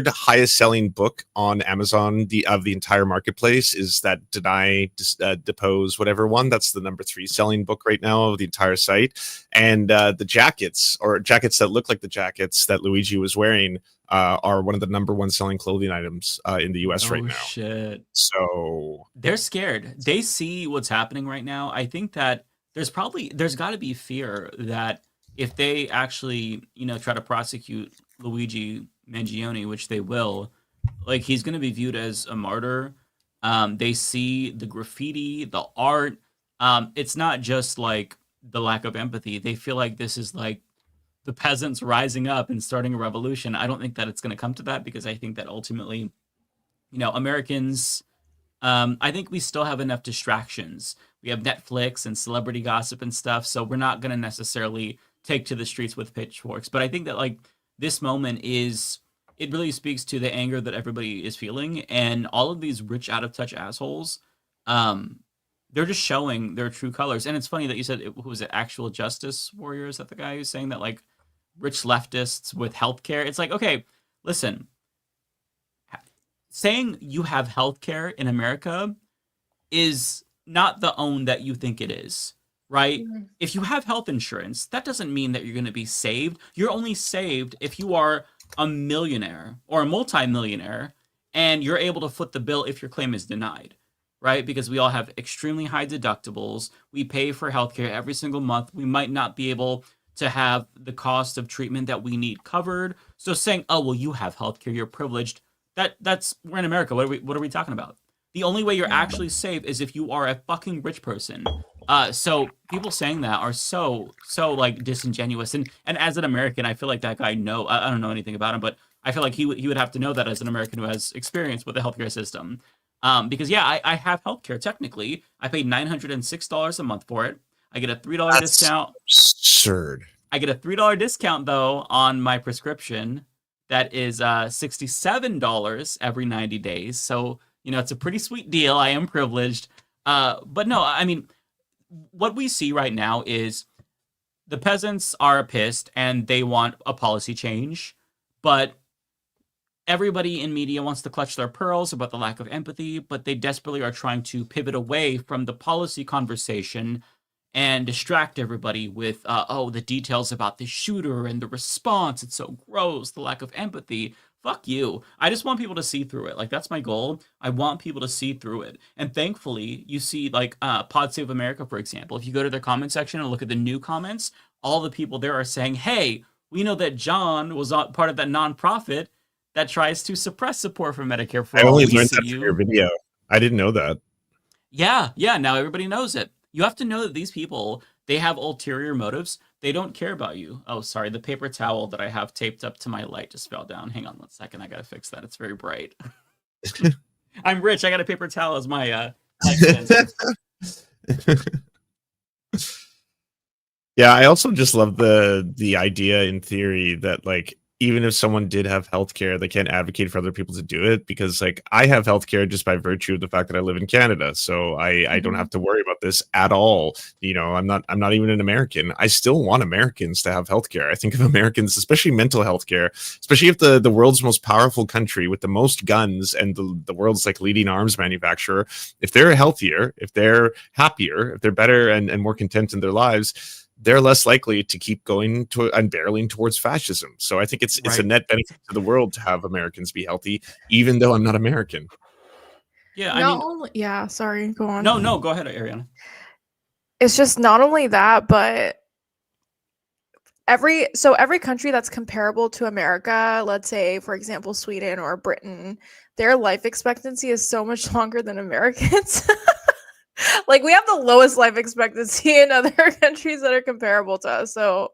highest selling book on Amazon of the entire marketplace is that Depose, whatever one. That's the number 3 selling book right now of the entire site. And the jackets, or jackets that look like the jackets that Luigi was wearing, are one of the number 1 selling clothing items in the US right now. Shit. So they're scared. They see what's happening right now. I think that there's got to be fear that if they actually, try to prosecute Luigi Mangione, which they will, like, he's going to be viewed as a martyr. They see the graffiti, the art. It's not just like the lack of empathy. They feel like this is like the peasants rising up and starting a revolution. I don't think that it's going to come to that, because I think that ultimately, Americans, I think we still have enough distractions. We have Netflix and celebrity gossip and stuff, so we're not going to necessarily take to the streets with pitchforks. But I think that, like, this moment it really speaks to the anger that everybody is feeling, and all of these rich, out of touch assholes. They're just showing their true colors. And it's funny that you said, who was it, Actual Justice Warrior? Is that the guy who's saying that, like, rich leftists with healthcare? It's like, okay, listen, saying you have healthcare in America is not the own that you think it is, right? Mm-hmm. If you have health insurance, that doesn't mean that you're going to be saved. You're only saved if you are a millionaire or a multimillionaire, and you're able to foot the bill if your claim is denied, right? Because we all have extremely high deductibles. We pay for healthcare every single month. We might not be able to have the cost of treatment that we need covered. So saying, oh, well, you have healthcare, you're privileged, that's we're in America. What are we talking about? The only way you're actually safe is if you are a fucking rich person. So people saying that are so like disingenuous. And as an American, I feel like that guy I don't know anything about him, but I feel like he would have to know that as an American who has experience with the healthcare system. Because I have healthcare technically. I pay $906 a month for it. I get a $3 discount. Absurd. I get a $3 discount though on my prescription. That is $67 every 90 days. So, it's a pretty sweet deal. I am privileged. But no, I mean, what we see right now is the peasants are pissed and they want a policy change. But everybody in media wants to clutch their pearls about the lack of empathy, but they desperately are trying to pivot away from the policy conversation and distract everybody with, the details about the shooter and the response. It's so gross, the lack of empathy. Fuck you. I just want people to see through it. Like, that's my goal. I want people to see through it. And thankfully, you see, like, Pod Save America, for example. If you go to their comment section and look at the new comments, all the people there are saying, hey, we know that John was part of that nonprofit that tries to suppress support for Medicare for all. I only learned that from your video. I didn't know that. Yeah, now everybody knows it. You have to know that these people, they have ulterior motives. They don't care about you. Oh, sorry. The paper towel that I have taped up to my light just fell down. Hang on 1 second. I got to fix that. It's very bright. I'm rich. I got a paper towel as my light. Yeah, I also just love the idea in theory that, like, even if someone did have healthcare, they can't advocate for other people to do it, because, like, I have healthcare just by virtue of the fact that I live in Canada, so I don't have to worry about this at all. I'm not even an American. I still want Americans to have healthcare. I think of Americans, especially mental healthcare, especially if the world's most powerful country with the most guns and the world's, like, leading arms manufacturer, if they're healthier, if they're happier, if they're better and more content in their lives, they're less likely to keep going to and barreling towards fascism. So I think it's a net benefit to the world to have Americans be healthy, even though I'm not American. Yeah, sorry, go on. No, go ahead, Ariana. It's just not only that, but every country that's comparable to America, let's say, for example, Sweden or Britain, their life expectancy is so much longer than Americans. Like, we have the lowest life expectancy in other countries that are comparable to us. So,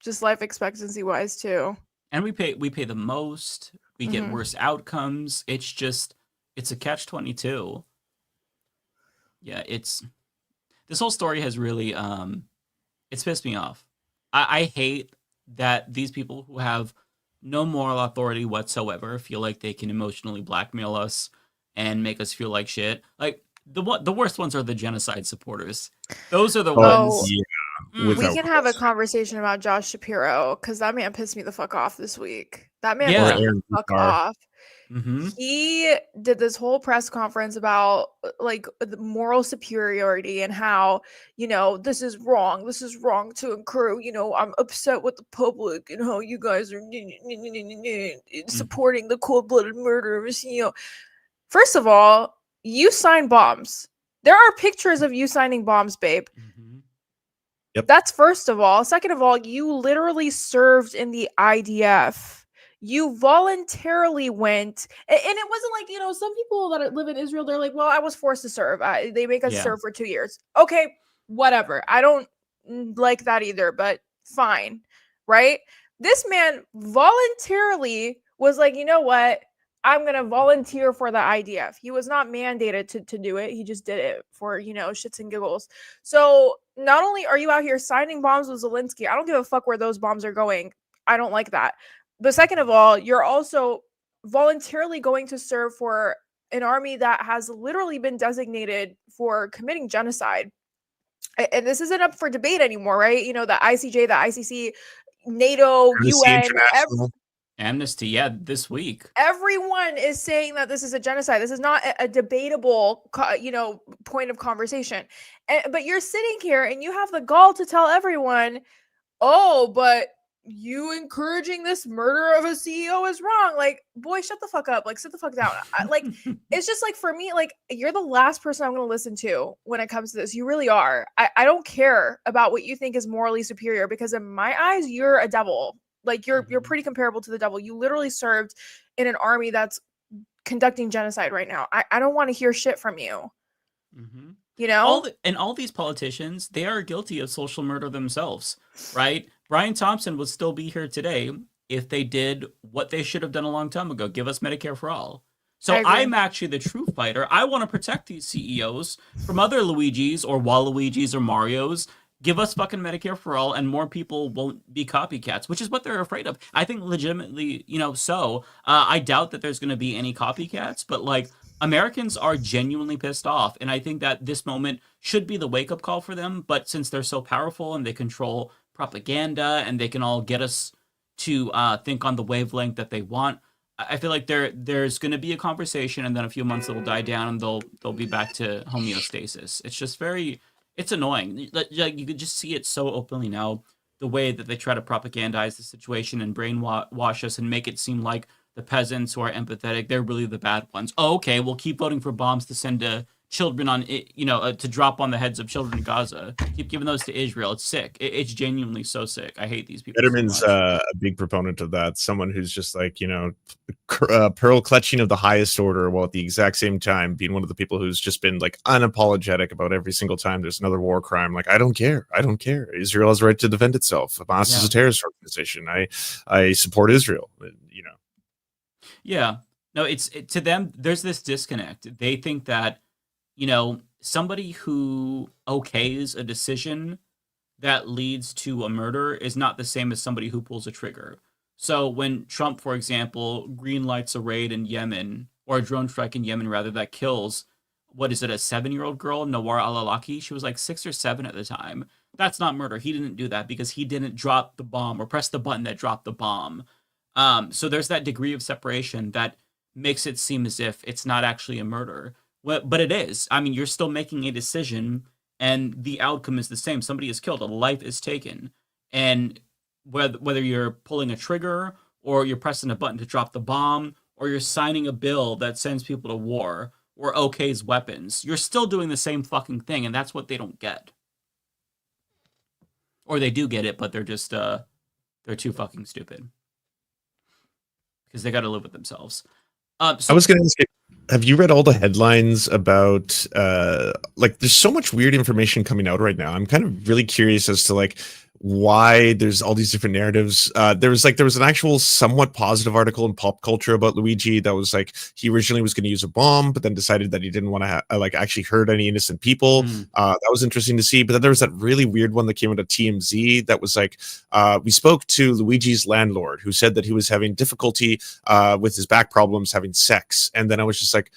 just life expectancy wise too. And we pay the most. We get worse outcomes. It's a catch-22. Yeah, this whole story has really it's pissed me off. I hate that these people who have no moral authority whatsoever feel like they can emotionally blackmail us and make us feel like shit. Like, the worst ones are the genocide supporters. Those are the ones. We without can have a question. conversation about Josh Shapiro because that man pissed me the fuck off this week. That man Yeah. Or pissed me Aaron the fuck Carr. off. Mm-hmm. He did this whole press conference about like the moral superiority and how, this is wrong to incur, I'm upset with the public and how you guys are supporting the cold-blooded murder of a CEO. First of all, you sign bombs. There are pictures of you signing bombs, babe. Mm-hmm. Yep. That's first of all. Second of all, you literally served in the IDF. You voluntarily went, and it wasn't like, some people that live in Israel, they're like, well, I was forced to serve. They make us Yeah. serve for 2 years. Okay, whatever. I don't like that either, but fine, right? This man voluntarily was like, you know what? I'm going to volunteer for the IDF. He was not mandated to do it. He just did it for, shits and giggles. So not only are you out here signing bombs with Zelensky, I don't give a fuck where those bombs are going. I don't like that. But second of all, you're also voluntarily going to serve for an army that has literally been designated for committing genocide. And this isn't up for debate anymore, right? The ICJ, the ICC, NATO, Amnesty UN, International. Amnesty, yeah, this week. everyone is saying that this is a genocide. This is not a debatable, point of conversation. But you're sitting here and you have the gall to tell everyone, oh, but you encouraging this murder of a CEO is wrong. Like, boy, shut the fuck up. Like, sit the fuck down. It's just like, for me, like, you're the last person I'm going to listen to when it comes to this. You really are. I don't care about what you think is morally superior, because in my eyes, you're a devil. Like, you're pretty comparable to the devil. You literally served in an army that's conducting genocide right now. I don't want to hear shit from you. Mm-hmm. All these politicians, they are guilty of social murder themselves, right? Brian Thompson would still be here today if they did what they should have done a long time ago: give us Medicare for all. So I'm actually the true fighter. I want to protect these CEOs from other Luigis or Waluigis or Marios. Give us fucking Medicare for all, and more people won't be copycats, which is what they're afraid of. I think legitimately, so. I doubt that there's going to be any copycats, but like, Americans are genuinely pissed off, and I think that this moment should be the wake-up call for them. But since they're so powerful and they control propaganda and they can all get us to think on the wavelength that they want, I feel like there's going to be a conversation, and then a few months it'll die down, and they'll be back to homeostasis. It's just it's annoying. Like, you could just see it so openly now, the way that they try to propagandize the situation and brainwash us and make it seem like the peasants who are empathetic, they're really the bad ones. Oh, okay, we'll keep voting for bombs to send to children on, to drop on the heads of children in Gaza. Keep giving those to Israel. It's sick. It's genuinely so sick. I hate these people. Fetterman's so much. A big proponent of that. Someone who's just like, pearl clutching of the highest order, while at the exact same time being one of the people who's just been like unapologetic about every single time there's another war crime. Like, I don't care. Israel has the right to defend itself. Hamas is a terrorist organization. I support Israel. Yeah. No, to them, there's this disconnect. They think that, somebody who okays a decision that leads to a murder is not the same as somebody who pulls a trigger. So when Trump, for example, green lights a raid in Yemen, or a drone strike in Yemen rather, that kills, what is it, a 7-year-old girl, Nawar al-Awlaki? She was like 6 or 7 at the time. That's not murder. He didn't do that because he didn't drop the bomb or press the button that dropped the bomb. So there's that degree of separation that makes it seem as if it's not actually a murder. But it is. I mean, you're still making a decision, and the outcome is the same. Somebody is killed. A life is taken. And whether you're pulling a trigger, or you're pressing a button to drop the bomb, or you're signing a bill that sends people to war, or okays weapons, you're still doing the same fucking thing, and that's what they don't get. Or they do get it, but they're just, they're too fucking stupid. Because they got to live with themselves. I was going to say, have you read all the headlines about there's so much weird information coming out right now? I'm kind of really curious as to like why there's all these different narratives. There was an actual somewhat positive article in Pop Culture about Luigi that was like, he originally was going to use a bomb, but then decided that he didn't want to actually hurt any innocent people. That was interesting to see. But then there was that really weird one that came out of TMZ that was like, we spoke to Luigi's landlord, who said that he was having difficulty with his back problems having sex. And then I was just like,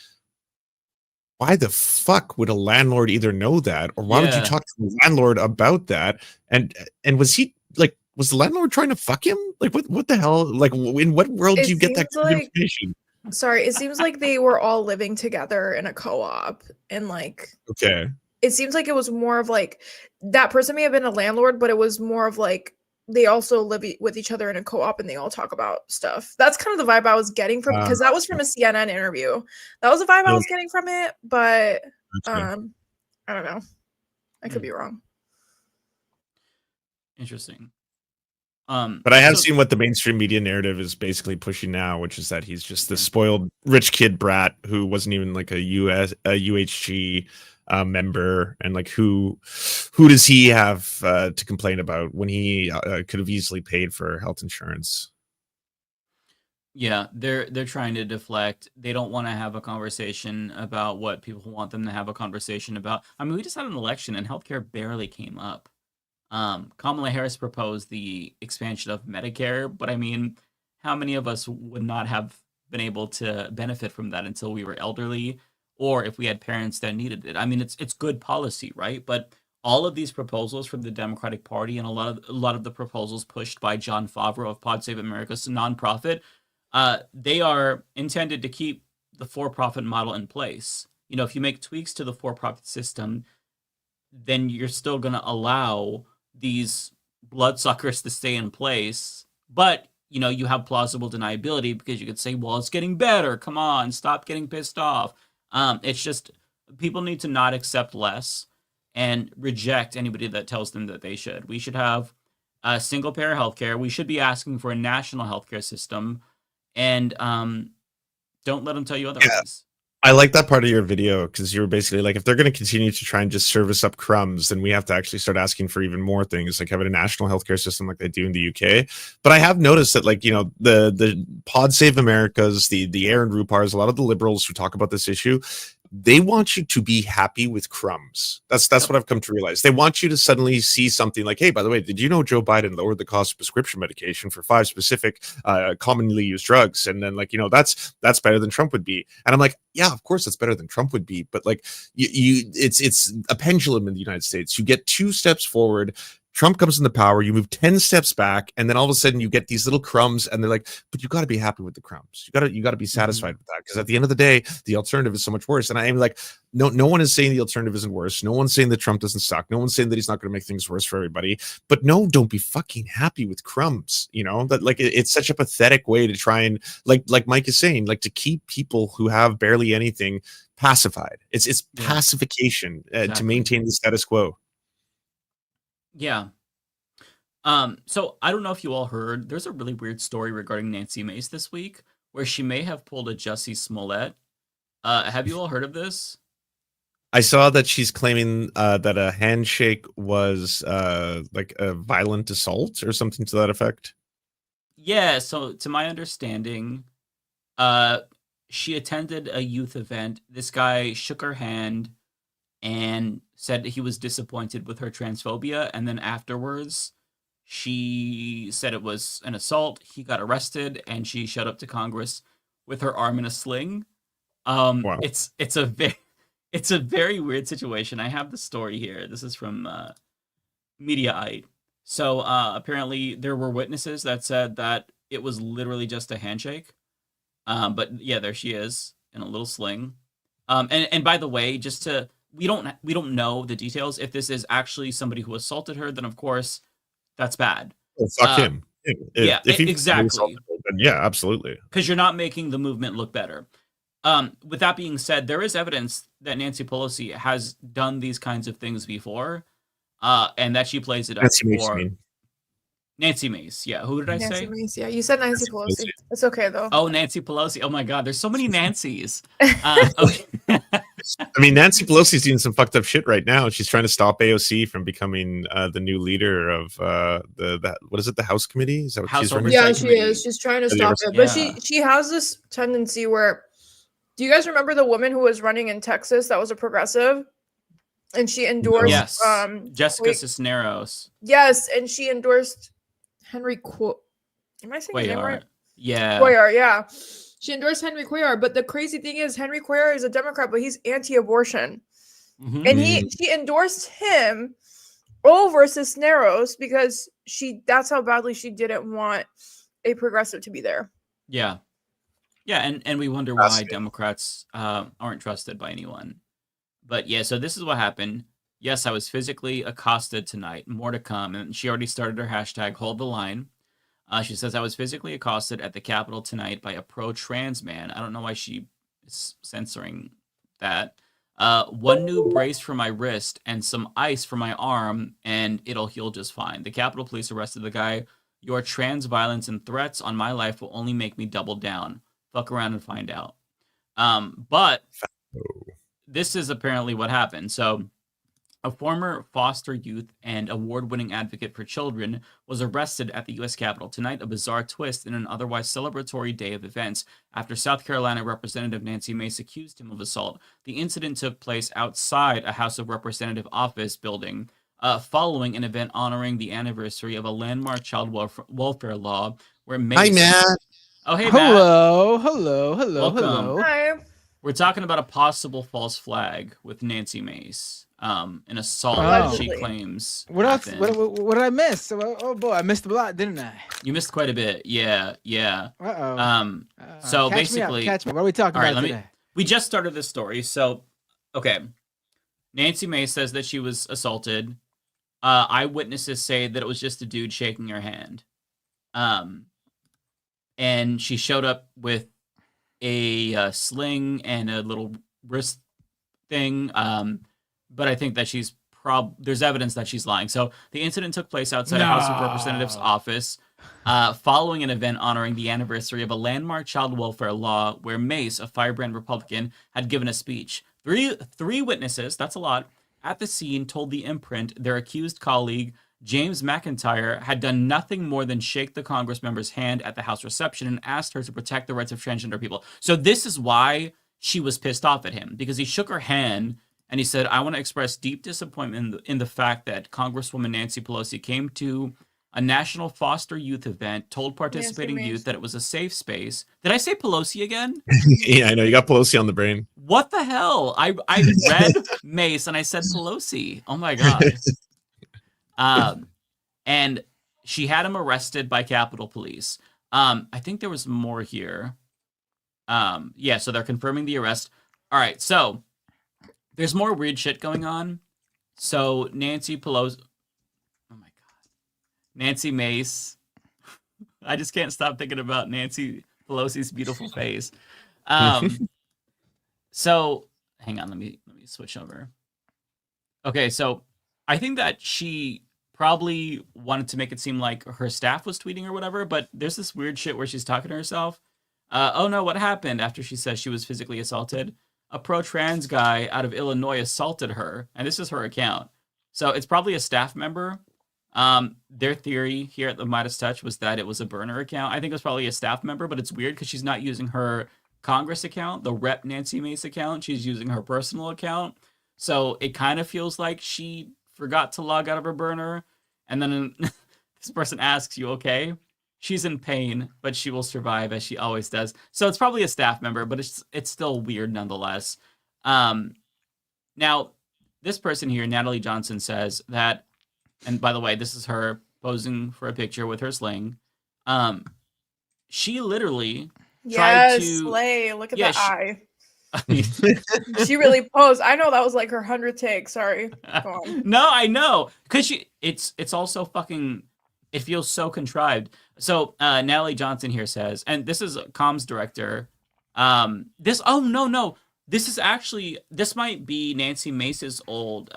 why the fuck would a landlord either know that, or why would you Yeah. talk to the landlord about that? And was he like, was the landlord trying to fuck him? Like, what the hell? Like, in what world It do you get that seems kind of like information? sorry, it seems like they were all living together in a co-op, and like Okay. it seems like it was more of like that person may have been a landlord, but it was more of like they also live with each other in a co-op and they all talk about stuff. That's kind of the vibe I was getting from, because that was from a CNN interview. That was the vibe I was getting from it, but I don't know. I could be wrong. Interesting. But I have seen what the mainstream media narrative is basically pushing now, which is that he's just this spoiled rich kid brat who wasn't even like a UHG member, and like who does he have to complain about when he could have easily paid for health insurance? Yeah, they're trying to deflect. They don't want to have a conversation about what people want them to have a conversation about. I mean, we just had an election and healthcare barely came up. Kamala Harris proposed the expansion of Medicare, but I mean, how many of us would not have been able to benefit from that until we were elderly, or if we had parents that needed it? I mean, it's good policy, right? But all of these proposals from the Democratic Party and a lot of the proposals pushed by John Favreau of Pod Save America's nonprofit, they are intended to keep the for-profit model in place. You know, if you make tweaks to the for-profit system, then you're still going to allow these bloodsuckers to stay in place, but you know, you have plausible deniability because you could say, well, it's getting better, come on, stop getting pissed off. It's just, people need to not accept less and reject anybody that tells them that they should. We should have a single payer healthcare. We should be asking for a national healthcare system, and don't let them tell you otherwise. I like that part of your video, because you were basically like, if they're going to continue to try and just service up crumbs, then we have to actually start asking for even more things, like having a national healthcare system like they do in the UK. But I have noticed that, like, you know, the Pod Save Americas, the Aaron Rupars, a lot of the liberals who talk about this issue, they want you to be happy with crumbs. That's what I've come to realize. They want you to suddenly see something like, hey, by the way, did you know Joe Biden lowered the cost of prescription medication for 5 specific commonly used drugs? And then, like, you know, that's better than Trump would be. And I'm like, yeah, of course that's better than Trump would be. But like, it's a pendulum in the United States. You get 2 steps forward, Trump comes into power, you move 10 steps back, and then all of a sudden you get these little crumbs, and they're like, but you got to be happy with the crumbs. You got to be satisfied with that, because at the end of the day, the alternative is so much worse. And I'm like, no one is saying the alternative isn't worse. No one's saying that Trump doesn't suck. No one's saying that he's not going to make things worse for everybody. But no, don't be fucking happy with crumbs. You know, that, like, it's such a pathetic way to try and, like Mike is saying, like, to keep people who have barely anything pacified. It's pacification to maintain the status quo. Yeah. So I don't know if you all heard, there's a really weird story regarding Nancy Mace this week where she may have pulled a Jussie Smollett. Have you all heard of this? I saw that she's claiming that a handshake was like a violent assault or something to that effect. Yeah, so to my understanding, she attended a youth event. This guy shook her hand and said he was disappointed with her transphobia, and then afterwards she said it was an assault. He got arrested, and she showed up to Congress with her arm in a sling. Wow. It's a very weird situation. I have the story here. This is from Mediaite. So apparently there were witnesses that said that it was literally just a handshake. But yeah, there she is in a little sling. And by the way, just to we don't know the details. If this is actually somebody who assaulted her, then of course that's bad. Well, fuck him. If he exactly. Then yeah, absolutely. Because you're not making the movement look better. With that being said, there is evidence that Nancy Pelosi has done these kinds of things before, and that she plays it up for Nancy Mace. Yeah, who did I say? Nancy Mace. Yeah, you said Nancy Pelosi. It's okay though. Oh, Nancy Pelosi. Oh my God, there's so many Nancys. Okay. I mean, Nancy Pelosi's doing some fucked up shit right now. She's trying to stop AOC from becoming the new leader of the what is it, the House Committee? Is that what she's running? Yeah, she is. She's trying to stop it, but she has this tendency where. Do you guys remember the woman who was running in Texas that was a progressive? And she endorsed Jessica Cisneros. Yes, and she endorsed Henry Am I saying his name right? Yeah. Cuellar, yeah. She endorsed Henry Cuellar, but the crazy thing is Henry Cuellar is a Democrat, but he's anti-abortion. Mhm. And she endorsed him over Cisneros because that's how badly she didn't want a progressive to be there. Yeah. Yeah, and we wonder why Democrats aren't trusted by anyone. But yeah, so this is what happened. Yes, I was physically accosted tonight. More to come. And she already started her hashtag, hold the line. She says, I was physically accosted at the Capitol tonight by a pro-trans man. I don't know why she is censoring that. One new brace for my wrist and some ice for my arm, and it'll heal just fine. The Capitol Police arrested the guy. Your trans violence and threats on my life will only make me double down. Fuck around and find out. But this is apparently what happened. So a former foster youth and award-winning advocate for children was arrested at the U.S. Capitol tonight, a bizarre twist in an otherwise celebratory day of events, after South Carolina Representative Nancy Mace accused him of assault. The incident took place outside a House of Representative office building, following an event honoring the anniversary of a landmark child welfare law where Mace... Hi, Matt. Oh, hey, Hello, Matt. hello. Welcome. Hi. We're talking about a possible false flag with Nancy Mace. An assault Wow. that she claims. What else? happened. What did I miss? Oh boy, I missed a lot, didn't I? You missed quite a bit. Yeah. Uh-oh. So catch basically, catch me. What are we talking about today? We just started this story. So, okay. Nancy Mace says that she was assaulted. Eyewitnesses say that it was just a dude shaking her hand. And she showed up with a sling and a little wrist thing. But I think that she's there's evidence that she's lying. So the incident took place outside a House of Representatives office following an event honoring the anniversary of a landmark child welfare law where Mace, a firebrand Republican, had given a speech. Three witnesses, that's a lot, at the scene told the imprint their accused colleague, James McIntyre, had done nothing more than shake the Congress member's hand at the House reception and asked her to protect the rights of transgender people. So this is why she was pissed off at him, because he shook her hand and he said, I want to express deep disappointment in the fact that Congresswoman Nancy Pelosi came to a national foster youth event, told participating youth that it was a safe space. Did I say Pelosi again? Yeah, I know. You got Pelosi on the brain. What the hell? I read Mace and I said Pelosi. Oh my God. And she had him arrested by Capitol Police. I think there was more here. Yeah, so they're confirming the arrest. All right, so there's more weird shit going on. So Nancy Pelosi, oh my God, Nancy Mace. I just can't stop thinking about Nancy Pelosi's beautiful face. So hang on, let me switch over. Okay, so I think that she probably wanted to make it seem like her staff was tweeting or whatever, but there's this weird shit where she's talking to herself. Oh no, what happened after she says she was physically assaulted? A pro-trans guy out of Illinois assaulted her, and this is her account. So it's probably a staff member. Their theory here at the Midas Touch was that it was a burner account. I think it was probably a staff member, but it's weird because she's not using her Congress account, the Rep Nancy Mace account. She's using her personal account. So it kind of feels like she forgot to log out of her burner. And then this person asks, you okay? She's in pain, but she will survive as she always does. So it's probably a staff member, but it's still weird nonetheless. Now, this person here, Natalie Johnson, says that, and by the way, this is her posing for a picture with her sling. She literally tried to slay. Look at that eye. I mean, she really posed. I know that was like her 100th take. Sorry. Go on. No, I know, because it's also fucking. It feels so contrived. So Natalie Johnson here says, and this is a comms director. This might be Nancy Mace's old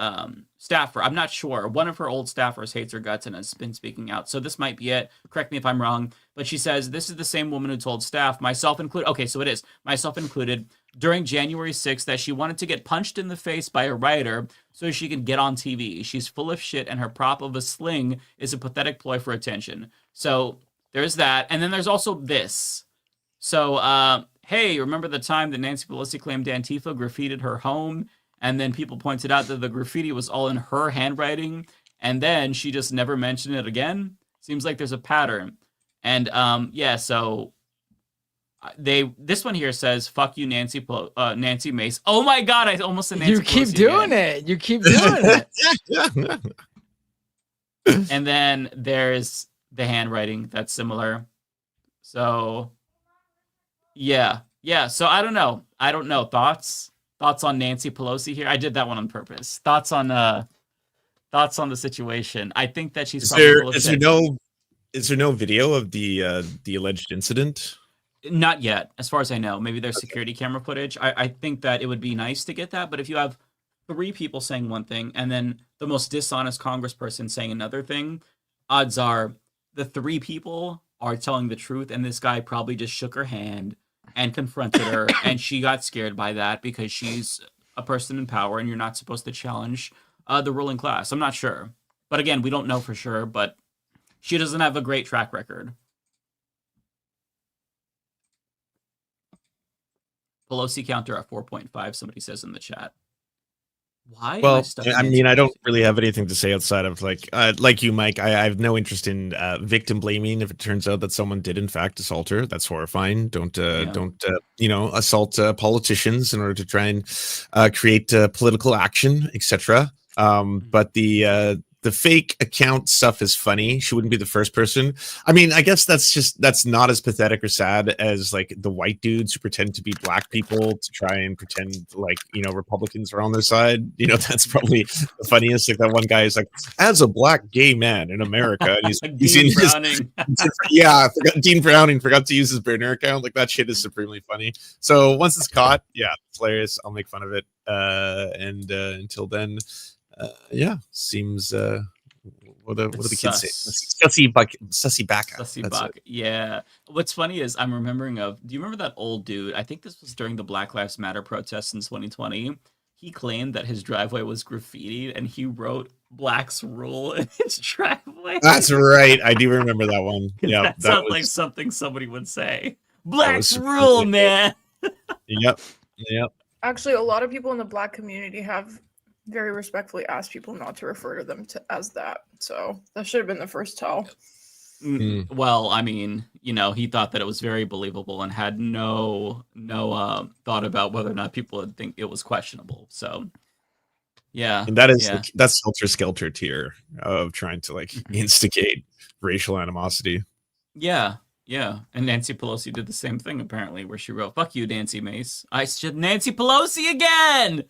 staffer. I'm not sure. One of her old staffers hates her guts and has been speaking out. So this might be it. Correct me if I'm wrong. But she says, this is the same woman who told staff, myself included. Okay, so it is. Myself included. During January 6th that she wanted to get punched in the face by a writer so she could get on TV. She's full of shit and her prop of a sling is a pathetic ploy for attention. So there's that. And then there's also this. So, hey, remember the time that Nancy Pelosi claimed Antifa graffitied her home? And then people pointed out that the graffiti was all in her handwriting. And then she just never mentioned it again. Seems like there's a pattern. And yeah, so This one here says fuck you Nancy Mace. Oh my god, I almost said Nancy You keep Pelosi doing again. it. You keep doing it. And then there's the handwriting that's similar. So yeah. So I don't know. Thoughts on Nancy Pelosi here? I did that one on purpose. Thoughts on the situation? I think that she's probably full of shit. Is there no video of the alleged incident? Not yet, as far as I know. Maybe there's security camera footage. I think that it would be nice to get that, but if you have 3 people saying one thing and then the most dishonest congressperson saying another thing, odds are the 3 people are telling the truth, and this guy probably just shook her hand and confronted her, and she got scared by that because she's a person in power, and you're not supposed to challenge the ruling class. I'm not sure. But again, we don't know for sure, but she doesn't have a great track record. Pelosi counter at 4.5, somebody says in the chat. Why? Well, I mean, I don't really have anything to say outside of like you, Mike. I have no interest in victim blaming. If it turns out that someone did in fact assault her, that's horrifying. Don't assault politicians in order to try and create political action, etc. But the fake account stuff is funny. She wouldn't be the first person. I mean, I guess that's not as pathetic or sad as like the white dudes who pretend to be black people to try and pretend like, Republicans are on their side. That's probably the funniest. Like that one guy is like, as a black gay man in America, and he's in Browning. Dean Browning forgot to use his burner account. Like that shit is supremely funny. So once it's caught, it's hilarious. I'll make fun of it. And until then. Seems what do the kids say? Sussy baka. Yeah. What's funny is I'm remembering do you remember that old dude? I think this was during the Black Lives Matter protests in 2020. He claimed that his driveway was graffitied and he wrote "Blacks Rule" in his driveway. That's right. I do remember that one. Yeah, that sounds like something somebody would say. Blacks rule, man. Yep. Actually, a lot of people in the Black community have very respectfully asked people not to refer to them as that. So that should have been the first tell. Well, I mean, he thought that it was very believable and had no thought about whether or not people would think it was questionable. So, yeah. And that's Helter Skelter tier of trying to instigate racial animosity. Yeah. And Nancy Pelosi did the same thing, apparently, where she wrote, "Fuck you, Nancy Mace. I said Nancy Pelosi again."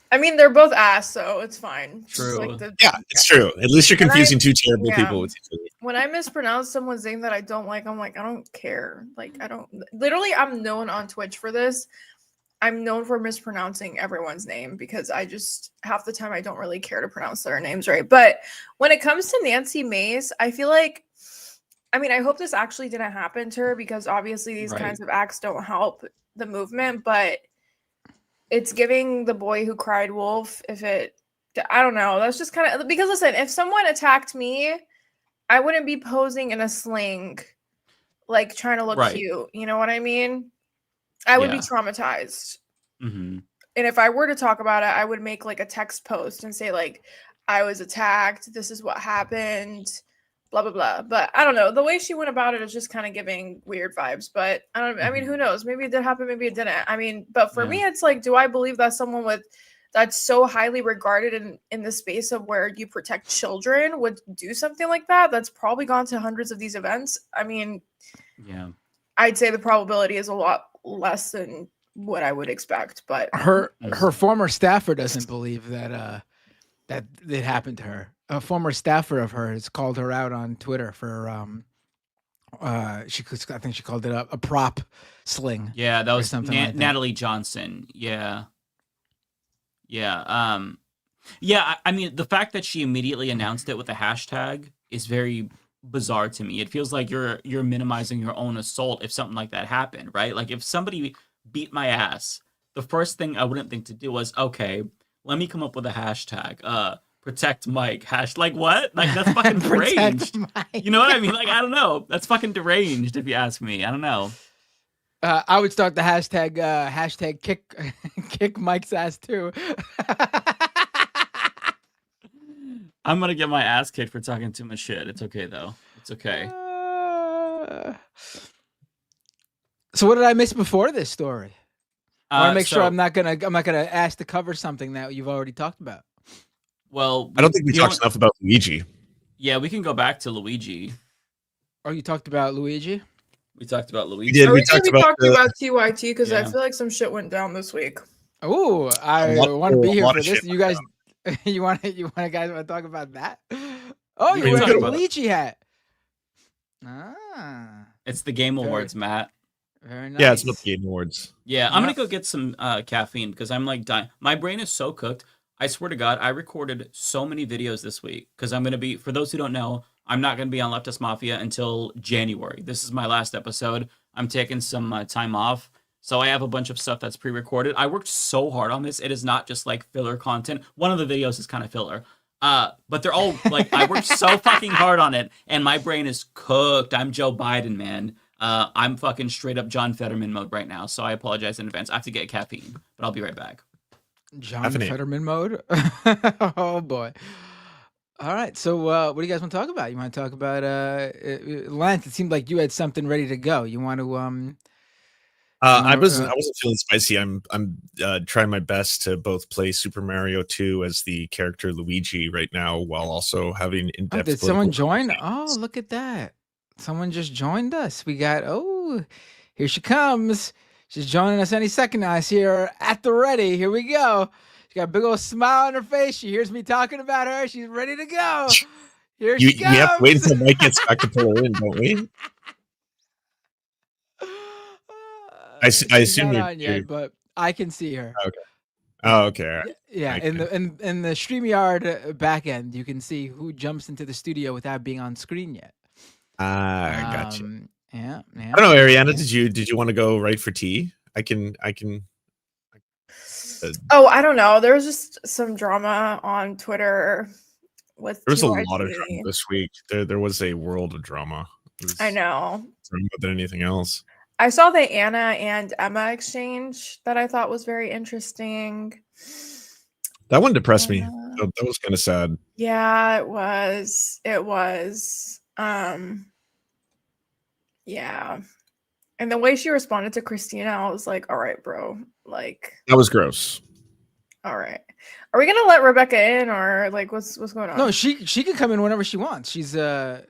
I mean, they're both ass, so it's fine. True. It's true. At least you're confusing 2 terrible people with each other. When I mispronounce someone's name that I don't like, I'm like, I don't care. Like, I don't. Literally, I'm known on Twitch for this. I'm known for mispronouncing everyone's name because I just half the time I don't really care to pronounce their names right. But when it comes to Nancy Mace, I feel like, I mean, I hope this actually didn't happen to her because obviously these kinds of acts don't help the movement, but it's giving the boy who cried wolf. I don't know. That's just kind of because listen, if someone attacked me, I wouldn't be posing in a sling, like trying to look cute. You know what I mean? I would be traumatized. Mm-hmm. And if I were to talk about it, I would make like a text post and say like, I was attacked. This is what happened. Blah, blah, blah. But I don't know. The way she went about it is just kind of giving weird vibes. But I mean, who knows? Maybe it did happen. Maybe it didn't. I mean, but for me, it's like, do I believe that someone that's so highly regarded in the space of where you protect children would do something like that? That's probably gone to hundreds of these events. I mean, I'd say the probability is a lot less than what I would expect. But her former staffer doesn't believe that that it happened to her. A former staffer of hers called her out on Twitter for I think she called it a prop sling. Yeah, that was something like that. Natalie Johnson. Yeah. I mean, the fact that she immediately announced it with a hashtag is very bizarre to me. It feels like you're minimizing your own assault if something like that happened, right? Like if somebody beat my ass, the first thing I wouldn't think to do was, okay, let me come up with a hashtag. Protect Mike. Like what? Like that's fucking deranged. You know what I mean? Like I don't know. That's fucking deranged if you ask me. I don't know. I would start the hashtag kick Mike's ass too. I'm gonna get my ass kicked for talking too much shit. It's okay though. It's okay. So what did I miss before this story? I want to make sure So- I'm not gonna ask to cover something that you've already talked about. Well, I don't think we talked enough about Luigi. Yeah, we can go back to Luigi. Oh, you talked about Luigi? We talked about Luigi. did. Are We we gonna talked be about talking the- about TYT? Because I Yeah. feel like some shit went down this week. Oh, I lot- want to be a here lot for of this. shit You guys, you want guys want to talk about that? Oh, We you're can wearing talk a about it. Luigi hat. Ah, It's the Game Very- Awards, Matt. very nice. Yeah, it's about the Game Awards. Yeah, I'm Yeah. gonna go get some caffeine because I'm like dying. My brain is so cooked. I swear to God, I recorded so many videos this week because I'm gonna be. For those who don't know, I'm not gonna be on Leftist Mafia until January. This is my last episode. I'm taking some time off, so I have a bunch of stuff that's pre-recorded. I worked so hard on this. It is not just like filler content. One of the videos is kind of filler. But they're all like I worked so fucking hard on it, and my brain is cooked. I'm Joe Biden, man. I'm fucking straight up John Fetterman mode right now, so I apologize in advance. I have to get caffeine, but I'll be right back. John Definitely. Fetterman mode. Oh boy. All right. So, what do you guys want to talk about? You want to talk about Lance? It seemed like you had something ready to go. You want to I wasn't feeling spicy. I'm trying my best to both play Super Mario 2 as the character Luigi right now, while also having Oh, in-depth. did someone political join? conversations. Oh, look at that. Someone just joined us. We got, here she comes. She's joining us any second now. I see her at the ready. Here we go. She got a big old smile on her face. She hears me talking about her. She's ready to go. Here she We have to wait comes. until Mike gets back to pull her in, don't we? I She's assume not you're- on yet, but I can see her. Oh, okay. All right. Yeah, in the StreamYard back end, you can see who jumps into the studio without being on screen yet. I got you. Yeah. I don't know, Ariana. Did you want to go right for tea? I can. Oh, I don't know. There was just some drama on Twitter with There was a TYT. lot of drama this week. There was a world of drama. It was I know. more than anything else. I saw the Anna and Emma exchange that I thought was very interesting. That one depressed me. That was kind of sad. Yeah, it was. It was. Yeah. And the way she responded to Christina, I was like, all right, bro. Like, That was gross. all right. Are we gonna let Rebecca in or like what's going on? No, she can come in whenever she wants. She's I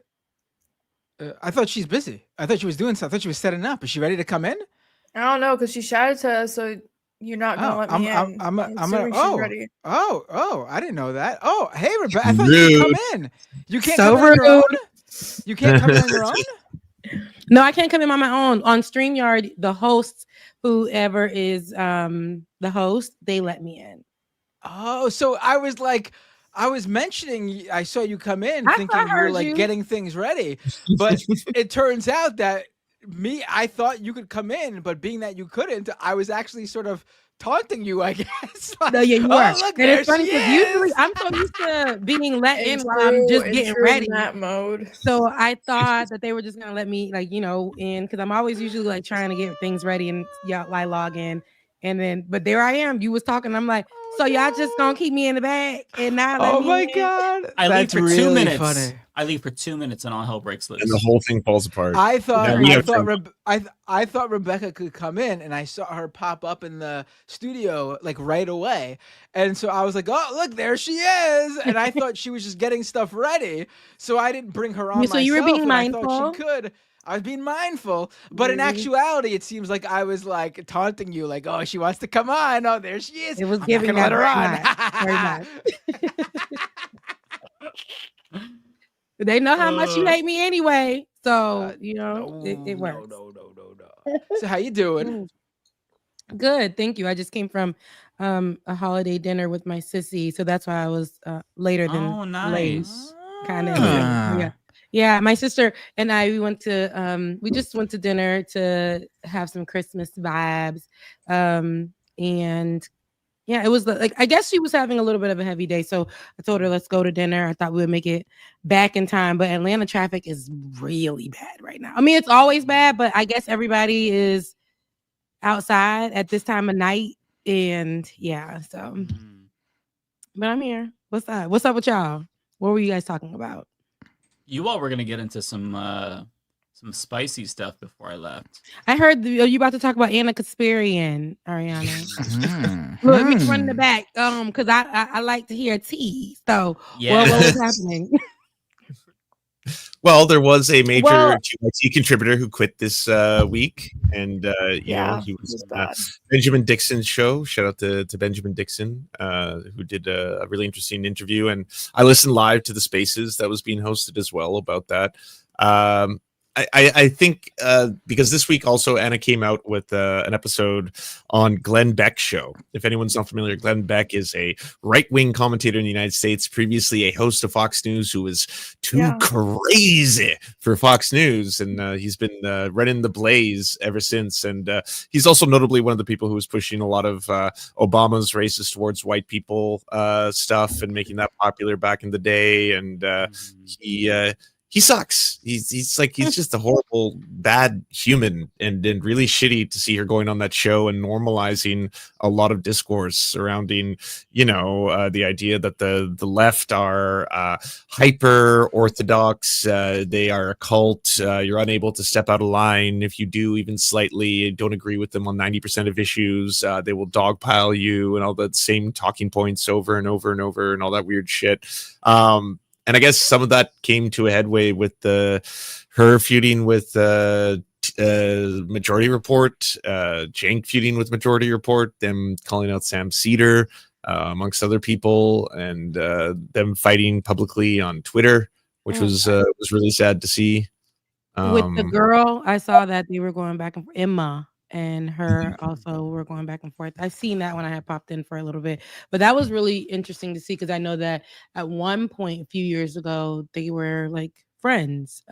thought she's busy. I thought she was doing something. I thought she was setting up. Is she ready to come in? I don't know, because she shouted to us, so you're not gonna let me in. I'm assuming she's ready. I didn't know that. Oh, hey Rebecca, I thought you could come in. You can't So come in on your own. rude. You can't come in on your own. No, I can't come in on my own. On StreamYard, the hosts, whoever is the host, they let me in. Oh, so I was mentioning, I saw you come in I thinking you were heard like you. getting things ready, but it turns out that I thought you could come in, but being that you couldn't, I was actually sort of taunting you, I guess. Like, No, yeah, you oh, are. look, And there it's funny she because is. usually I'm so used to being let in In while I'm just true- in getting true ready. Matt mode. So I thought that they were just gonna let me, like, in, because I'm always usually like trying to get things ready and I log in, and then but there I am. You was talking. I'm like, so y'all just gonna keep me in the bag and not let Oh me my in? god, I that's leave for really 2 minutes. funny. I leave for 2 minutes and all hell breaks loose. And the whole thing falls apart. I thought Yeah, we have I thought Rebecca could come in, and I saw her pop up in the studio like right away, and so I was like, "Oh, look, there she is!" And I thought she was just getting stuff ready, so I didn't bring her on. So you were myself, being and I mindful? thought she could. I was being mindful, but in Mhm. actuality, it seems like I was like taunting you, like, "Oh, she wants to come on. Oh, there she is." It was I'm not giving gonna that let her on. very They know how much you hate me anyway, so it works. No. So how you doing? Good, thank you. I just came from a holiday dinner with my sissy, so that's why I was later than Oh, late. nice. Kind of. Ah. Yeah. My sister and I, we just went to dinner to have some Christmas vibes, and yeah, it was like, I guess she was having a little bit of a heavy day, so I told her let's go to dinner. I thought we would make it back in time, but Atlanta traffic is really bad right now. I mean, it's always bad, but I guess everybody is outside at this time of night, and yeah, so. Mm. But I'm here. What's up? What's up with y'all? What were you guys talking about? You all were gonna get into some some spicy stuff before I left. I heard you about to talk about Anna Kasparian, Ariana. Let me run the back, because I like to hear tea. So, Yes. what was happening? Well, there was a major Well- TYT contributor who quit this week, and Yeah, he it was was on bad. Benjamin Dixon's show. Shout out to Benjamin Dixon, who did a really interesting interview, and I listened live to the Spaces that was being hosted as well about that. I think because this week also Anna came out with an episode on Glenn Beck's show. If anyone's not familiar, Glenn Beck is a right-wing commentator in the United States, previously a host of Fox News, who was too crazy for Fox News, and he's been running the Blaze ever since. And he's also notably one of the people who was pushing a lot of Obama's racist towards white people stuff and making that popular back in the day. And he sucks. He's just a horrible, bad human, and really shitty to see her going on that show and normalizing a lot of discourse surrounding, the idea that the left are hyper orthodox. They are a cult. You're unable to step out of line if you do even slightly don't agree with them on 90% of issues. They will dogpile you and all the same talking points over and over and over and all that weird shit. And I guess some of that came to a headway with her feuding with Majority Report, Cenk feuding with Majority Report, them calling out Sam Cedar, amongst other people, and them fighting publicly on Twitter, which was really sad to see. With the girl, I saw that they were going back and forth. Emma and her also were going back and forth. I've seen that when I had popped in for a little bit, but that was really interesting to see, because I know that at one point a few years ago they were like friends.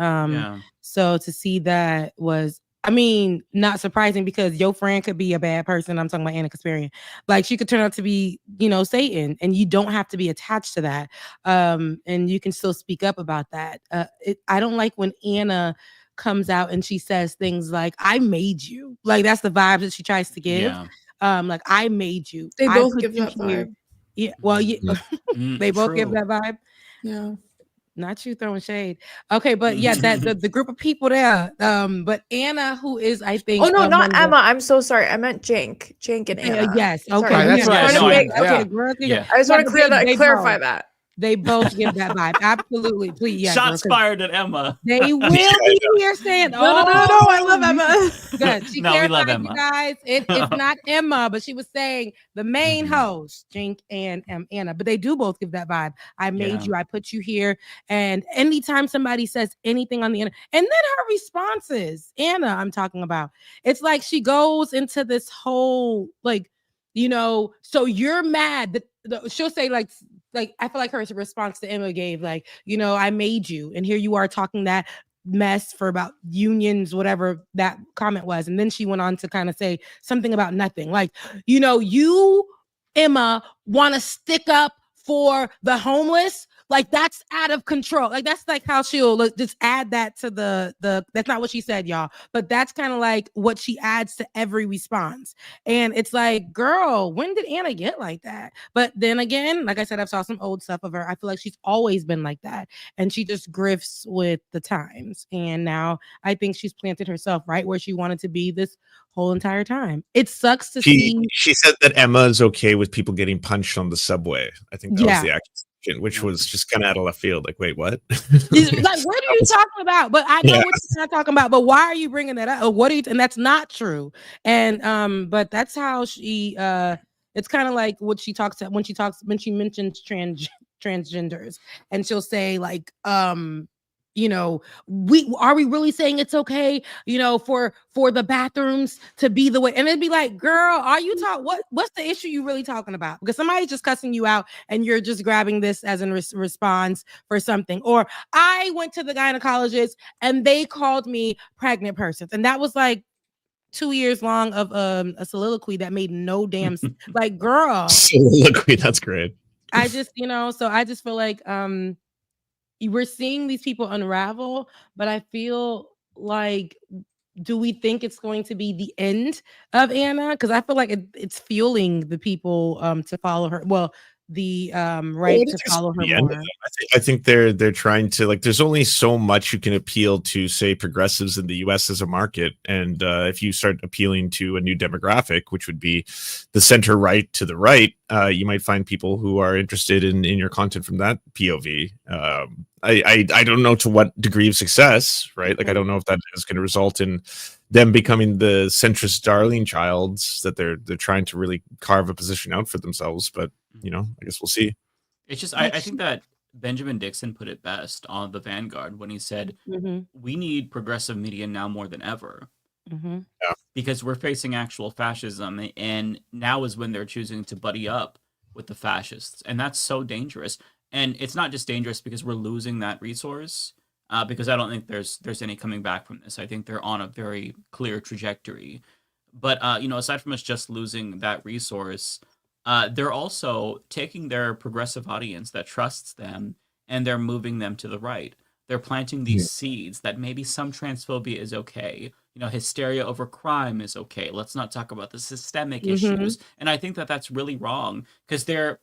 So to see that was, not surprising, because your friend could be a bad person. I'm talking about Anna Kasparian. Like, she could turn out to be, Satan, and you don't have to be attached to that. And you can still speak up about that. I don't like when Anna comes out and she says things like, I made you. Like, that's the vibes that she tries to give. Like, I made you. They I both put give you that here. vibe. Yeah. Well, they both give that vibe. Yeah. Not you throwing shade. Okay, but yeah, that the group of people there. But Anna, who is, I think. Oh no, not Emma. I'm so sorry. I meant Cenk. Cenk and Anna. Yes. Okay. Sorry. That's what I I said. just want to clarify that. They both give that vibe. Absolutely. Please. Yeah, Shots fired at Emma. They will be here saying, No, I love Emma. Good. She we love clarified, Emma. you guys. It's not Emma, but she was saying the main host, Cenk and Anna. But they do both give that vibe. I made you. I put you here. And anytime somebody says anything on the internet, and then her responses, Anna, I'm talking about, it's like she goes into this whole, like, so you're mad that she'll say like I feel like her response to Emma gave, like, I made you, and here you are talking that mess for about unions, whatever that comment was. And then she went on to kind of say something about nothing. Like, you, Emma, want to stick up for the homeless. Like, that's out of control. Like, that's like how she'll just add that to the that's not what she said, y'all, but that's kind of like what she adds to every response. And it's like, girl, when did Anna get like that? But then again, like I said, I've saw some old stuff of her. I feel like she's always been like that, and she just grifts with the times. And now I think she's planted herself right where she wanted to be this whole entire time. It sucks to see. She said that Emma is okay with people getting punched on the subway. I think that was the accusation, which was just kind of out of left field. Like, wait, what? Like, what are you talking about? But I know what you're not talking about. But why are you bringing that up? Or what are you? And that's not true. And but that's how she. It's kind of like what she talks when she mentions transgenders, and she'll say like, we really saying it's okay, for the bathrooms to be the way, and it'd be like, girl, are you what's the issue you really talking about? Because somebody's just cussing you out and you're just grabbing this as a response for something. Or I went to the gynecologist and they called me pregnant person, and that was like 2 years long of a soliloquy that made no damn like, girl, soliloquy, that's great. I just so I just feel like we're seeing these people unravel, but I feel like, do we think it's going to be the end of Anna? Because I feel like it's fueling the people to follow her. Well, the right to follow her the end of more. them. I think they're trying to, like, there's only so much you can appeal to, say, progressives in the US as a market, and if you start appealing to a new demographic, which would be the center right to the right, you might find people who are interested in your content from that POV. I don't know to what degree of success, right? Like, I don't know if that is going to result in them becoming the centrist darling childs that they're trying to really carve a position out for themselves, but you know, I guess we'll see. It's just I think that Benjamin Dixon put it best on The Vanguard when he said, we need progressive media now more than ever. Because we're facing actual fascism, and now is when they're choosing to buddy up with the fascists, and that's so dangerous. And it's not just dangerous because we're losing that resource, because I don't think there's any coming back from this. I think they're on a very clear trajectory. But you know, aside from us just losing that resource, they're also taking their progressive audience that trusts them and they're moving them to the right. They're planting these seeds that maybe some transphobia is okay. You know, hysteria over crime is okay. Let's not talk about the systemic issues. And I think that that's really wrong because they're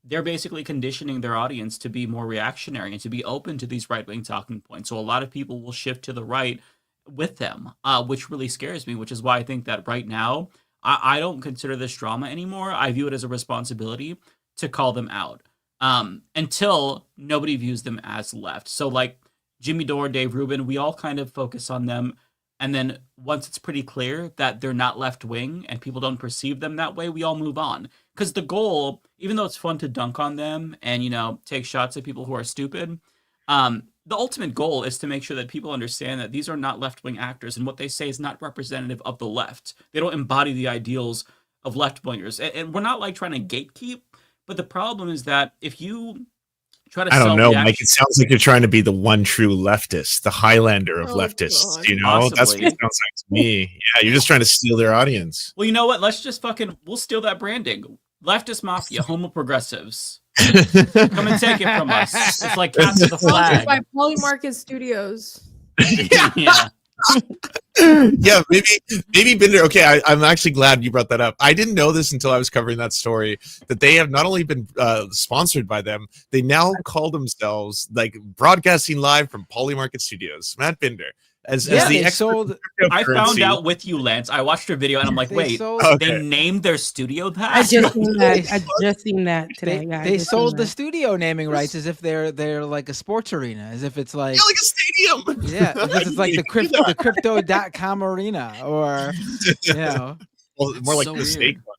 basically conditioning their audience to be more reactionary and to be open to these right-wing talking points. So a lot of people will shift to the right with them, which really scares me, which is why I think that right now, I don't consider this drama anymore. I view it as a responsibility to call them out until nobody views them as left. So like Jimmy Dore, Dave Rubin, we all kind of focus on them. And then once it's pretty clear that they're not left wing and people don't perceive them that way, we all move on. Because the goal, even though it's fun to dunk on them and, you know, take shots at people who are stupid, the ultimate goal is to make sure that people understand that these are not left-wing actors and what they say is not representative of the left. They don't embody the ideals of left-wingers. And we're not like trying to gatekeep, but the problem is that if you try to I don't know, reaction, Mike. It sounds like you're trying to be the one true leftist, the Highlander of leftists. God. You know, that's what Possibly. it sounds like to me. Yeah, you're just trying to steal their audience. well, you know what? Let's just we'll steal that branding. Leftist Mafia, homo progressives. Come and take it from us. It's like cats of the Sponsored by flag. PolyMarket Studios. Yeah. Yeah, maybe Binder. Okay, I'm actually glad you brought that up. I didn't know this until I was covering that story, that they have not only been sponsored by them, they now call themselves, like, broadcasting live from PolyMarket Studios. Matt Binder as the they expert sold. in I found cryptocurrency. out with you, Lance. I watched your video and I'm like, They wait, sold- Okay. they named their studio that? I just seen that. I just seen that today. They, Yeah, I they just sold seen the that. studio naming rights as if they're like a sports arena, as if it's like Yeah, like a stadium. yeah, as if it's like the crypto.com arena or you know. Well, more like so the weird. snake one.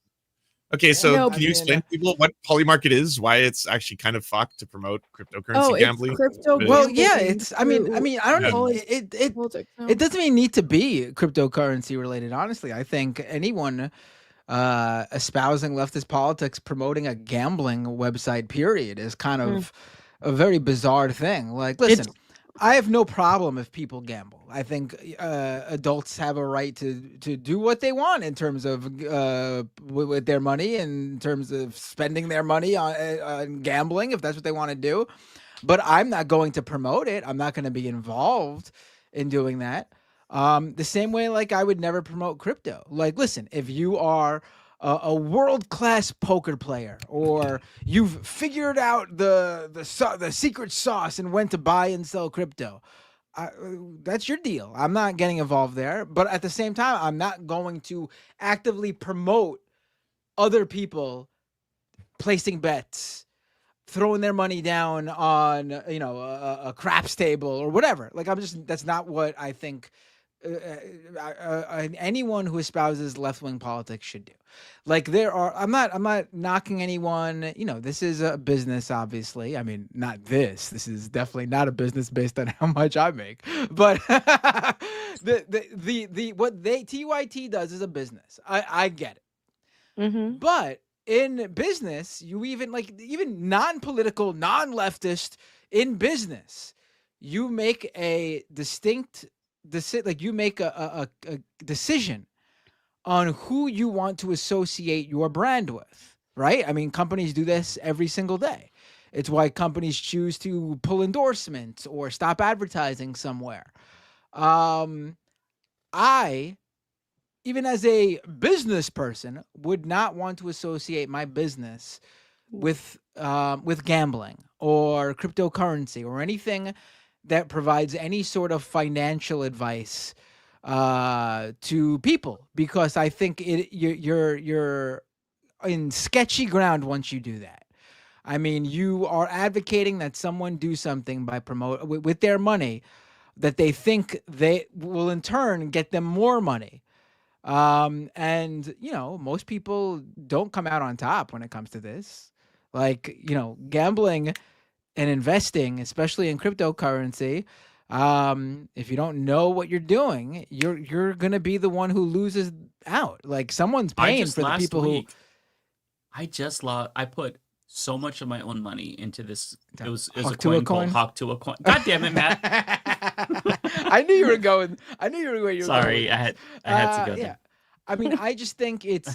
Okay, so No, can you I explain mean, to people what PolyMarket is? Why it's actually kind of fucked to promote cryptocurrency Oh, it's gambling? crypto. Well, yeah, gambling it's. I mean, I don't Yeah. know. It politics. No. it doesn't even need to be cryptocurrency related. Honestly, I think anyone espousing leftist politics promoting a gambling website, period, is kind of a very bizarre thing. Like, listen, I have no problem if people gamble. I think adults have a right to do what they want in terms of with their money, in terms of spending their money on gambling, if that's what they want to do. But I'm not going to promote it. I'm not going to be involved in doing that. The same way, like, I would never promote crypto. Like, listen, if you are a world-class poker player, or you've figured out the secret sauce and when to buy and sell crypto, that's your deal. I'm not getting involved there. But at the same time, I'm not going to actively promote other people placing bets, throwing their money down on a craps table or whatever. Like, that's not what I think anyone who espouses left-wing politics should do. Like, I'm not knocking anyone. You know, this is a business, obviously. I mean, not this. This is definitely not a business based on how much I make. But the what TYT does is a business. I get it. But in business, you even non-political, non-leftist in business, you make a distinct you make a decision on who you want to associate your brand with, right? I mean, companies do this every single day. It's why companies choose to pull endorsements or stop advertising somewhere. I, even as a business person, would not want to associate my business with gambling or cryptocurrency or anything that provides any sort of financial advice to people, because I think you're in sketchy ground once you do that. I mean, you are advocating that someone do something by with their money that they think they will in turn get them more money. And most people don't come out on top when it comes to this. Like, gambling and investing, especially in cryptocurrency, if you don't know what you're doing, you're gonna be the one who loses out. Like, someone's paying for the people who. I put so much of my own money into this. It was a Hawk coin to a coin? called Hawk to a Coin. God damn it, Matt. I knew you were going. I knew you were where you were going. Sorry, I had to go Yeah. there. I mean, I just think it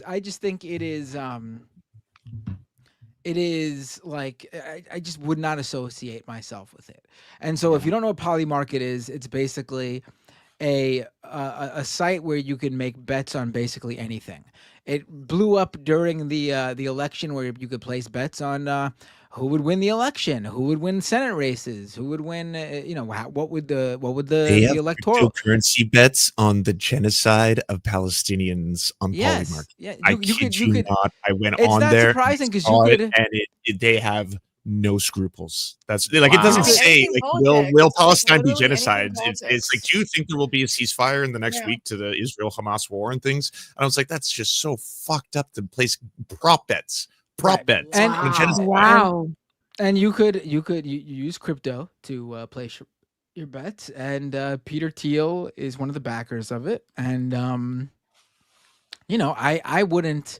is like, I just would not associate myself with it. And so if you don't know what PolyMarket is, it's basically a site where you can make bets on basically anything. It blew up during the election, where you could place bets on who would win the election, who would win Senate races, who would win. What would They the have electoral cryptocurrency bets on the genocide of Palestinians on PolyMarket. Yeah, I kid you not. I went It's on not there, surprising because saw you it, could. and they have no scruples. That's like it Wow. doesn't It's say anything like will politics. Palestine be Literally anything genocide? It's like, politics. do you think there will be a ceasefire in the next Yeah. week to the Israel-Hamas war and things? And I was like, that's just so fucked up to place prop bets. Right. Bets And- on a genocide. Wow. And you use crypto to place your bets, and Peter Thiel is one of the backers of it. And I wouldn't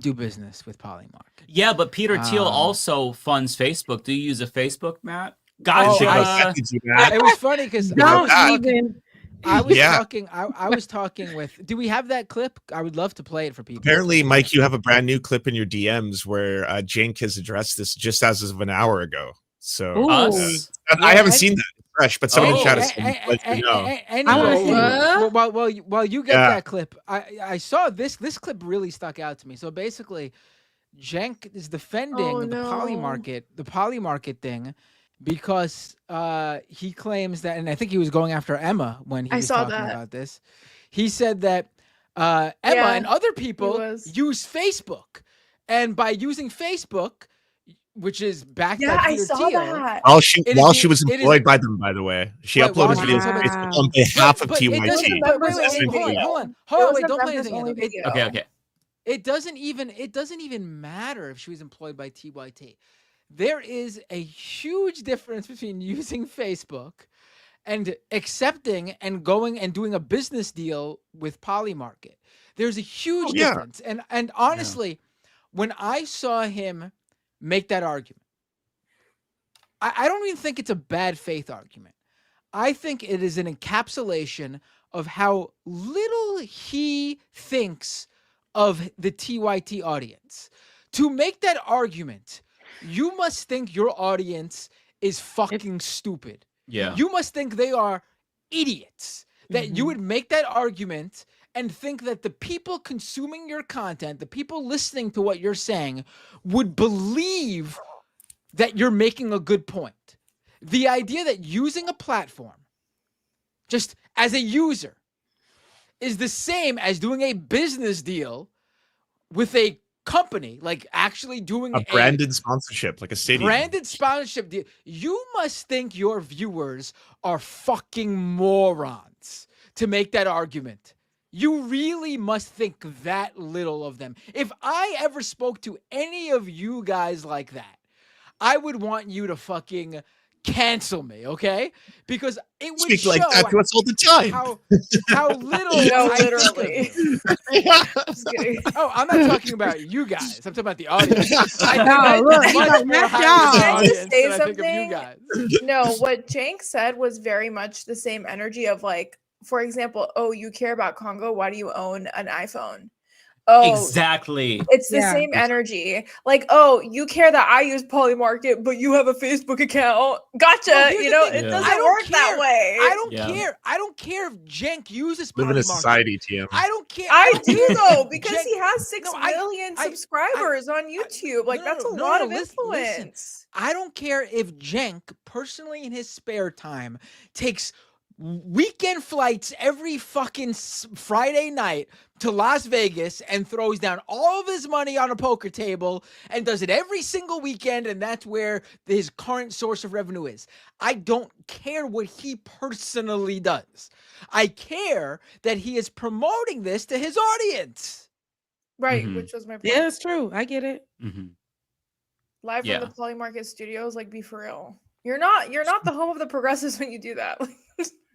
do business with PolyMarket. Yeah, but Peter Thiel also funds Facebook. Do you use a Facebook, Matt? Gotcha. It was funny because Don't even. I was Yeah. talking. I was talking with. Do we have that clip? I would love to play it for people. Apparently, Mike, you have a brand new clip in your DMs where Jink has addressed this just as of an hour ago. So Ooh. Us? I haven't seen that. It's fresh, but someone in Oh. chat has let you know. I wanna see it. While you get Yeah. that clip, I saw this clip really stuck out to me. So basically, Jenk is defending the PolyMarket thing, because he claims that, and I think he was going after Emma when he I was saw talking that. about this. He said that Emma Yeah, and other people was. use Facebook, and by using Facebook, which is backed Yeah, by I Peter saw Thiel, that. While she It is was it is- employed by them, by the way, she Right, while uploaded she videos was to employed- Facebook on behalf of But it TYT. doesn't. It was Wait, only hold video. on. It was Wait, a don't play members anything only yet. video. Okay. It doesn't even matter if she was employed by TYT. There is a huge difference between using Facebook and accepting and going and doing a business deal with PolyMarket. There's a huge difference. And honestly, when I saw him make that argument, I don't even think it's a bad faith argument. I think it is an encapsulation of how little he thinks of the TYT audience. To make that argument, you must think your audience is fucking stupid. Yeah. You must think they are idiots. That you would make that argument and think that the people consuming your content, the people listening to what you're saying, would believe that you're making a good point. The idea that using a platform, just as a user, is the same as doing a business deal with a company, like actually doing A branded sponsorship, like a stadium. branded sponsorship deal. You must think your viewers are fucking morons to make that argument. You really must think that little of them. If I ever spoke to any of you guys like that, I would want you to fucking cancel me, okay? Because it would Speak show like that to us all the time. how little No, I think of literally. you. Just kidding. Oh, I'm not talking about you guys. I'm talking about the audience. I think No, I look, think you much know, more that's highly of the y'all. audience Can I just say than I think of you something? guys. No, what Jank said was very much the same energy of, like, for example, oh, you care about Congo, why do you own an iPhone? Oh, Exactly. it's the Yeah. same energy. Like, oh, you care that I use PolyMarket, but you have a Facebook account. Gotcha. No, here's You the know, thing. it Yeah. doesn't I don't work that care. way. I don't Yeah. care. I don't care if Jenk uses Live in a PolyMarket. society, TM. I don't care. I don't do care though, if because Jenk- he has 6 No, million subscribers on YouTube. Like, that's a lot of listen. influence. I don't care if Jenk personally in his spare time takes weekend flights every fucking Friday night to Las Vegas and throws down all of his money on a poker table and does it every single weekend, and that's where his current source of revenue is. I don't care what he personally does. I care that he is promoting this to his audience. Right, Mhm. which was my point. Yeah, it's true. I get it. Mm-hmm. Live Yeah. from the PolyMarket studios, like, be for real. You're not the home of the progressives when you do that.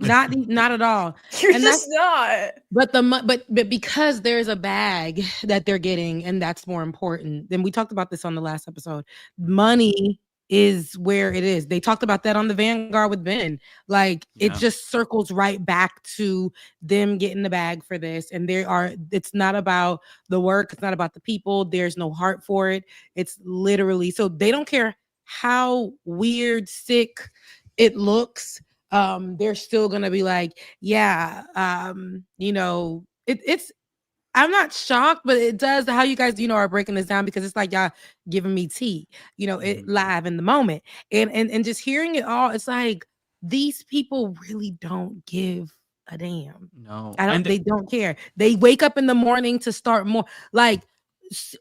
Not at all. You're And just not. But but because there's a bag that they're getting, and that's more important. And we talked about this on the last episode. Money is where it is. They talked about that on the Vanguard with Ben. Like, it Yeah. just circles right back to them getting the bag for this. And it's not about the work, it's not about the people. There's no heart for it. It's literally, so they don't care how weird, sick it looks. They're still gonna be like, yeah, it's I'm not shocked, but it does how you guys, are breaking this down, because it's like y'all giving me tea, it live in the moment. And just hearing it all, it's like these people really don't give a damn. No. They don't care. They wake up in the morning to start more, like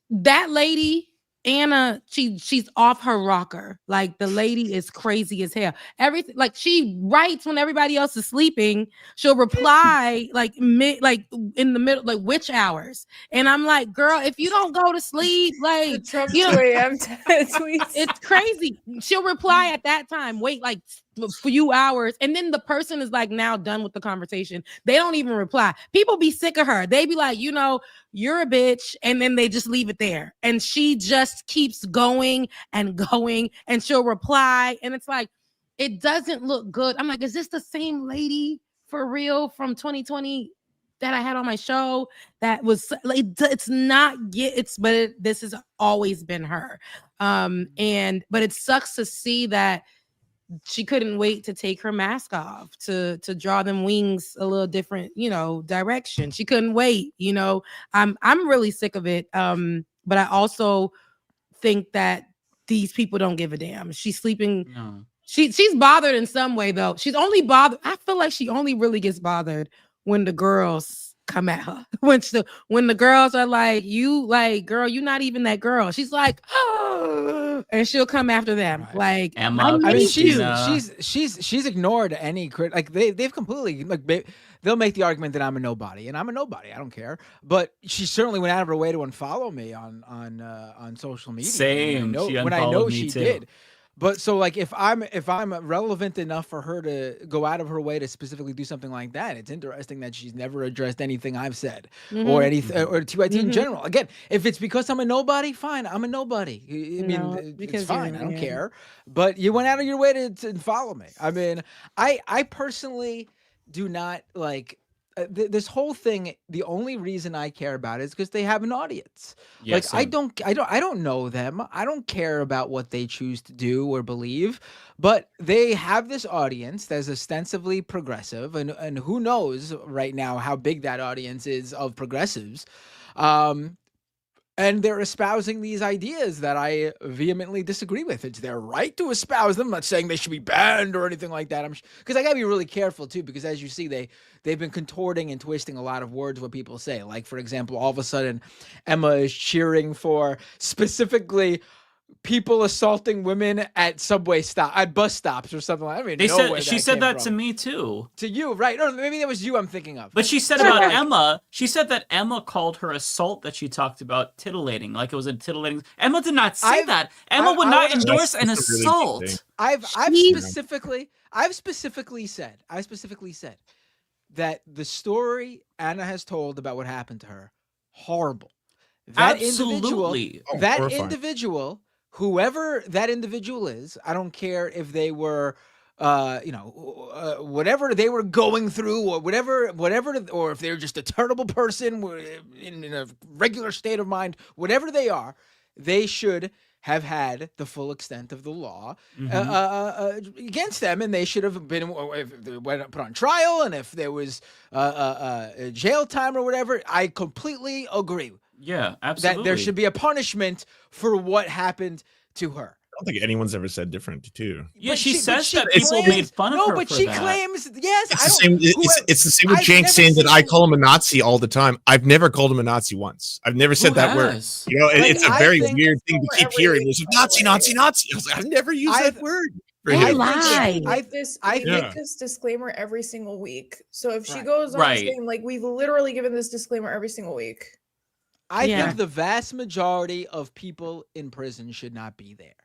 that lady Anna, she's off her rocker. Like, the lady is crazy as hell. Everything, like, she writes when everybody else is sleeping. She'll reply like in the middle, like witch hours. And I'm like, girl, if you don't go to sleep, The like, Trump you 2 know, a.m. tweets. it's crazy. She'll reply at that time, wait like a few hours, and then the person is like now done with the conversation. They don't even reply. People be sick of her. They be like, you're a bitch, and then they just leave it there. And she just keeps going and going, and she'll reply, and it's like, it doesn't look good. I'm like, is this the same lady for real from 2020 that I had on my show? That was like, it's not this has always been her. But it sucks to see that she couldn't wait to take her mask off to draw them wings a little different, direction. She couldn't wait. I'm really sick of it. But I also think that these people don't give a damn. She's sleeping. No. She's bothered in some way though. She's only bothered. I feel like she only really gets bothered when the girls come at her. When the girls are like, girl, you're not even that girl. She's like, oh, and she'll come after them. Right. Like, Emma, I I mean, Christina. she's ignored any like they've completely they'll make the argument that I'm a nobody, and I'm a nobody. I don't care. But she certainly went out of her way to unfollow me on social media. Same. She When I know unfollowed me she too. did. But so, like, if I'm relevant enough for her to go out of her way to specifically do something like that, it's interesting that she's never addressed anything I've said or anything or TYT in general. Again, if it's because I'm a nobody, fine, I'm a nobody. I mean, it's fine. I don't care. But you went out of your way to follow me. I mean, I personally do not like. This whole thing, the only reason I care about it is because they have an audience. Yeah, like same. I don't know them. I don't care about what they choose to do or believe, but they have this audience that's ostensibly progressive, and who knows right now how big that audience is of progressives. And they're espousing these ideas that I vehemently disagree with. It's their right to espouse them. I'm not saying they should be banned or anything like that. Because I gotta be really careful too. Because as you see, they've been contorting and twisting a lot of words what people say. Like, for example, all of a sudden, Emma is cheering for specifically people assaulting women at bus stops or something like that. She said that to me too. To you, right? No, maybe that was you I'm thinking of. But she said about Emma, she said that Emma called her assault that she talked about titillating, like it was a titillating. Emma did not say that. Emma would not endorse an assault. I've specifically said that the story Anna has told about what happened to her, horrible. Absolutely. Individual, whoever that individual is, I don't care if they were whatever they were going through, or whatever, or if they're just a terrible person in a regular state of mind, whatever they are, they should have had the full extent of the law against them, and they should have been, if they went put on trial, and if there was jail time or whatever. I completely agree. Yeah, absolutely. That there should be a punishment for what happened to her. I don't think anyone's ever said different too. Yeah, But she says she that people claims- made fun of no, her but for she that. claims, yes. It's the same. It's the same with I've Jank never saying that I seen- call him a Nazi all the time. I've never called him a Nazi once. I've never said Who that word. has? You know, and Like, it's a I very think weird thing to for keep every hearing. week, It's by the Nazi, way. Nazi, Nazi. I was like, I've never used that word. for I him. lie. We make this disclaimer every single week. So if she Right. goes on Right. saying, like, we've literally given this disclaimer every single week. I Yeah. think the vast majority of people in prison should not be there.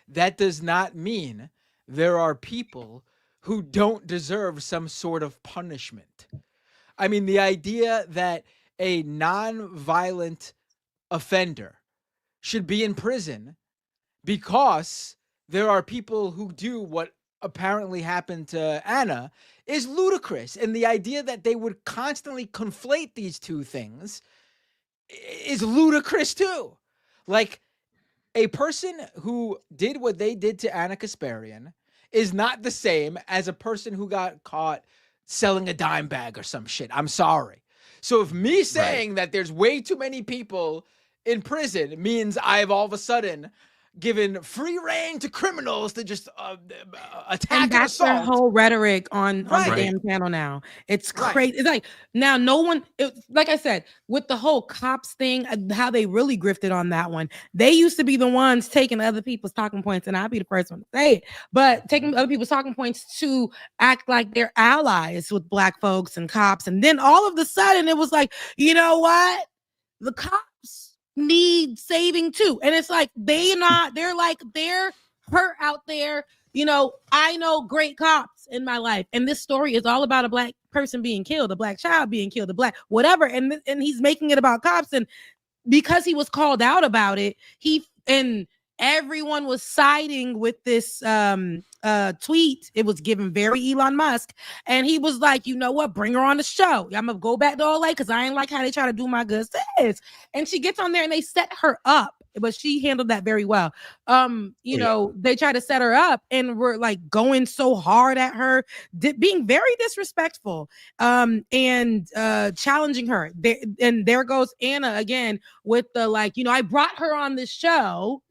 That does not mean there are people who don't deserve some sort of punishment. I mean, the idea that a non-violent offender should be in prison because there are people who do what apparently happened to Anna is ludicrous. And the idea that they would constantly conflate these two things is ludicrous too. Like, a person who did what they did to Anna Kasparian is not the same as a person who got caught selling a dime bag or some shit. I'm sorry. So if me saying that there's way too many people in prison means I've all of a sudden given free reign to criminals to just attack And and that's their assault. whole rhetoric on the Right. damn channel now. It's Right. crazy. It's like now no one, like I said, with the whole cops thing, how they really grifted on that one. They used to be the ones taking other people's talking points, and I'll be the first one to say it, but taking other people's talking points to act like they're allies with Black folks and cops. And then all of a sudden it was like, you know what? The cops need saving too. And it's like they're hurt out there. You know, I know great cops in my life, and this story is all about a Black person being killed, a Black child being killed, a Black whatever, and he's making it about cops. And because he was called out about it, and everyone was siding with this tweet. It was given very Elon Musk, and he was like, you know what, bring her on the show. I'm gonna go back to LA because I ain't like how they try to do my good sis. And she gets on there and they set her up, but she handled that very well. They try to set her up and we're like going so hard at her, being very disrespectful, and challenging her. And there goes Anna again with the I brought her on this show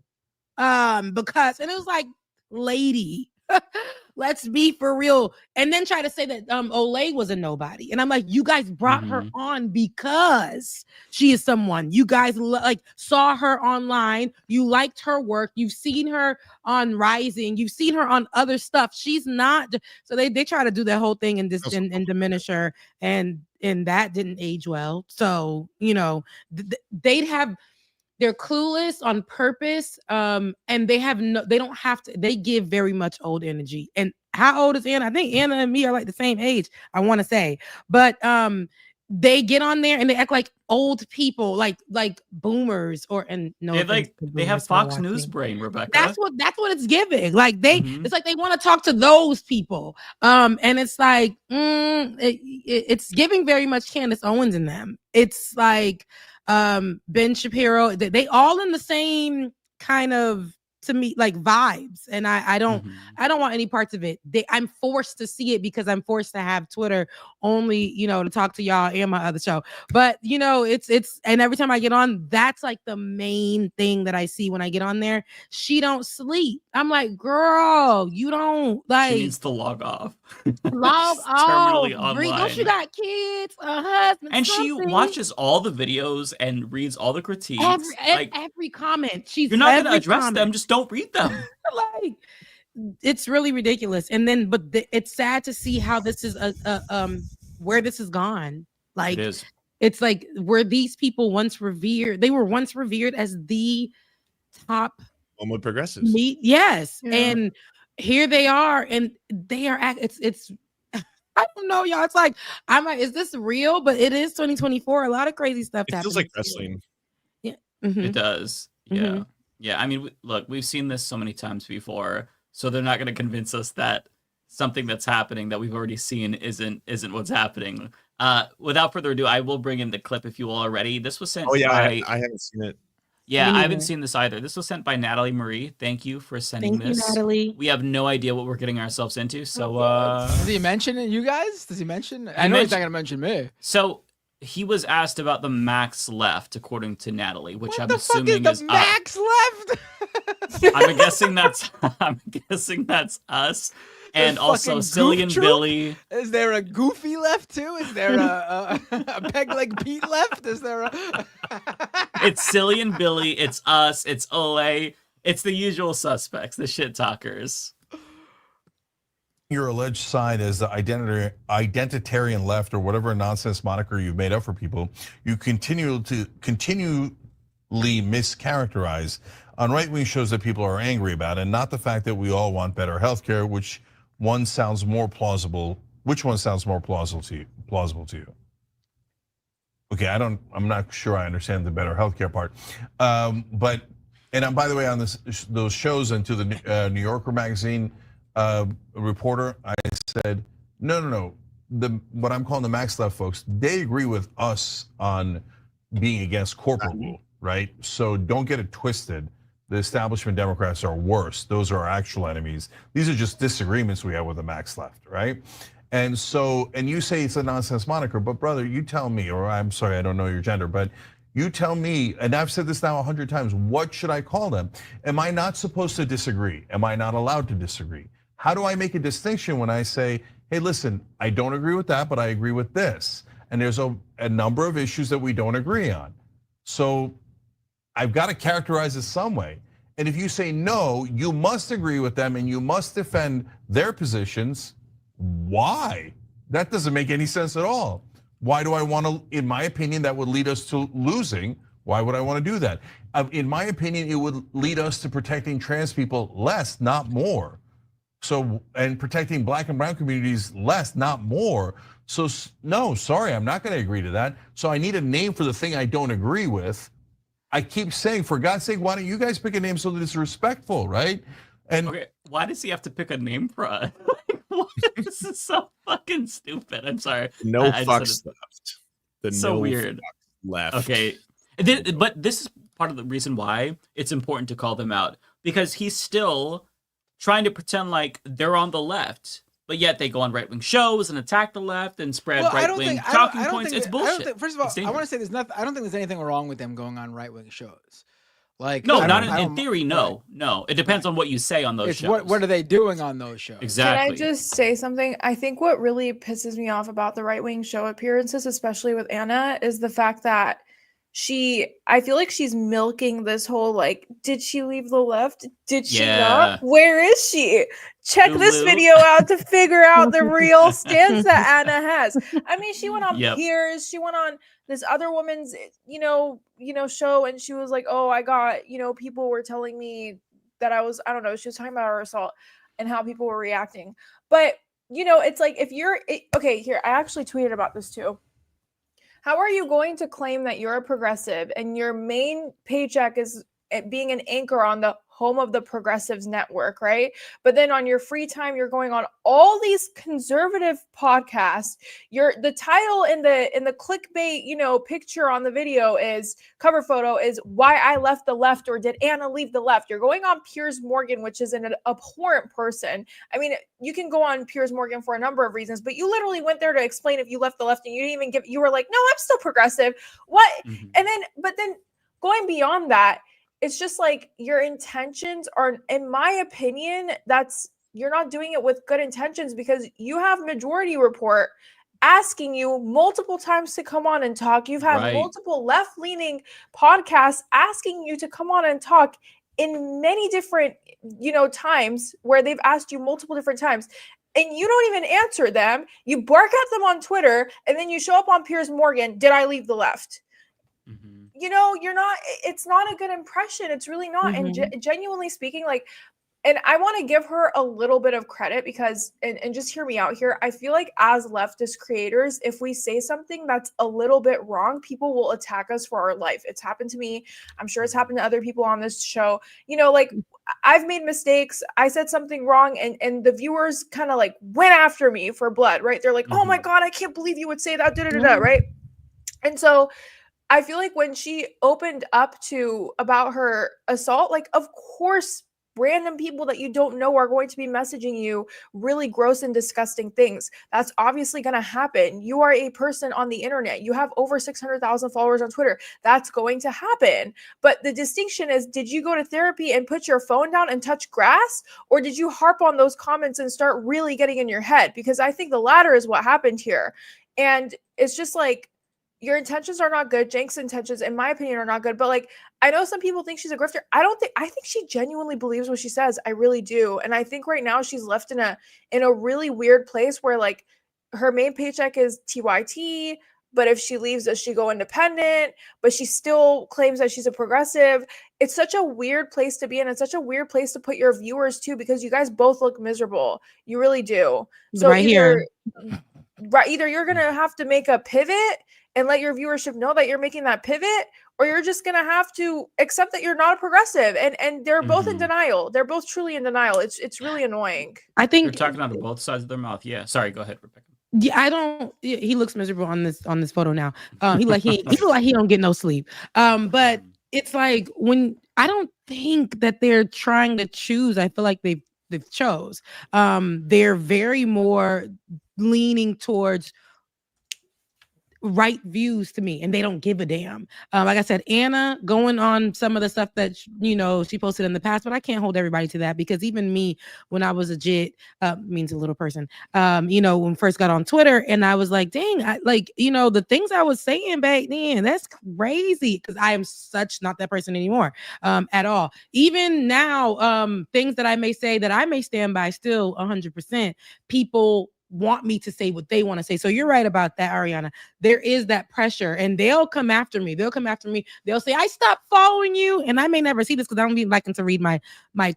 because, and it was like, lady, let's be for real. And then try to say that Olay was a nobody, and I'm like, you guys brought her on because she is someone you guys saw her online, you liked her work, you've seen her on Rising, you've seen her on other stuff. She's not, so they try to do that whole thing and diminish her, and that didn't age well. So they're clueless on purpose, and they don't have to. They give very much old energy. And how old is Anna? I think Anna and me are like the same age, I want to say. But they get on there and they act like old people, like boomers, they have Fox News brain, Rebecca. That's what it's giving. Like it's like they want to talk to those people. And it's like it's giving very much Candace Owens in them. It's like Ben Shapiro, they all in the same kind of, to me, like vibes, and I don't want any parts of it. I'm forced to see it because I'm forced to have Twitter only, to talk to y'all and my other show. But it's and every time I get on, that's like the main thing that I see when I get on there. She don't sleep. I'm like, girl, you don't She needs to log off. Log off. Don't you got kids, a husband? And something? she watches all the videos and reads all the critiques. Every comment. You're not going to address them. Just don't read them. Like, it's really ridiculous. And then, but it's sad to see how this is where this has gone. Like, it is. It's like where these people once revered. They were once revered as the top Homo progressives. Yes, Yeah. and here they are, and they are. It's. I don't know, y'all. It's like, I'm like, is this real? But it is 2024. A lot of crazy stuff It happens. feels like wrestling. Yeah. It does. Yeah. Yeah. I mean, look, we've seen this so many times before, so they're not going to convince us that something that's happening that we've already seen isn't what's happening. Without further ado, I will bring in the clip if you all are ready. This was sent Oh yeah, by I haven't seen it. yeah, Me I haven't neither. seen this either. This was sent by Natalie Marie. Thank you for sending Thank you, this. Natalie. We have no idea what we're getting ourselves into. So Does he mention it, you guys? Does he mention? I know he's not gonna mention me. So he was asked about the max left, according to Natalie, which What I'm the fuck assuming is the max left? I'm guessing that's us. And also fucking Silly goof and troop? Billy. Is there a Goofy left too? Is there a Peg Leg Pete left? Is there a? It's Silly and Billy. It's us. It's Ole. It's the usual suspects, the shit talkers. Your alleged side as the identitarian left or whatever nonsense moniker you've made up for people, you continually mischaracterize on right-wing shows that people are angry about, and not the fact that we all want better healthcare, which one sounds more plausible. Which one sounds more plausible to you? Okay, I'm not sure I understand the better healthcare part, but by the way, on those shows and to the New Yorker magazine reporter, I said no. What I'm calling the max left folks, they agree with us on being against corporate rule, right? So don't get it twisted. The establishment Democrats are worse. Those are our actual enemies. These are just disagreements we have with the max left, right? And you say it's a nonsense moniker, but brother, you tell me, or I'm sorry, I don't know your gender, but you tell me, and I've said this now 100 times, what should I call them? Am I not supposed to disagree? Am I not allowed to disagree? How do I make a distinction when I say, hey, listen, I don't agree with that, but I agree with this? And there's a number of issues that we don't agree on. So I've got to characterize it some way. And if you say no, you must agree with them and you must defend their positions. Why? That doesn't make any sense at all. Why do I want to, in my opinion, that would lead us to losing. Why would I want to do that? In my opinion, it would lead us to protecting trans people less, not more. And protecting black and brown communities less, not more. So no, sorry, I'm not going to agree to that. So I need a name for the thing I don't agree with. I keep saying, for God's sake, why don't you guys pick a name so that it's respectful, right? And okay, why does he have to pick a name for us? This is so fucking stupid. I'm sorry. No fucks left. So weird. Left. Okay, but this is part of the reason why it's important to call them out, because he's still trying to pretend like they're on the left, but yet they go on right-wing shows and attack the left and spread right-wing talking points. It's bullshit. First of all, I want to say there's nothing. I don't think there's anything wrong with them going on right-wing shows. Like no, not in theory. No. It depends on what you say on those shows. What are they doing on those shows? Exactly. Can I just say something? I think what really pisses me off about the right-wing show appearances, especially with Anna, is the fact that I feel like she's milking this whole, like, did she leave the left? Did she not? Where is she? Check this video out to figure out the real stance that Anna has. I mean, she went on Piers, she went on this other woman's, show, and she was like, oh, I got, people were telling me that I don't know, she was talking about her assault and how people were reacting. But, it's like, okay, here, I actually tweeted about this too. How are you going to claim that you're a progressive and your main paycheck is being an anchor on the home of the progressives network, right? But then on your free time, you're going on all these conservative podcasts. The title in the clickbait, picture on the video is cover photo is why I left the left, or did Anna leave the left? You're going on Piers Morgan, which is an abhorrent person. I mean, you can go on Piers Morgan for a number of reasons, but you literally went there to explain if you left the left, and you didn't even you were like, no, I'm still progressive. What? Mm-hmm. But then going beyond that, it's just like your intentions are, in my opinion, you're not doing it with good intentions, because you have Majority Report asking you multiple times to come on and talk. You've had multiple left-leaning podcasts asking you to come on and talk in many different, times, where they've asked you multiple different times. And you don't even answer them. You bark at them on Twitter, and then you show up on Piers Morgan. Did I leave the left? Mm-hmm. You're not, it's not a good impression. It's really not. Mm-hmm. And genuinely speaking, like, and I want to give her a little bit of credit because, and just hear me out here. I feel like as leftist creators, if we say something that's a little bit wrong, people will attack us for our life. It's happened to me. I'm sure it's happened to other people on this show. You know, like I've made mistakes. I said something wrong, and the viewers kind of like went after me for blood, right? They're like, oh my God, I can't believe you would say that, right? And so I feel like when she opened up about her assault, like, of course, random people that you don't know are going to be messaging you really gross and disgusting things. That's obviously going to happen. You are a person on the internet. You have over 600,000 followers on Twitter. That's going to happen. But the distinction is, did you go to therapy and put your phone down and touch grass? Or did you harp on those comments and start really getting in your head? Because I think the latter is what happened here. And it's just like, your intentions are not good. Jank's intentions, in my opinion, are not good. But like, I know some people think she's a grifter. I think she genuinely believes what she says. I really do. And I think right now she's left in a really weird place where like her main paycheck is TYT. But if she leaves, does she go independent? But she still claims that she's a progressive. It's such a weird place to be in. It's such a weird place to put your viewers too, because you guys both look miserable. You really do. So right here. Either you're going to have to make a pivot and let your viewership know that you're making that pivot, or you're just going to have to accept that you're not a progressive. And they're both in denial. They're both truly in denial. It's really annoying. I think they're talking out of both sides of their mouth. Yeah. Sorry, go ahead, Rebecca. Yeah, I don't. He looks miserable on this photo now. He look like he don't get no sleep. But it's like, when I don't think that they're trying to choose. I feel like they've chose. They're very more leaning towards right views to me, and they don't give a damn. Like I said, Anna going on some of the stuff that she posted in the past, but I can't hold everybody to that, because even me, when I was a jit, means a little person, when first got on Twitter, and I was like, dang, the things I was saying back then, that's crazy, because I am such not that person anymore, at all. Even now, things that I may say that I may stand by still 100%, people want me to say what they want to say. So you're right about that, Ariana. There is that pressure, and they'll come after me. They'll say, I stopped following you. And I may never see this because I don't be liking to read my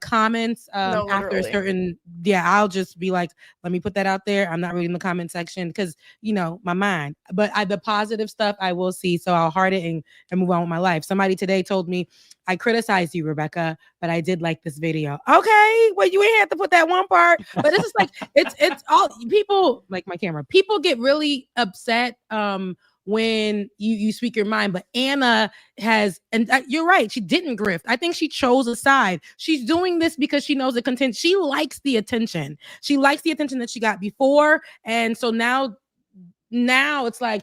comments after a certain, I'll just be like, let me put that out there. I'm not reading the comment section because, my mind. But the positive stuff I will see. So I'll heart it and move on with my life. Somebody today told me, I criticized you, Rebecca, but I did like this video. Okay, well, you ain't have to put that one part. But it's just like, it's all people, like my camera. People get really upset when you speak your mind. But Anna has, and you're right, she didn't grift. I think she chose a side. She's doing this because she knows the content. She likes the attention. She likes the attention that she got before. And so now it's like,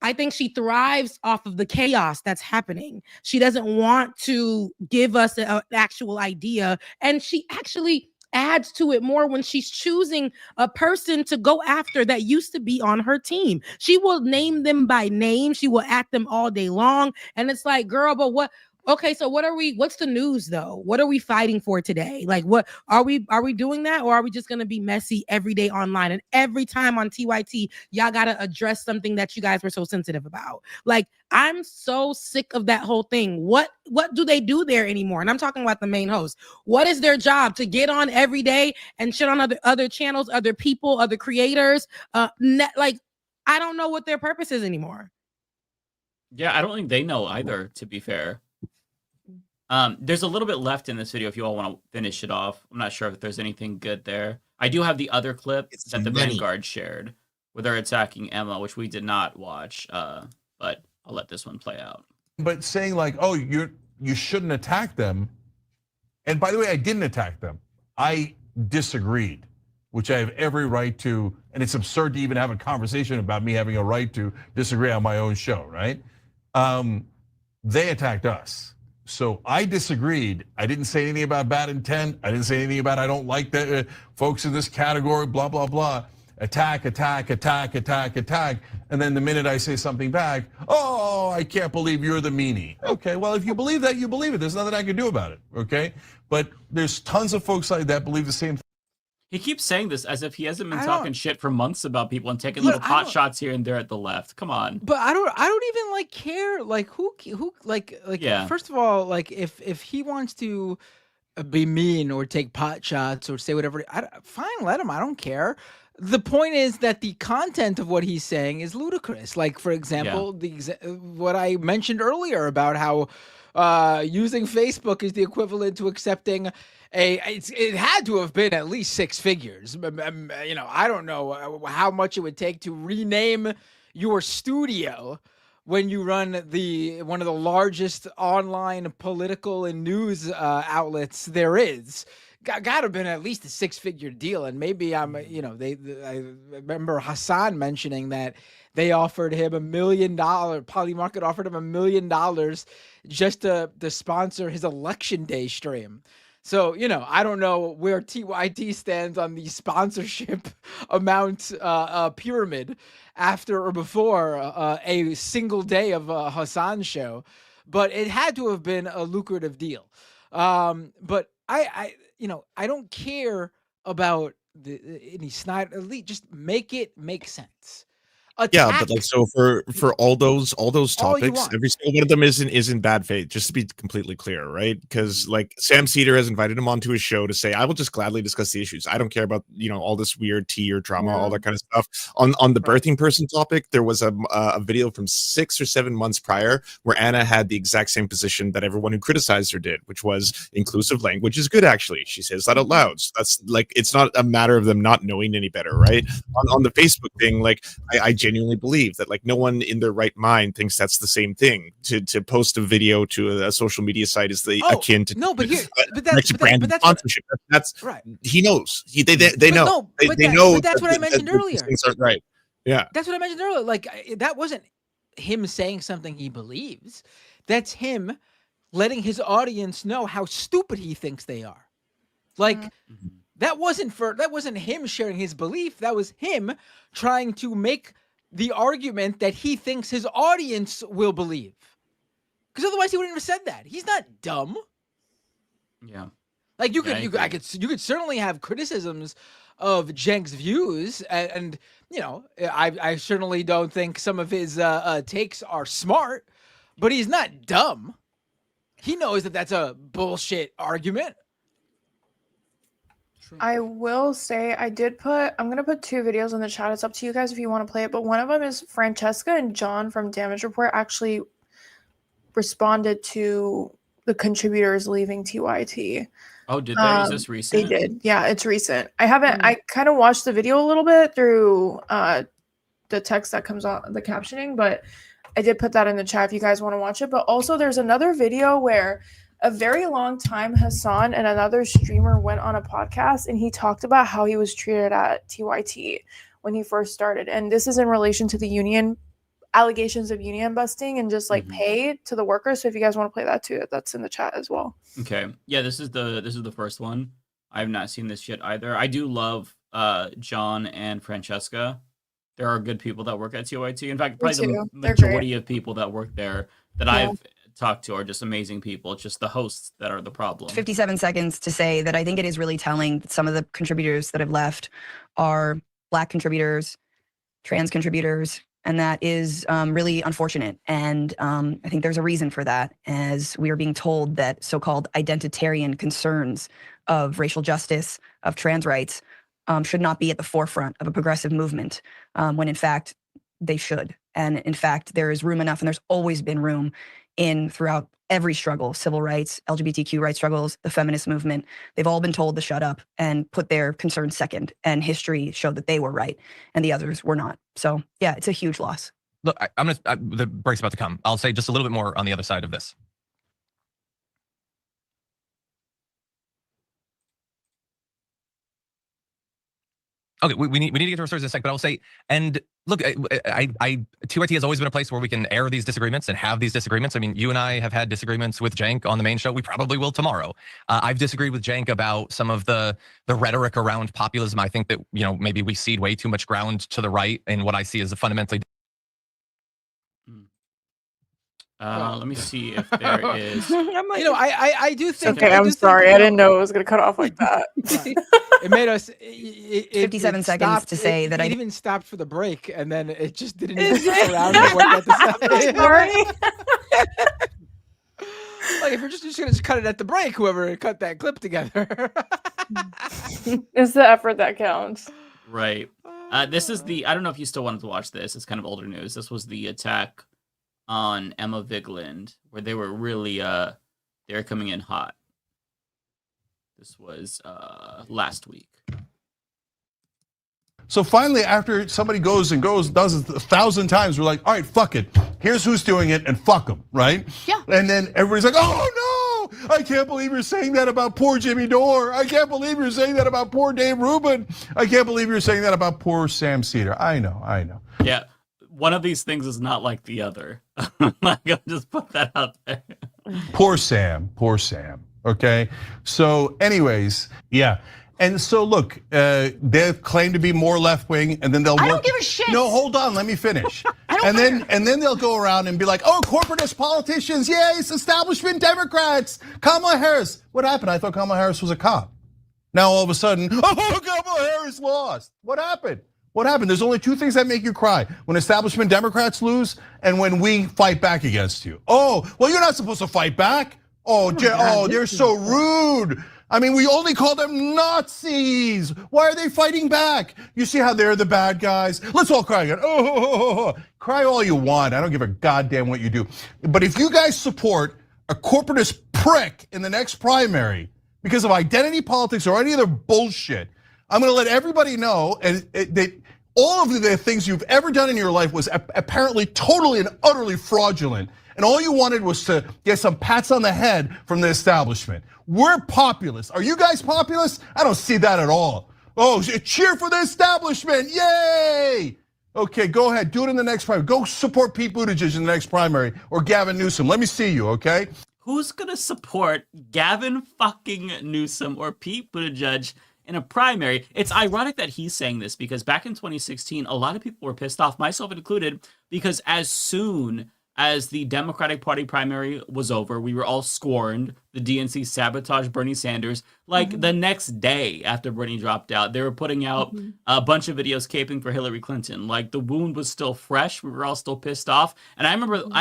I think she thrives off of the chaos that's happening. She doesn't want to give us an actual idea. And she actually adds to it more when she's choosing a person to go after that used to be on her team. She will name them by name. She will at them all day long. And it's like, girl, but what? Okay, so what's the news though? What are we fighting for today? Like, what are we doing that? Or are we just going to be messy every day online? And every time on TYT, y'all got to address something that you guys were so sensitive about. Like, I'm so sick of that whole thing. What do they do there anymore? And I'm talking about the main host. What is their job? To get on every day and shit on other channels, other people, other creators? Like, I don't know what their purpose is anymore. Yeah, I don't think they know either, to be fair. There's a little bit left in this video if you all want to finish it off. I'm not sure if there's anything good there. I do have the other clip that the Vanguard shared where they're attacking Emma, which we did not watch, but I'll let this one play out. But saying like, oh, you shouldn't attack them. And by the way, I didn't attack them. I disagreed, which I have every right to, and it's absurd to even have a conversation about me having a right to disagree on my own show, right? They attacked us. So I disagreed. I didn't say anything about bad intent. I didn't say anything about I don't like the folks in this category, blah, blah, blah. Attack. And then the minute I say something back, oh, I can't believe you're the meanie. Okay, well, if you believe that, you believe it. There's nothing I can do about it, okay? But there's tons of folks like that believe the same thing. He keeps saying this as if he hasn't been talking shit for months about people and taking little pot shots here and there at the left. Come on. But I don't even like care. Like who like yeah. First of all, like if he wants to be mean or take pot shots or say whatever. Fine, let him. I don't care. The point is that the content of what he's saying is ludicrous. Like, for example, what I mentioned earlier about how using Facebook is the equivalent to accepting it had to have been at least 6 figures. I don't know how much it would take to rename your studio when you run one of the largest online political and news outlets there is. Got to have been at least a 6-figure deal. And maybe I remember Hassan mentioning that they offered him $1 million. PolyMarket offered him $1 million just to sponsor his election day stream. So, I don't know where TYT stands on the sponsorship amount pyramid after or before a single day of a Hassan show, but it had to have been a lucrative deal. But I don't care about any snide elite. Just make it make sense. Yeah, but like, so for all those topics, every single one of them is in bad faith, just to be completely clear, right? Because like Sam Cedar has invited him onto his show to say, I will just gladly discuss the issues. I don't care about all this weird tea or drama, all that kind of stuff. On the birthing person topic, there was a video from 6 or 7 months prior where Anna had the exact same position that everyone who criticized her did, which was inclusive language is good. Actually, she says that out loud. So that's like, it's not a matter of them not knowing any better, right? On the Facebook thing, like I genuinely believe that like no one in their right mind thinks that's the same thing. To post a video to a social media site is akin to that's sponsorship. That's right. He knows. They know. They know. But that's what I mentioned earlier. Things aren't right. Yeah, that's what I mentioned earlier. Like that wasn't him saying something he believes. That's him letting his audience know how stupid he thinks they are. Like. Mm-hmm. That wasn't him sharing his belief. That was him trying to make the argument that he thinks his audience will believe. Because otherwise he wouldn't have said that. He's not dumb. Yeah. Like you could certainly have criticisms of Cenk's views, and I certainly don't think some of his takes are smart, but he's not dumb. He knows that that's a bullshit argument. I will say I'm going to put 2 videos in the chat. It's up to you guys if you want to play it. But one of them is Francesca and John from Damage Report actually responded to the contributors leaving TYT. Oh, did they? Is this recent? They did. Yeah, it's recent. I kind of watched the video a little bit through the text that comes on the captioning, but I did put that in the chat if you guys want to watch it. But also there's another video where a very long time Hassan and another streamer went on a podcast and he talked about how he was treated at TYT when he first started. And this is in relation to the union allegations of union busting and just like pay to the workers. So if you guys want to play that too, that's in the chat as well. Okay. Yeah, this is the first one. I have not seen this yet either. I do love John and Francesca. There are good people that work at TYT. In fact, probably the majority of people that work there that I've talked to are just amazing people. It's just the hosts that are the problem. 57 seconds to say that I think it is really telling that some of the contributors that have left are Black contributors, trans contributors, and that is really unfortunate. And I think there's a reason for that, as we are being told that so-called identitarian concerns of racial justice, of trans rights, should not be at the forefront of a progressive movement, when in fact they should. And in fact, there is room enough, and there's always been room throughout every struggle, civil rights, LGBTQ rights struggles, the feminist movement. They've all been told to shut up and put their concerns second. And history showed that they were right and the others were not. So yeah, it's a huge loss. Look, the break's about to come. I'll say just a little bit more on the other side of this. Okay, we need to get to our stories in a sec, but I'll say, and look, TYT has always been a place where we can air these disagreements and have these disagreements. I mean, you and I have had disagreements with Cenk on the main show. We probably will tomorrow. I've disagreed with Cenk about some of the rhetoric around populism. I think that, maybe we cede way too much ground to the right in what I see as a fundamentally. Let me see if there is. I do think. Okay, I'm sorry. I didn't know it was going to cut off like that. It made us. 57 seconds to say that I even stopped for the break, and then it just didn't even stick around. Sorry. Like if you're just gonna cut it at the break, whoever cut that clip together. It's the effort that counts. Right. This is I don't know if you still wanted to watch this. It's kind of older news. This was the attack on Emma Vigland, where they were really they're coming in hot. This was last week. So finally, after somebody does it 1,000 times, we're like, all right, fuck it. Here's who's doing it, and fuck them, right? Yeah. And then everybody's like, oh no, I can't believe you're saying that about poor Jimmy Dore. I can't believe you're saying that about poor Dave Rubin. I can't believe you're saying that about poor Sam Cedar. I know. Yeah, one of these things is not like the other. Like, I'll just put that out there. Poor Sam. Okay. So, anyways, yeah. And so look, they claim to be more left wing, and then they'll. I don't give a shit. No, hold on, let me finish. And then they'll go around and be like, "Oh, corporatist politicians, yes, establishment Democrats, Kamala Harris." What happened? I thought Kamala Harris was a cop. Now all of a sudden, oh, Kamala Harris lost. What happened? There's only two things that make you cry: when establishment Democrats lose, and when we fight back against you. Oh, well, you're not supposed to fight back. Oh, they're so rude. I mean, we only call them Nazis. Why are they fighting back? You see how they're the bad guys? Let's all cry again. Oh, cry all you want. I don't give a goddamn what you do. But if you guys support a corporatist prick in the next primary because of identity politics or any other bullshit, I'm gonna let everybody know that all of the things you've ever done in your life was apparently totally and utterly fraudulent. And all you wanted was to get some pats on the head from the establishment. We're populist. Are you guys populist? I don't see that at all. Oh, cheer for the establishment, yay! Okay, go ahead, do it in the next primary. Go support Pete Buttigieg in the next primary or Gavin Newsom. Let me see you, okay? Who's gonna support Gavin fucking Newsom or Pete Buttigieg in a primary? It's ironic that he's saying this because back in 2016, a lot of people were pissed off, myself included, because as soon as the Democratic Party primary was over, we were all scorned. The DNC sabotaged Bernie Sanders. Like the next day after Bernie dropped out, they were putting out a bunch of videos caping for Hillary Clinton. Like the wound was still fresh. We were all still pissed off. And I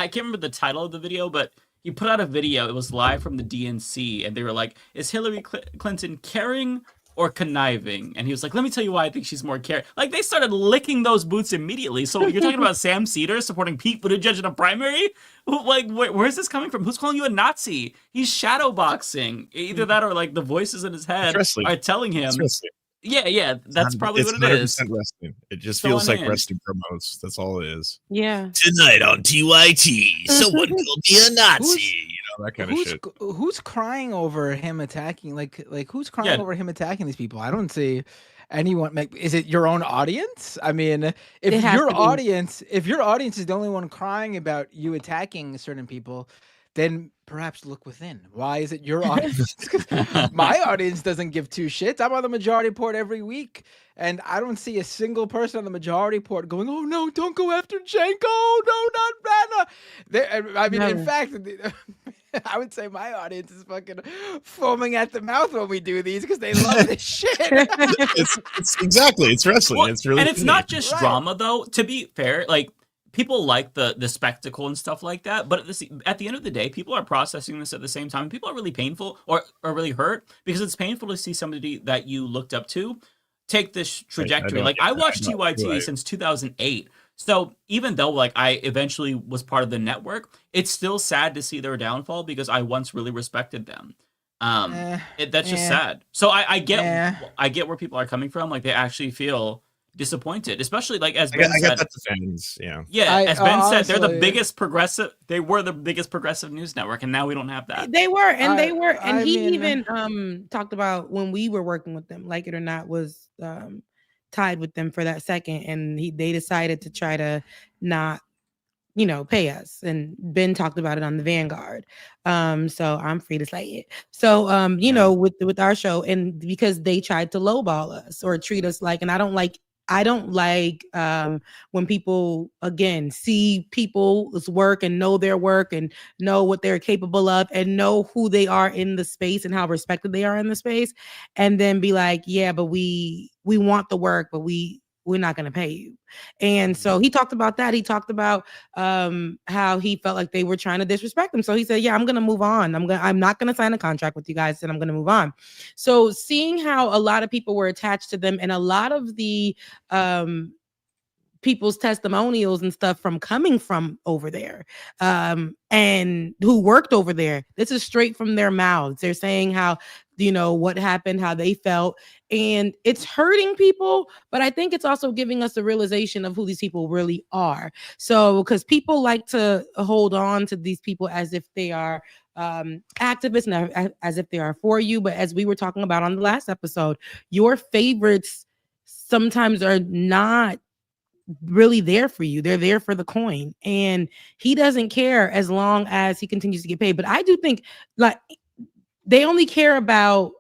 can't remember the title of the video, but he put out a video. It was live from the DNC. And they were like, is Hillary Clinton caring or conniving? And he was like, let me tell you why I think she's more caring. Like, they started licking those boots immediately. So you're talking about Sam Cedar supporting Pete Buttigieg in a primary? Like, where's this coming from? Who's calling you a Nazi? He's shadowboxing. Either that or like the voices in his head are telling him. Yeah, that's probably what it is. Wrestling. It just feels like wrestling promos. That's all it is. Yeah. Tonight on TYT, someone called me a Nazi. That kind of shit. Who's crying over him attacking? Like who's crying over him attacking these people? I don't see anyone. Is it your own audience? I mean, if your audience is the only one crying about you attacking certain people, then perhaps look within. Why is it your audience? My audience doesn't give two shits. I'm on the majority report every week, and I don't see a single person on the majority report going, "Oh no, don't go after Cenk. Oh no, not Vanna." I mean, in fact, I would say my audience is fucking foaming at the mouth when we do these because they love this shit. It's exactly. It's wrestling. Well, it's really and it's not just drama though. To be fair, like people like the spectacle and stuff like that, but at the end of the day, people are processing this at the same time. People are really painful or really hurt because it's painful to see somebody that you looked up to take this trajectory. I watched TYT since 2008. So even though like I eventually was part of the network, it's still sad to see their downfall because I once really respected them. That's just sad. So I get where people are coming from. Like they actually feel disappointed, especially like as Ben said. That's the fans, yeah. Yeah, as Ben said, they're the biggest progressive. They were the biggest progressive news network, and now we don't have that. They were, and he even talked about when we were working with them, like it or not, was tied with them for that second, and they decided to try to not, pay us. And Ben talked about it on the Vanguard. So I'm free to say it. So with our show, and because they tried to lowball us or treat us like, and I don't like when people again see people's work and know their work and know what they're capable of and know who they are in the space and how respected they are in the space, and then be like, yeah, but we want the work, but we we're not going to pay you. And so he talked about that. He talked about how he felt like they were trying to disrespect him. So he said, yeah, I'm going to move on. I'm not going to sign a contract with you guys, and I'm going to move on. So seeing how a lot of people were attached to them, and a lot of the people's testimonials and stuff from coming from over there and who worked over there, this is straight from their mouths. They're saying how, you know, what happened, how they felt, and it's hurting people, but I think it's also giving us a realization of who these people really are. So because people like to hold on to these people as if they are activists and as if they are for you, but as we were talking about on the last episode, your favorites sometimes are not really there for you. They're there for the coin, and he doesn't care as long as he continues to get paid. But I do think like they only care about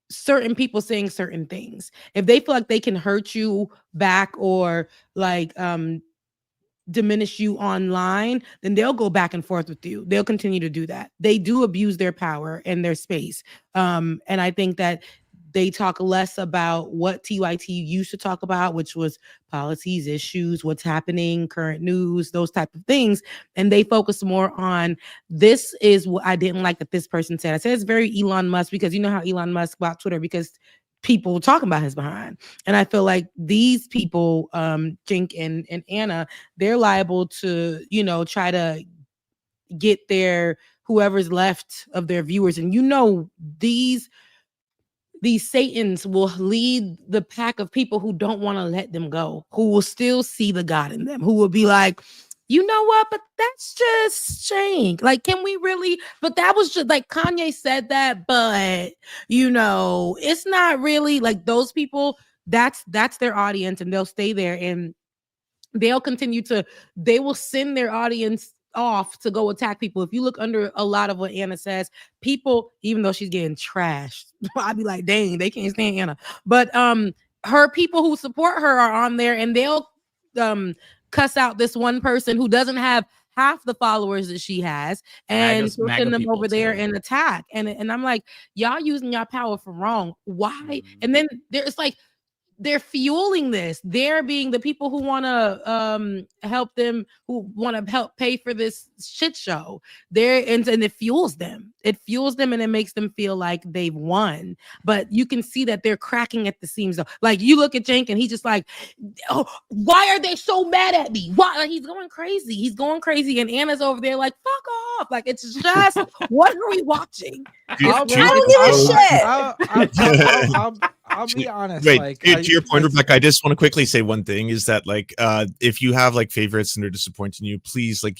certain people saying certain things. If they feel like they can hurt you back or like diminish you online, then they'll go back and forth with you. They'll continue to do that. They do abuse their power and their space. And I think that they talk less about what TYT used to talk about, which was policies, issues, what's happening, current news, those type of things. And they focus more on, this is what I didn't like that this person said. I said it's very Elon Musk, because you know how Elon Musk bought Twitter because people talking about his behind. And I feel like these people, Jink and Anna, they're liable to, you know, try to get their whoever's left of their viewers. And you know, these Satans will lead the pack of people who don't want to let them go, who will still see the God in them, who will be like, you know what, but that's just Shank. Like, can we really? But that was just like Kanye said that, but you know, it's not really like those people. That's their audience, and they'll stay there, and they'll continue to. They will send their audience off to go attack people. If you look under a lot of what Anna says, people, even though she's getting trashed, I'd be like, dang, they can't stand Anna. But her people who support her are on there, and they'll cuss out this one person who doesn't have half the followers that she has, and send them over there and attack. And I'm like, y'all using y'all power for wrong. Why? And then there's like, they're fueling this. They're being the people who want to help them, who want to help pay for this shit show. And it fuels them. It fuels them, and it makes them feel like they've won. But you can see that they're cracking at the seams. Though. Like you look at Jenk, and he's just like, "Oh, why are they so mad at me? Why?" Like, he's going crazy. He's going crazy, and Anna's over there like, "Fuck off!" Like it's just, what are we watching? I don't give a shit. I'll be honest. Wait, like, to your point, Rebecca, I just want to quickly say one thing is that like if you have like favorites and they're disappointing you, please, like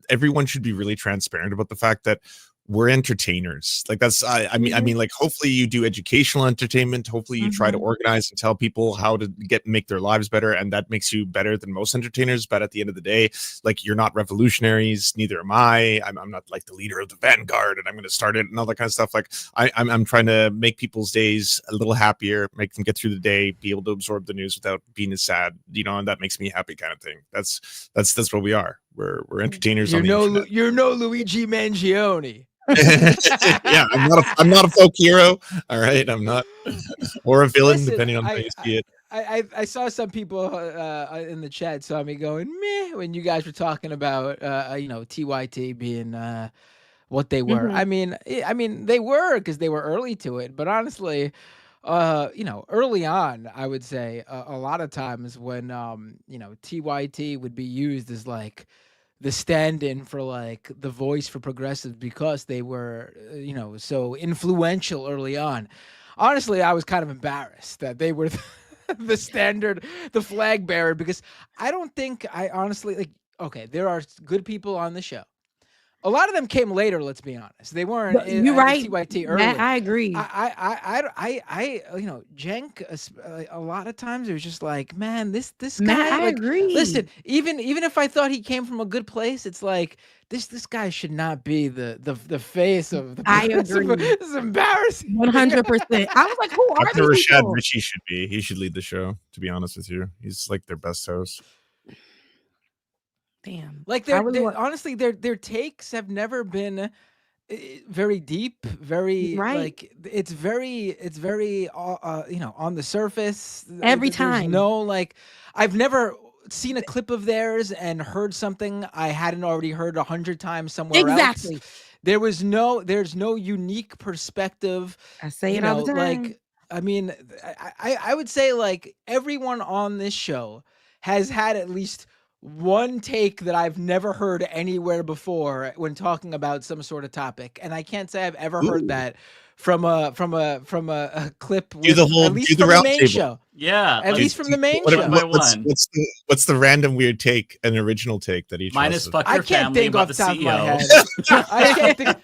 everyone should be really transparent about the fact that we're entertainers. Like that's I mean like hopefully you do educational entertainment, hopefully you try to organize and tell people how to make their lives better, and that makes you better than most entertainers. But at the end of the day, like, you're not revolutionaries, neither am I. I'm not like the leader of the vanguard and I'm going to start it and all that kind of stuff. Like I'm trying to make people's days a little happier, make them get through the day, be able to absorb the news without being as sad, you know, and that makes me happy, kind of thing. That's what we are. We're entertainers. You're no Luigi Mangione. Yeah, I'm not a folk hero. All right, I'm not, or a villain. Listen, depending on how you see it. I saw some people in the chat saw me going meh when you guys were talking about you know, TYT being what they were. I mean they were, because they were early to it. But honestly, you know, early on, I would say a lot of times when you know, TYT would be used as like the stand-in for like the voice for progressives, because they were you know, so influential early on. Honestly, I was kind of embarrassed that they were the flag bearer, because I don't think, I honestly, like, okay, there are good people on the show. A lot of them came later. Let's be honest; they weren't. You're right. TYT early. I agree. I you know, Jenk. A lot of times it was just like, man, this guy. I agree. Listen, even if I thought he came from a good place, it's like this guy should not be the face of the. I agree. This is embarrassing. 100%. I was like, who are these people? Richie should be. He should lead the show. To be honest with you, he's like their best host. Damn. Like honestly, their takes have never been very deep, very Right. like it's very on the surface. Every There's time. no like, I've never seen a clip of theirs and heard something I hadn't already heard 100 times somewhere Exactly. else. There's no unique perspective. I say it all the time. Like, I mean, I would say like everyone on this show has had at least one take that I've never heard anywhere before when talking about some sort of topic, and I can't say I've ever heard that from a clip with, at least do the from the round main table. show. Yeah, At like, least from the main What- show. what- what's the random weird take, an original take that each mine of is us fuck I your can't family think about off the the top of my CEO. head. I can't think.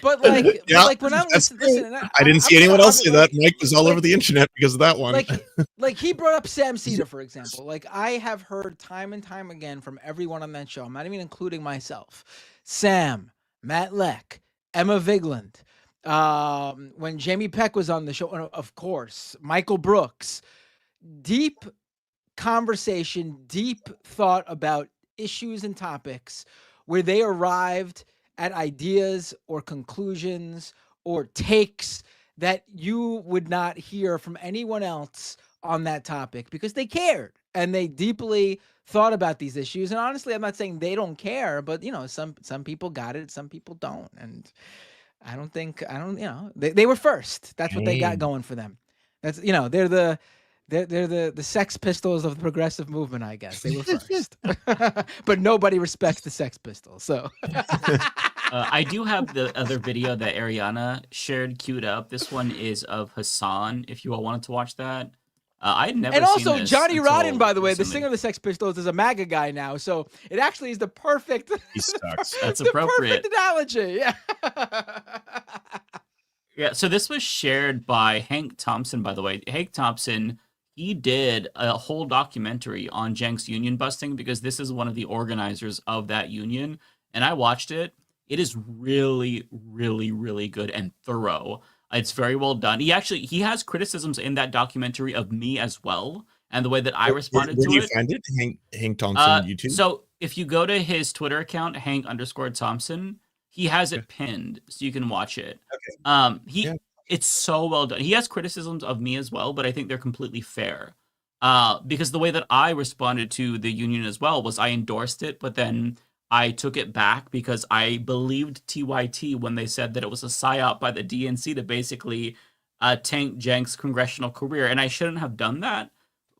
But like, Yeah, like when I'm that's listening, I didn't see anyone else say that. Mike was all over the internet because of that one. like he brought up Sam Cedar, for example. Like I have heard time and time again from everyone on that show. I'm not even including myself. Sam, Matt Leck, Emma Vigland, when Jamie Peck was on the show, of course, Michael Brooks. Deep conversation, deep thought about issues and topics where they arrived at ideas or conclusions or takes that you would not hear from anyone else on that topic because they cared and they deeply thought about these issues. And honestly, I'm not saying they don't care, but some people got it, some people don't. And they were first. That's what they got going for them. That's, they're the Sex Pistols of the progressive movement, I guess. They were first. But nobody respects the Sex Pistols, so. I do have the other video that Ariana shared queued up. This one is of Hassan, if you all wanted to watch that. I'd never and seen also, this Johnny Rotten, by the way, the recently. singer of the Sex Pistols, is a MAGA guy now, so it actually is the perfect. He sucks. That's the appropriate. perfect analogy. Yeah. Yeah, so this was shared by Hank Thompson, by the way. Hank Thompson, he did a whole documentary on Cenk's union busting because this is one of the organizers of that union. And I watched it. It is really, really, really good and thorough. It's very well done. He has criticisms in that documentary of me as well, and the way that I responded where to do you it. find it? Hank Thompson on YouTube? So if you go to his Twitter account, Hank_Thompson, he has it pinned so you can watch it. Okay. It's so well done. He has criticisms of me as well, but I think they're completely fair. Because the way that I responded to the union as well was I endorsed it, but then I took it back because I believed TYT when they said that it was a psyop by the DNC to basically tank Cenk's congressional career. And I shouldn't have done that,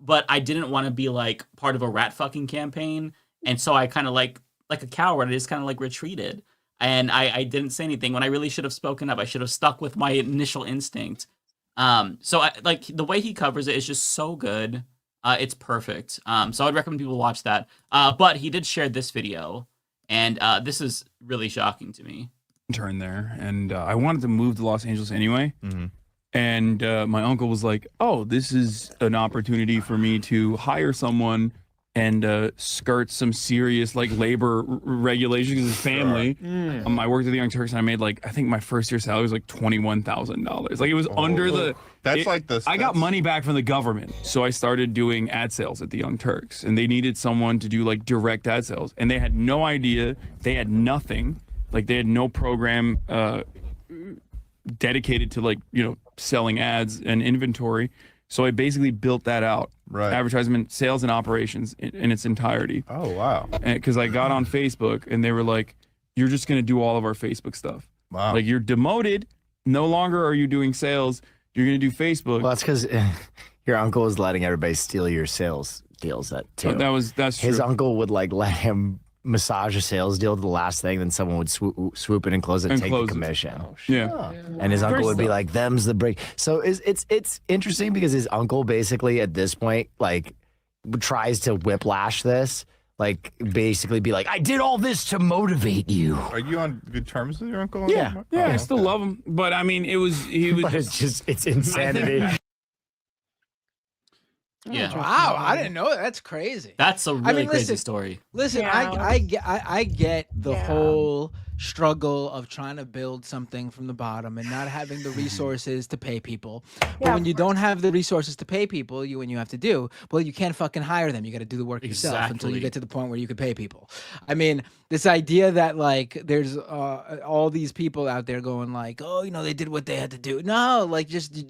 but I didn't want to be like part of a rat fucking campaign. And so I kind of like a coward, I just kind of like retreated. And I didn't say anything when I really should have spoken up. I should have stuck with my initial instinct. So like the way he covers it is just so good. It's perfect. So I'd recommend people watch that. But he did share this video, and this is really shocking to me. Intern there, and I wanted to move to Los Angeles anyway. Mm-hmm. And my uncle was like, "Oh, this is an opportunity for me to hire someone and skirt some serious like labor regulations because his family." I worked at the Young Turks and I made I think my first year salary was like $21,000. Like it was under the. That's like this. I got money back from the government, so I started doing ad sales at the Young Turks, and they needed someone to do like direct ad sales, and they had no idea. They had nothing. Like they had no program dedicated to selling ads and inventory. So I basically built that out. Right. Advertisement, sales, and operations in its entirety. Oh, wow. Because I got on Facebook and they were like, "You're just going to do all of our Facebook stuff. Wow. Like you're demoted. No longer are you doing sales. You're going to do Facebook." Well, that's because your uncle is letting everybody steal your sales deals. That's true. His uncle would let him massage a sales deal to the last thing, then someone would swoop in and close it and take the commission. Oh, shit. Yeah. And his uncle would be like, "Them's the break." So it's interesting because his uncle basically at this point tries to whiplash this, basically be like, "I did all this to motivate you." Are you on good terms with your uncle? Yeah. I still love him, but I mean, he was. But it's insanity. Yeah. Wow, I didn't know that. That's crazy. That's a really crazy listen, story. Listen, Yeah. I get the whole struggle of trying to build something from the bottom and not having the resources to pay people. But Yeah, when you don't have the resources to pay people, you have to do, well, you can't fucking hire them. You got to do the work yourself until you Exactly. get to the point where you can pay people. I mean, this idea that like there's all these people out there going like, oh, they did what they had to do. No, like just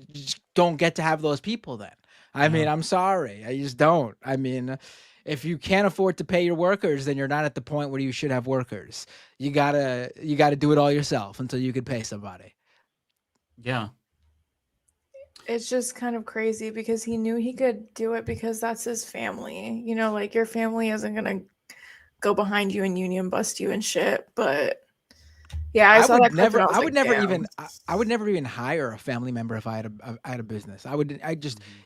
don't get to have those people then. I mean, I'm sorry. I just don't. I mean, if you can't afford to pay your workers, then you're not at the point where you should have workers. You gotta do it all yourself until you could pay somebody. Yeah. it's just kind of crazy because he knew he could do it because that's his family. Like your family isn't gonna go behind you and union bust you and shit. But yeah, I saw that clip and I would never damn. I would never even hire a family member if I had a business.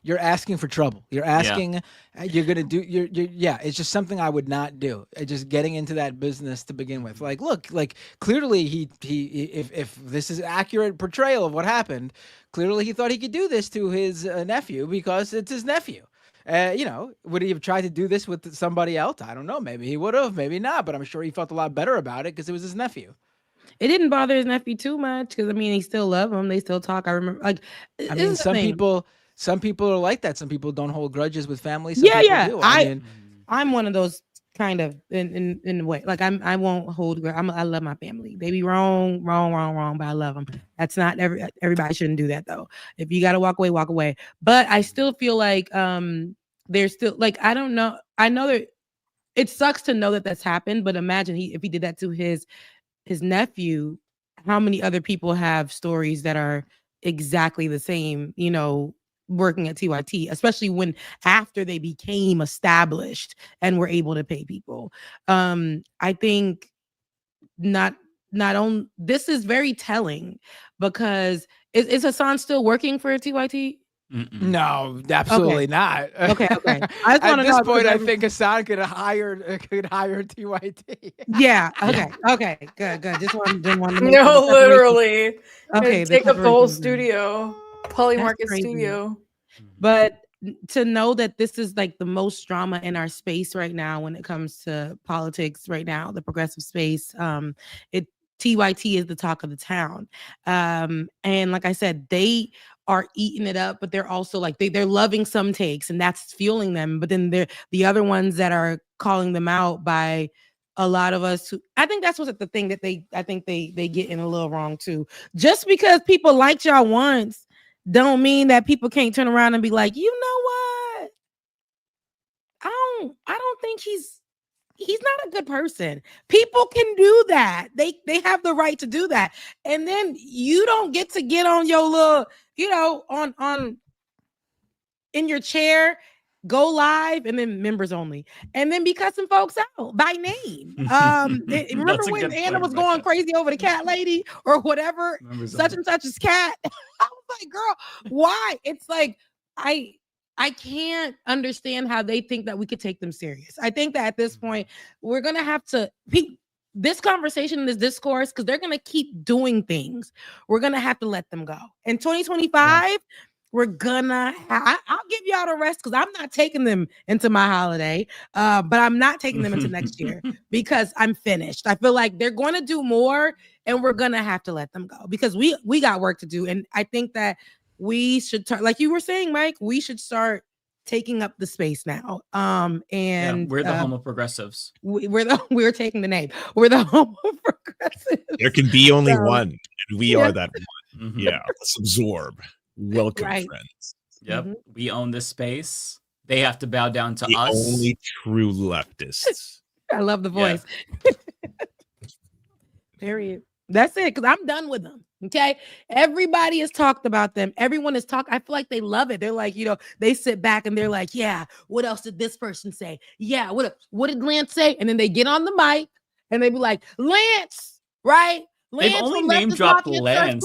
You're asking for trouble. You're asking, you're gonna do. It's just something I would not do. Just getting into that business to begin with. Like, look, like clearly he if this is accurate portrayal of what happened, clearly he thought he could do this to his nephew because it's his nephew. Would he have tried to do this with somebody else? I don't know. Maybe he would have, maybe not. But I'm sure he felt a lot better about it because it was his nephew. It didn't bother his nephew too much because he still love him. They still talk. I remember, some people are like that. Some people don't hold grudges with family. Some Yeah, people yeah. do. I'm one of those kind of in a way. Like I won't hold. I love my family. They be wrong, but I love them. That's not everybody shouldn't do that though. If you gotta walk away, walk away. But I still feel like there's still like I don't know. I know that it sucks to know that that's happened. But imagine if he did that to his nephew, how many other people have stories that are exactly the same, working at TYT, especially when after they became established and were able to pay people. I think not on this is very telling because is Hassan still working for TYT? No, absolutely not. Okay. At this point, I think Hassan could hire TYT. Yeah. Okay. Good. Just didn't want to make No, literally. Okay. Take up the whole studio, PolyMarket studio. But to know that this is like the most drama in our space right now when it comes to politics right now, the progressive space, TYT is the talk of the town. And like I said, they are eating it up, but they're also like they're loving some takes and that's fueling them. But then they're the other ones that are calling them out by a lot of us who I think that's what's the thing that they get in a little wrong too. Just because people liked y'all once don't mean that people can't turn around and be like, you know what? I don't think he's not a good person. People can do that. They have the right to do that. And then you don't get to get on your little, on in your chair, go live, and then members only, and then be cussing folks out by name. Remember when Anna was going crazy over the cat lady or whatever, such and such's cat? I was like, girl, why? It's like I can't understand how they think that we could take them serious. I think that at this point, we're going to have to this conversation, this discourse, because they're going to keep doing things. We're going to have to let them go. In 2025, we're gonna I'll give y'all the rest because I'm not taking them into my holiday, but I'm not taking them into next year because I'm finished. I feel like they're going to do more and we're going to have to let them go because we got work to do. And I think that we should like you were saying, Mike, we should start taking up the space now. And we're the home of progressives. We're taking the name. We're the home of progressives. There can be only one, and we are that one. Mm-hmm. Yeah, let's absorb. Welcome, friends. Yep, we own this space. They have to bow down to the us. Only true leftists. I love the voice. Yeah. Period. That's it, because I'm done with them. Okay. Everybody has talked about them. Everyone has talked. I feel like they love it. They're like, they sit back and they're like, yeah, what else did this person say? Yeah, what did Lance say? And then they get on the mic and they be like, Lance, right? They've only name dropped Lance.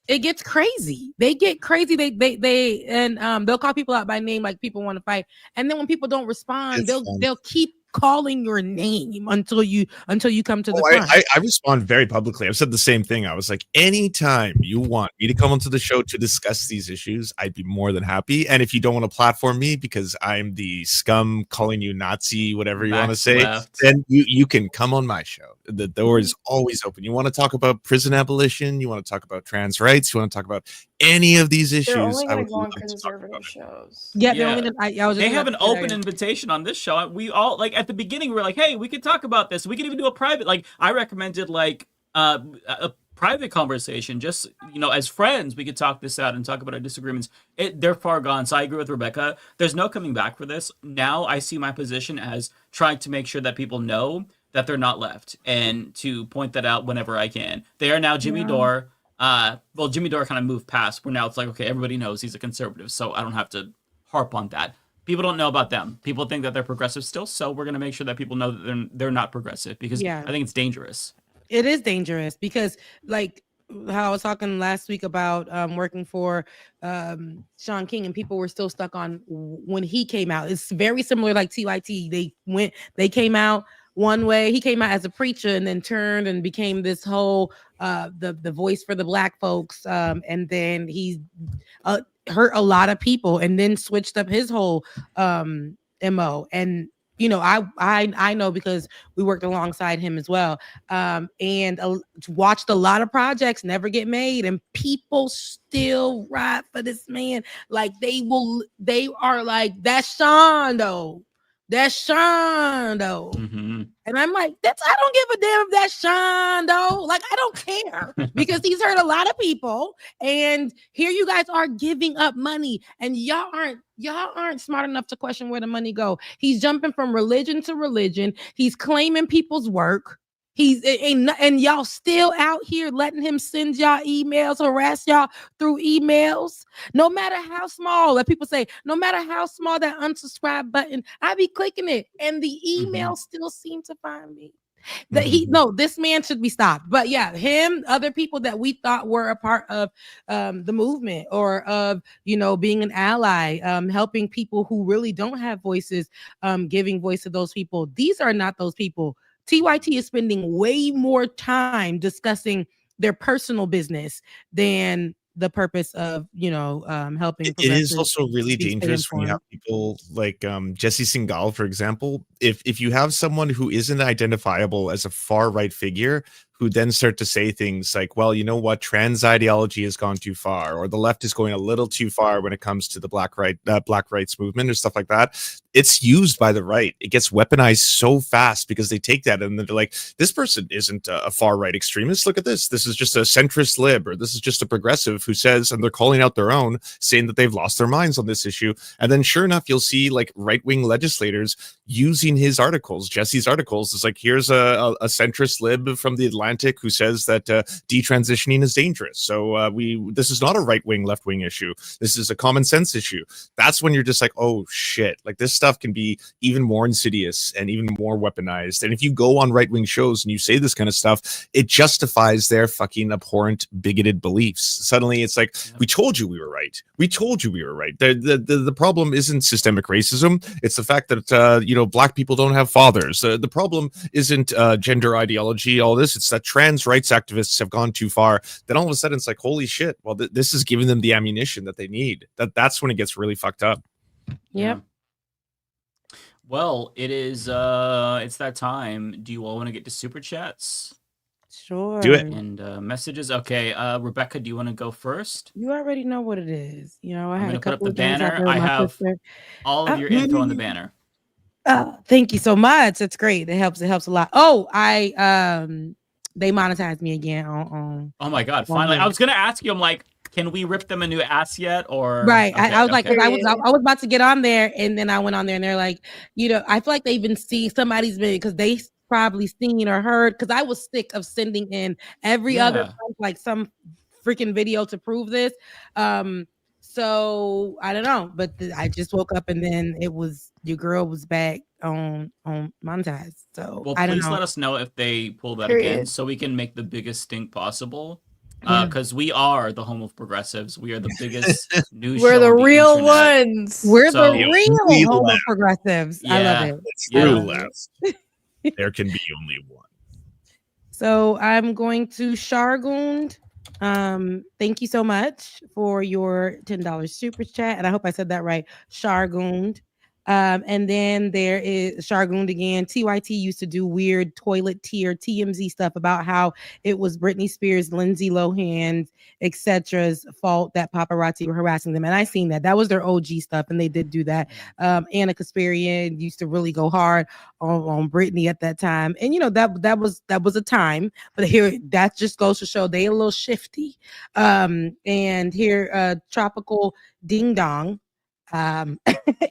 It gets crazy. They get crazy. They'll call people out by name like people want to fight. And then when people don't respond, they'll keep calling your name until you come to the front. I respond very publicly. I've said the same thing. I was like, anytime you want me to come onto the show to discuss these issues, I'd be more than happy. And if you don't want to platform me because I'm the scum calling you Nazi, whatever you want to Max say, left. then you can come on my show. The door is always open. You want to talk about prison abolition? You want to talk about trans rights? You want to talk about any of these issues? They're only I going would to go on love to talk about conservative it. shows. Yeah, Yeah. I was just They have about an to say open that. invitation on this show. We all like at the beginning we were like, hey, we could talk about this. We could even do a private. Like I recommended like a private conversation, just as friends, we could talk this out and talk about our disagreements. They're far gone. So I agree with Rebecca. There's no coming back for this. Now I see my position as trying to make sure that people know that they're not left and to point that out whenever I can. They are now Jimmy Dore. Well, Jimmy Dore kind of moved past where now it's like, okay, everybody knows he's a conservative, so I don't have to harp on that. People don't know about them. People think that they're progressive still, so we're going to make sure that people know that they're not progressive because I think it's dangerous. It is dangerous because, like how I was talking last week about working for Sean King, and people were still stuck on when he came out. It's very similar like TYT. They came out one way. He came out as a preacher and then turned and became this whole the voice for the black folks. And then he hurt a lot of people and then switched up his whole MO. And I know because we worked alongside him as well, and watched a lot of projects never get made, and people still ride for this man. Like they are like, that's Sean though. Mm-hmm. And I'm like, I don't give a damn if that's Sean though. Like, I don't care because he's hurt a lot of people. And here you guys are giving up money, and y'all aren't smart enough to question where the money go. He's jumping from religion to religion. He's claiming people's work. And y'all still out here letting him send y'all emails, harass y'all through emails. No matter how small, like people say, no matter how small that unsubscribe button, I be clicking it, and the emails still seem to find me. This man should be stopped. But yeah, him, other people that we thought were a part of the movement or of being an ally, helping people who really don't have voices, giving voice to those people. These are not those people. TYT is spending way more time discussing their personal business than the purpose of helping. It is also really dangerous when you have people like Jesse Singal, for example. If you have someone who isn't identifiable as a far right figure, who then start to say things like, well, you know what, trans ideology has gone too far, or the left is going a little too far when it comes to the black rights movement or stuff like that. It's used by the right. It gets weaponized so fast because they take that and they're like, this person isn't a far right extremist. Look at this. This is just a centrist lib, or this is just a progressive who says, and they're calling out their own, saying that they've lost their minds on this issue. And then sure enough, you'll see like right-wing legislators using his articles, Jesse's articles. It's like, here's a centrist lib from the Atlantic who says that detransitioning is dangerous. So this is not a right-wing, left-wing issue. This is a common sense issue. That's when you're just like, oh shit, like this stuff can be even more insidious and even more weaponized. And if you go on right-wing shows and you say this kind of stuff, it justifies their fucking abhorrent, bigoted beliefs. Suddenly it's like, we told you we were right. We told you we were right. The problem isn't systemic racism. It's the fact that black people don't have fathers. The problem isn't gender ideology, all this. It's that trans rights activists have gone too far. Then all of a sudden it's like, holy shit, well, this is giving them the ammunition that they need. That's when it gets really fucked up. Yep. Well, it is it's that time. Do you all want to get to super chats? Sure. Do it. And messages. Okay, Rebecca, do you want to go first? You already know what it is. I I'm had gonna a put up couple the of things banner. happen with I my have sister. all of your info on the banner. Thank you so much. It's great. It helps a lot. Oh, they monetized me again on Oh my god, finally. I was gonna ask you, I'm like, can we rip them a new ass yet? Or right. Okay, I was like, okay. 'cause I was about to get on there, and then I went on there, and they're like, I feel like they've been seeing somebody's been, because they probably seen or heard, because I was sick of sending in every other month, like some freaking video to prove this. So I don't know, but I just woke up and then it was your girl was back on monetized. So Well, I don't please know. let us know if they pull that Period. again so we can make the biggest stink possible. because we are the home of progressives. We are the biggest news We're show the on the real internet. ones. We're So- the real We home of left. progressives. I love Yeah. it. True I love left. There can be only one. So I'm going to Shargund. Thank you so much for your $10 super chat, and I hope I said that right. Shargund. And then there is Shargund again. TYT used to do weird toilet tier TMZ stuff about how it was Britney Spears, Lindsay Lohan, etc.'s fault that paparazzi were harassing them. And I seen that. That was their OG stuff, and they did do that. Anna Kasparian used to really go hard on Britney at that time, and that was a time. But here, that just goes to show they a little shifty. And here, Tropical Ding Dong.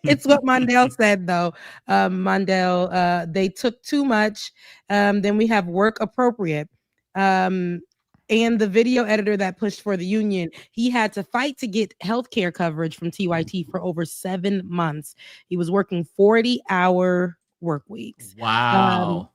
It's what Mondale said though. Mondale, they took too much. Then we have work appropriate. And the video editor that pushed for the union, he had to fight to get healthcare coverage from TYT for over 7 months. He was working 40-hour work weeks. Wow.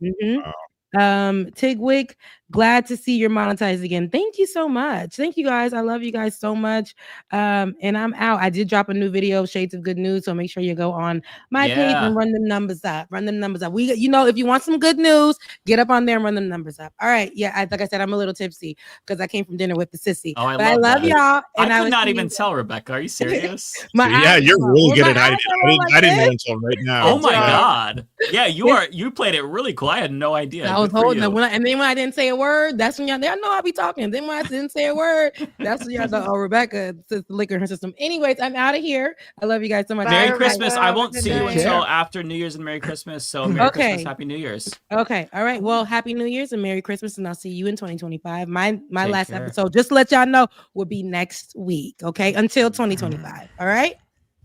Tigwick, glad to see you're monetized again. Thank you so much. Thank you guys. I love you guys so much. And I'm out. I did drop a new video, Shades of Good News. So make sure you go on my page Yeah. and run them numbers up. Run them numbers up. We, if you want some good news, get up on there and run them numbers up. All right. Yeah. Like I said, I'm a little tipsy because I came from dinner with the sissy. Oh, I But love that. y'all. And I will could not see even you- tell, Rebecca. Are you serious? My Yeah, eyes you're were- really were good my at hiding. eyes were like I didn't know this? until right now. Oh my job. god. Yeah, you played it really cool. I had no idea. I was Good for holding you. it. And then when I didn't say a word, that's when y'all know I'll be talking. Then when I didn't say a word, that's when y'all know, oh, Rebecca says the liquor in her system. Anyways, I'm out of here. I love you guys so much. Bye, Merry Rebecca. Christmas. I Have a won't good see you night. until after New Year's and Merry Christmas. So Merry Okay. Christmas, Happy New Year's. Okay. All right. Well, Happy New Year's and Merry Christmas, and I'll see you in 2025. My Take last care. episode, just to let y'all know, will be next week. Okay, until 2025. All right.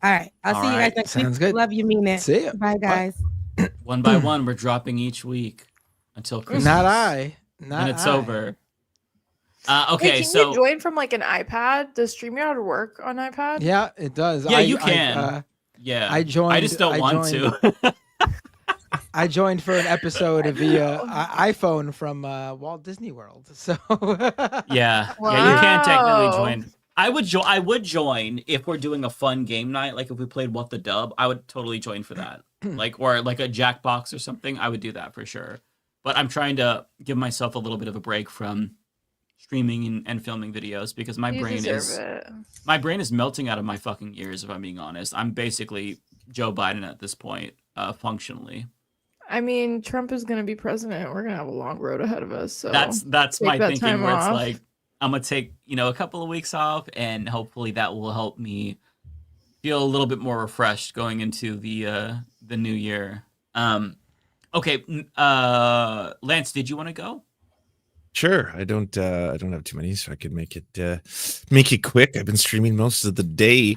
All right. I'll All see you right. guys next Sounds week. good. Love you, mean it. See ya. Bye, guys. One by one, we're dropping each week until Christmas. Not I. Not Then it's I. over. Hey, Okay, can so you join from like an iPad? Does StreamYard work on iPad? Yeah, it does. Yeah, you can. I I joined. just don't want joined, to. I joined for an episode I via know. iPhone from Walt Disney World. So Yeah, you can technically Wow. join. I would join if we're doing a fun game night, like if we played What the Dub. I would totally join for that, or like a Jackbox or something. I would do that for sure. But I'm trying to give myself a little bit of a break from streaming and filming videos because my You brain deserve is it. melting out of my fucking ears. If I'm being honest, I'm basically Joe Biden at this point, functionally. I mean, Trump is gonna be president. We're gonna have a long road ahead of us. So That's take my that thinking time where it's off. like I'm gonna take a couple of weeks off and hopefully that will help me feel a little bit more refreshed going into the new year. Okay, Lance, did you want to go? Sure. I don't have too many, so I could make it quick. I've been streaming most of the day.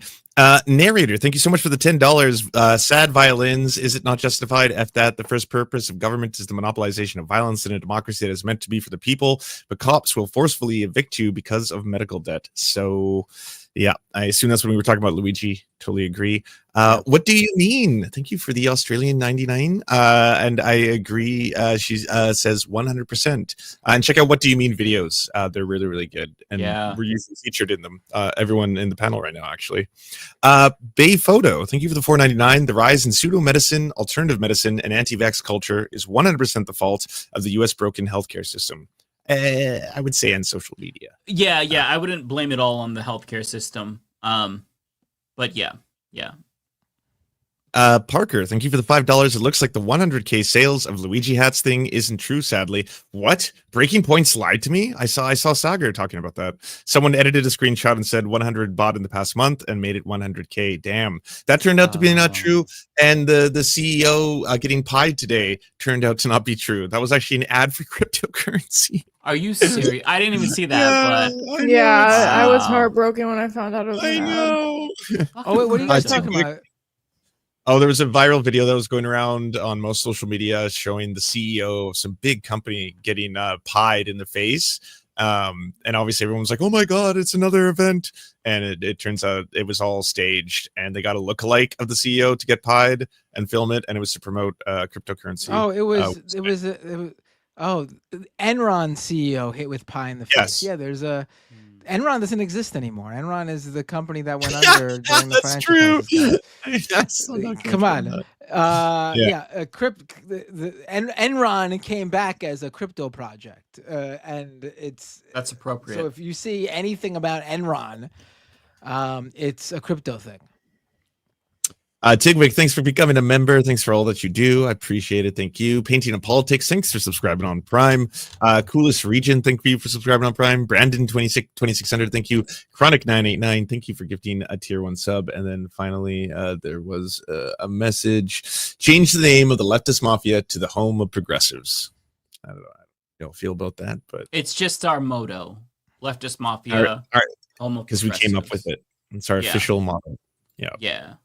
Narrator, thank you so much for the $10. Sad violins. Is it not justified? F that. The first purpose of government is the monopolization of violence in a democracy that is meant to be for the people, but cops will forcefully evict you because of medical debt. So yeah, I assume that's when we were talking about Luigi. Totally agree. What do you mean? Thank you for the Australian 99. And I agree. She says 100%. And check out What Do You Mean videos. They're really, really good. And Yeah. we're usually featured in them. Everyone in the panel right now, actually. Bay Photo, thank you for the $4.99. The rise in pseudo medicine, alternative medicine, and anti-vax culture is 100% the fault of the U.S. broken healthcare system. I would say on social media. Yeah, I wouldn't blame it all on the healthcare system. But yeah. Parker, thank you for the $5. It looks like the 100K sales of Luigi hats thing isn't true, sadly. What? Breaking Points lied to me? I saw Sagar talking about that. Someone edited a screenshot and said 100 bought in the past month and made it 100K. Damn. That turned out to be not true. And the CEO getting pied today turned out to not be true. That was actually an ad for cryptocurrency. Are you serious? I didn't even see that, but Yeah, I was Wow. heartbroken when I found out it was I an ad. know. Oh wait, what are you guys I think talking about? Oh, there was a viral video that was going around on most social media showing the CEO of some big company getting pied in the face. And obviously everyone was like, oh my God, it's another event. And it turns out it was all staged and they got a lookalike of the CEO to get pied and film it. And it was to promote cryptocurrency. Oh, it was Oh, Enron CEO hit with pie in the face. Yes. Yeah, there's a Enron doesn't exist anymore. Enron is the company that went under during the That's financial true. crisis. Yes, I'm not Come gonna on. Yeah. Yeah, Enron came back as a crypto project, and That's appropriate. so if you see anything about Enron, it's a crypto thing. Tigwick, thanks for becoming a member. Thanks for all that you do. I appreciate it. Thank you. Painting and Politics, thanks for subscribing on Prime. Coolest Region, thank you for subscribing on Prime. Brandon 2600, thank you. Chronic 989, thank you for gifting a tier 1 sub. And then finally, there was a message. Change the name of the Leftist Mafia to the home of progressives. I don't know. I don't feel about that, but It's just our motto. Leftist Mafia. all right. Home of Because we came up with progressives. it. It's our official motto. Yeah.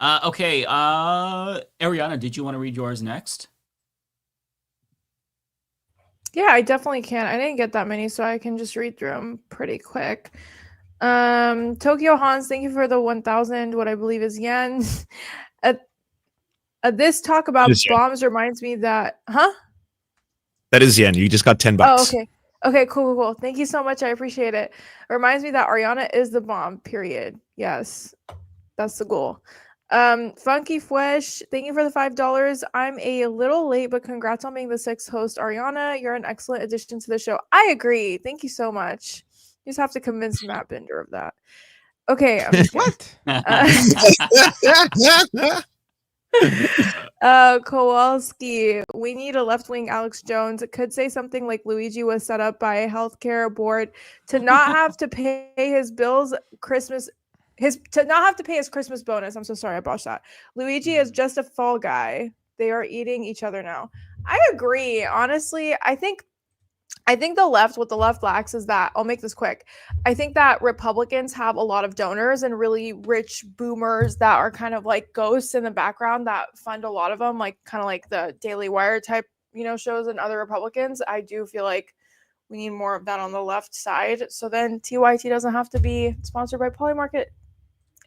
Okay. Ariana, did you want to read yours next? Yeah, I definitely can. I didn't get that many, so I can just read through them pretty quick. Tokyo Hans, thank you for the 1,000, what I believe is yen. This talk about bombs reminds me that, That is yen. You just got $10. Oh, okay. Okay, cool. Thank you so much. I appreciate it. It reminds me that Ariana is the bomb, period. Yes, that's the goal. Funky Fwesh, thank you for the $5. I'm a little late, but congrats on being the 6th host. Ariana, you're an excellent addition to the show. I agree. Thank you so much. You just have to convince Matt Binder of that. Okay. What? Kowalski, we need a left-wing Alex Jones. It could say something like Luigi was set up by a healthcare board to not have to pay his bills to not have to pay his Christmas bonus. I'm so sorry I botched that. Luigi is just a fall guy. They are eating each other now. I agree. Honestly, I think the left, what the left lacks is that, I'll make this quick. I think that Republicans have a lot of donors and really rich boomers that are kind of like ghosts in the background that fund a lot of them, like kind of like the Daily Wire type, shows and other Republicans. I do feel like we need more of that on the left side. So then TYT doesn't have to be sponsored by PolyMarket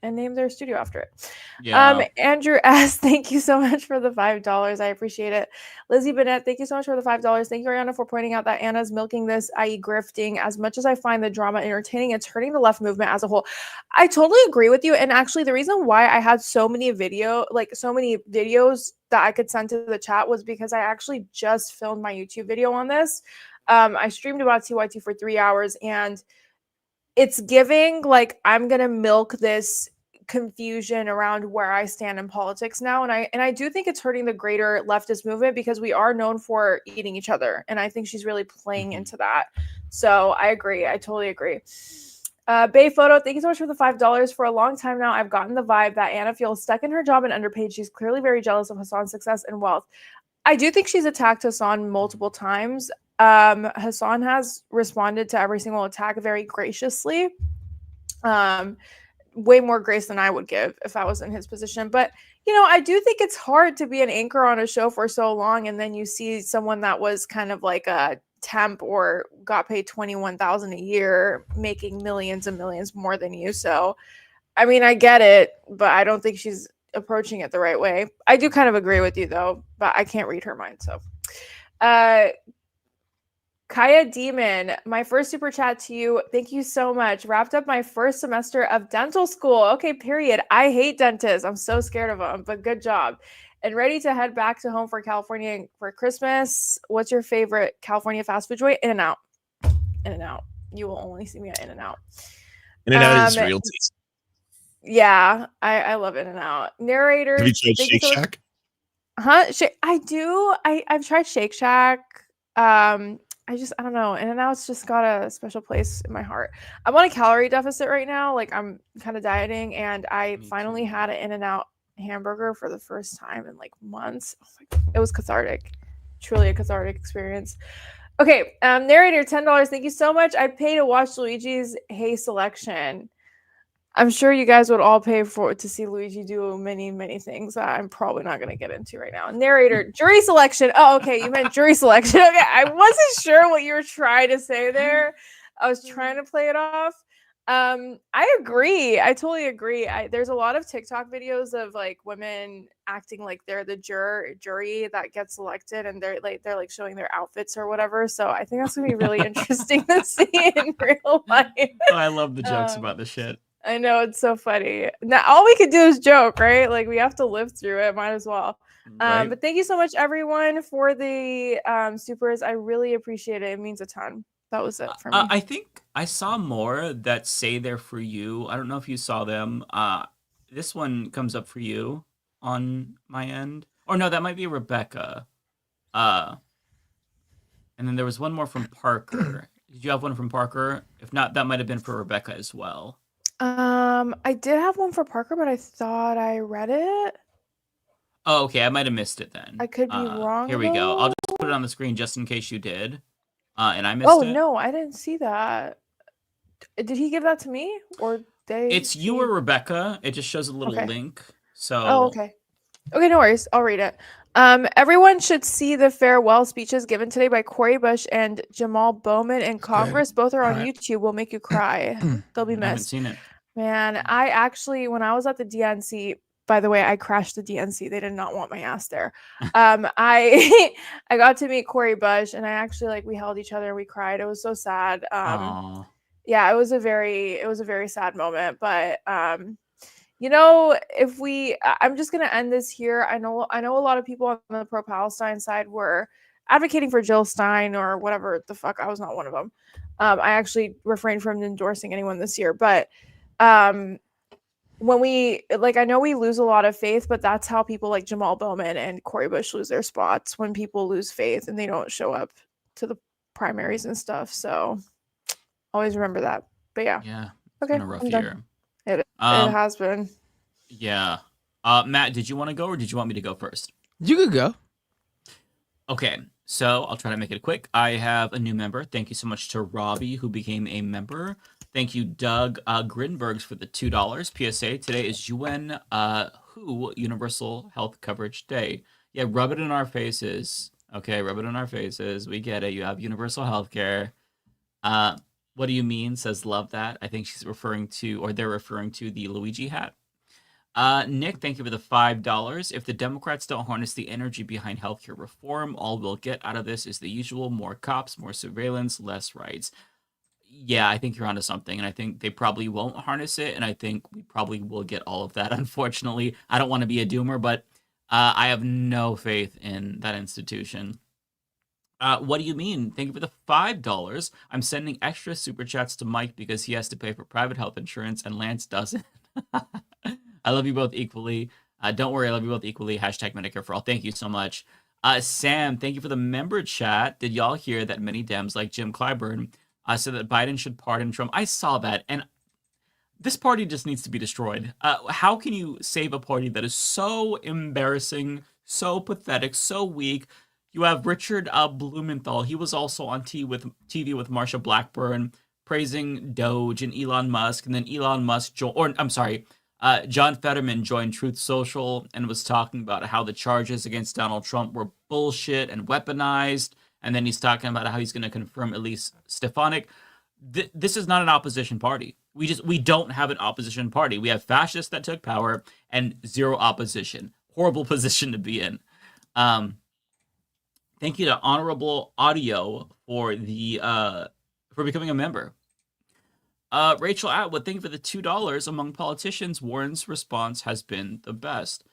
and name their studio after it. Yeah. Andrew S, thank you so much for the $5. I appreciate it. Lizzie Bennett, thank you so much for the $5. Thank you, Ariana, for pointing out that Anna's milking this, i.e. grifting. As much as I find the drama entertaining, it's hurting the left movement as a whole. I totally agree with you. And actually, the reason why I had so many videos that I could send to the chat was because I actually just filmed my YouTube video on this. I streamed about TYT for 3 hours, and it's giving like I'm gonna milk this confusion around where I stand in politics now, and I do think it's hurting the greater leftist movement because we are known for eating each other, and I think she's really playing into that. So I agree. I totally agree. Bay Photo, thank you so much for the $5. For a long time now, I've gotten the vibe that Anna feels stuck in her job and underpaid. She's clearly very jealous of Hassan's success and wealth. I do think she's attacked Hassan multiple times. Hassan has responded to every single attack very graciously. Way more grace than I would give if I was in his position. But, I do think it's hard to be an anchor on a show for so long, and then you see someone that was kind of like a temp or got paid $21,000 a year making millions and millions more than you. So, I mean, I get it, but I don't think she's approaching it the right way. I do kind of agree with you, though, but I can't read her mind. So, Kaya Demon, my first super chat to you. Thank you so much. Wrapped up my first semester of dental school. Okay, period. I hate dentists. I'm so scared of them, but good job. And ready to head back to home for California for Christmas. What's your favorite California fast food joint? In-N-Out. In-N-Out. You will only see me at In-N-Out. In-N-Out is real tasty. Yeah, I love In-N-Out. Narrator. Have you tried Shake Shack? I do. I've tried Shake Shack. I don't know. In-N-Out's just got a special place in my heart. I'm on a calorie deficit right now. Like I'm kind of dieting, and I finally had an In-N-Out hamburger for the first time in like months. Oh my God. It was cathartic. Truly a cathartic experience. Okay, narrator, $10. Thank you so much. I'd pay to watch Luigi's Hey selection. I'm sure you guys would all pay to see Luigi do many, many things that I'm probably not going to get into right now. Narrator, jury selection. Oh, okay. You meant jury selection. Okay. I wasn't sure what you were trying to say there. I was trying to play it off. I agree. I totally agree. There's a lot of TikTok videos of like women acting like they're the jury that gets selected, and they're like showing their outfits or whatever. So I think that's gonna be really interesting to see in real life. Oh, I love the jokes about this shit. I know, it's so funny. Now all we can do is joke, right? Like we have to live through it. Might as well. Right. But thank you so much, everyone, for the supers. I really appreciate it. It means a ton. That was it for me. I think I saw more that say they're for you. I don't know if you saw them. This one comes up for you on my end. Or no, that might be Rebecca. And then there was one more from Parker. Did you have one from Parker? If not, that might have been for Rebecca as well. I did have one for Parker, but I thought I read it. Oh, okay. I might have missed it then. I could be wrong. Here we go. though. I'll just put it on the screen just in case you did. And I missed it. Oh no, I didn't see that. Did he give that to me or they? It's you or Rebecca. It just shows a little Okay. link. So Oh, okay. Okay, no worries. I'll read it. Everyone should see the farewell speeches given today by Cori Bush and Jamal Bowman in Congress. Both are on YouTube. Will make you cry. They'll be I haven't missed. seen it. Man, I actually, when I was at the DNC, by the way, I crashed the DNC. They did not want my ass there. I I got to meet Cori Bush, and I actually like we held each other and we cried. It was so sad. Aw. Yeah, it was a very sad moment. But you know, I'm just gonna end this here. I know a lot of people on the pro-Palestine side were advocating for Jill Stein or whatever the fuck. I was not one of them. I actually refrained from endorsing anyone this year, but when we I know we lose a lot of faith, but that's how people like Jamal Bowman and Cori Bush lose their spots, when people lose faith and they don't show up to the primaries and stuff. So always remember that. But yeah, Yeah. It's okay, been a rough I'm done. year. It has been. Yeah. Matt, did you want to go or did you want me to go first? You could go. Okay, so I'll try to make it quick. I have a new member. Thank you so much to Robbie, who became a member. Thank you, Doug Grinbergs, for the $2. PSA, today is UN WHO Universal Health Coverage Day. Yeah, rub it in our faces. Okay, rub it in our faces. We get it. You have universal health care. What do you mean? Says love that. I think she's referring to, or they're referring to, the Luigi hat. Nick, thank you for the $5. If the Democrats don't harness the energy behind healthcare reform, all we'll get out of this is the usual: more cops, more surveillance, less rights. Yeah, I think you're onto something, and I think they probably won't harness it, and I think we probably will get all of that, unfortunately. I don't want to be a doomer, but I have no faith in that institution. What do you mean? Thank you for the $5. I'm sending extra super chats to Mike because he has to pay for private health insurance, and Lance doesn't. I love you both equally. Don't worry, I love you both equally. Hashtag Medicare for all. Thank you so much. Sam, thank you for the member chat. Did y'all hear that many Dems like Jim Clyburn said that Biden should pardon Trump? I saw that, and this party just needs to be destroyed. How can you save a party that is so embarrassing, so pathetic, so weak? You have Richard Blumenthal. He was also on TV with Marsha Blackburn, praising Doge and Elon Musk, and then Elon Musk John Fetterman joined Truth Social and was talking about how the charges against Donald Trump were bullshit and weaponized. And then he's talking about how he's going to confirm Elise Stefanik. This is not an opposition party. We don't have an opposition party. We have fascists that took power and zero opposition. Horrible position to be in. Thank you to Honorable Audio for becoming a member. Rachel Atwood, thank you for the $2. Among politicians, Warren's response has been the best.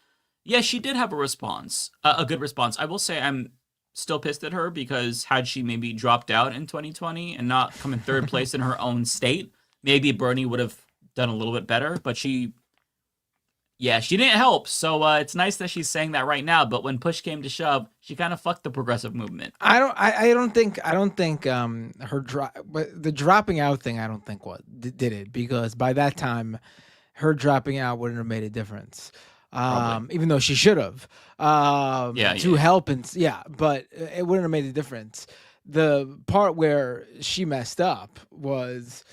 Yeah, she did have a response, a good response. I will say I'm still pissed at her because had she maybe dropped out in 2020 and not come in third place in her own state, maybe Bernie would have done a little bit better. But she didn't help. So it's nice that she's saying that right now. But when push came to shove, she kind of fucked the progressive movement. I don't think the dropping out thing, I don't think did it, because by that time her dropping out wouldn't have made a difference. Even though she should have, help but it wouldn't have made a difference. The part where she messed up was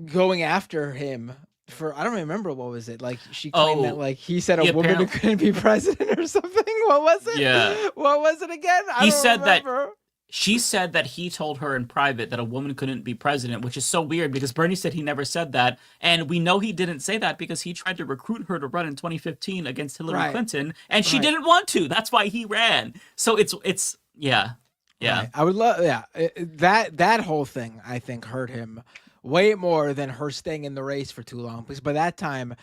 going after him for, I don't remember what was it, like she claimed that like he said a woman couldn't be president or something. What was it? Yeah. What was it again? He said that she said that he told her in private that a woman couldn't be president, which is so weird because Bernie said he never said that. And we know he didn't say that because he tried to recruit her to run in 2015 against Hillary Clinton, and she didn't want to. That's why he ran. So it's yeah. Right. I would love that whole thing I think hurt him way more than her staying in the race for too long, because by that time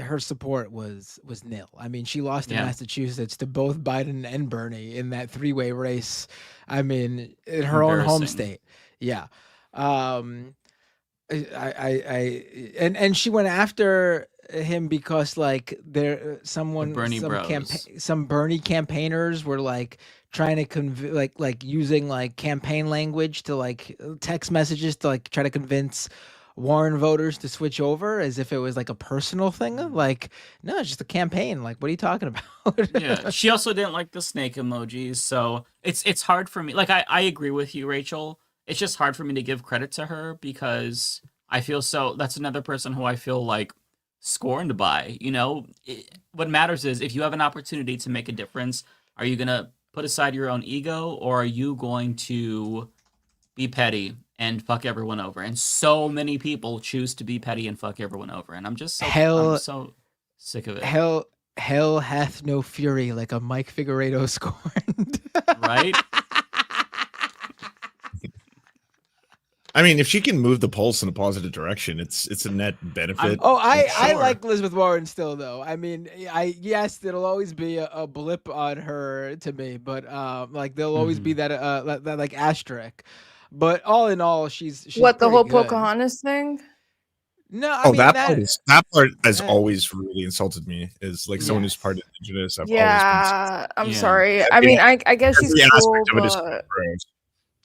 her support was nil. I mean, she lost in Massachusetts to both Biden and Bernie in that three-way race. I mean, in her own home state. Yeah. And she went after him because like some Bernie campaigners were like trying to like using like campaign language to like text messages to like try to convince Warren voters to switch over as if it was like a personal thing. Like, no, it's just a campaign. Like, what are you talking about? Yeah. She also didn't like the snake emojis, so it's hard for me. Like, I agree with you, Rachel. It's just hard for me to give credit to her because I feel that's another person who I feel like scorned by. You know, what matters is if you have an opportunity to make a difference, are you gonna put aside your own ego, or are you going to be petty and fuck everyone over? And so many people choose to be petty and fuck everyone over, and I'm just I'm so sick of it. Hell hath no fury like a Mike Figueredo scorned. Right? I mean, if she can move the pulse in a positive direction, it's a net benefit. I like Elizabeth Warren still, though. I mean, yes, it'll always be a blip on her to me, but like there'll always be that like asterisk. But all in all, she's what, the whole good. Pocahontas thing? No, I mean, that part has always really insulted me. Is like someone who's part Indigenous. I'm sorry. I mean, I guess she's cool, but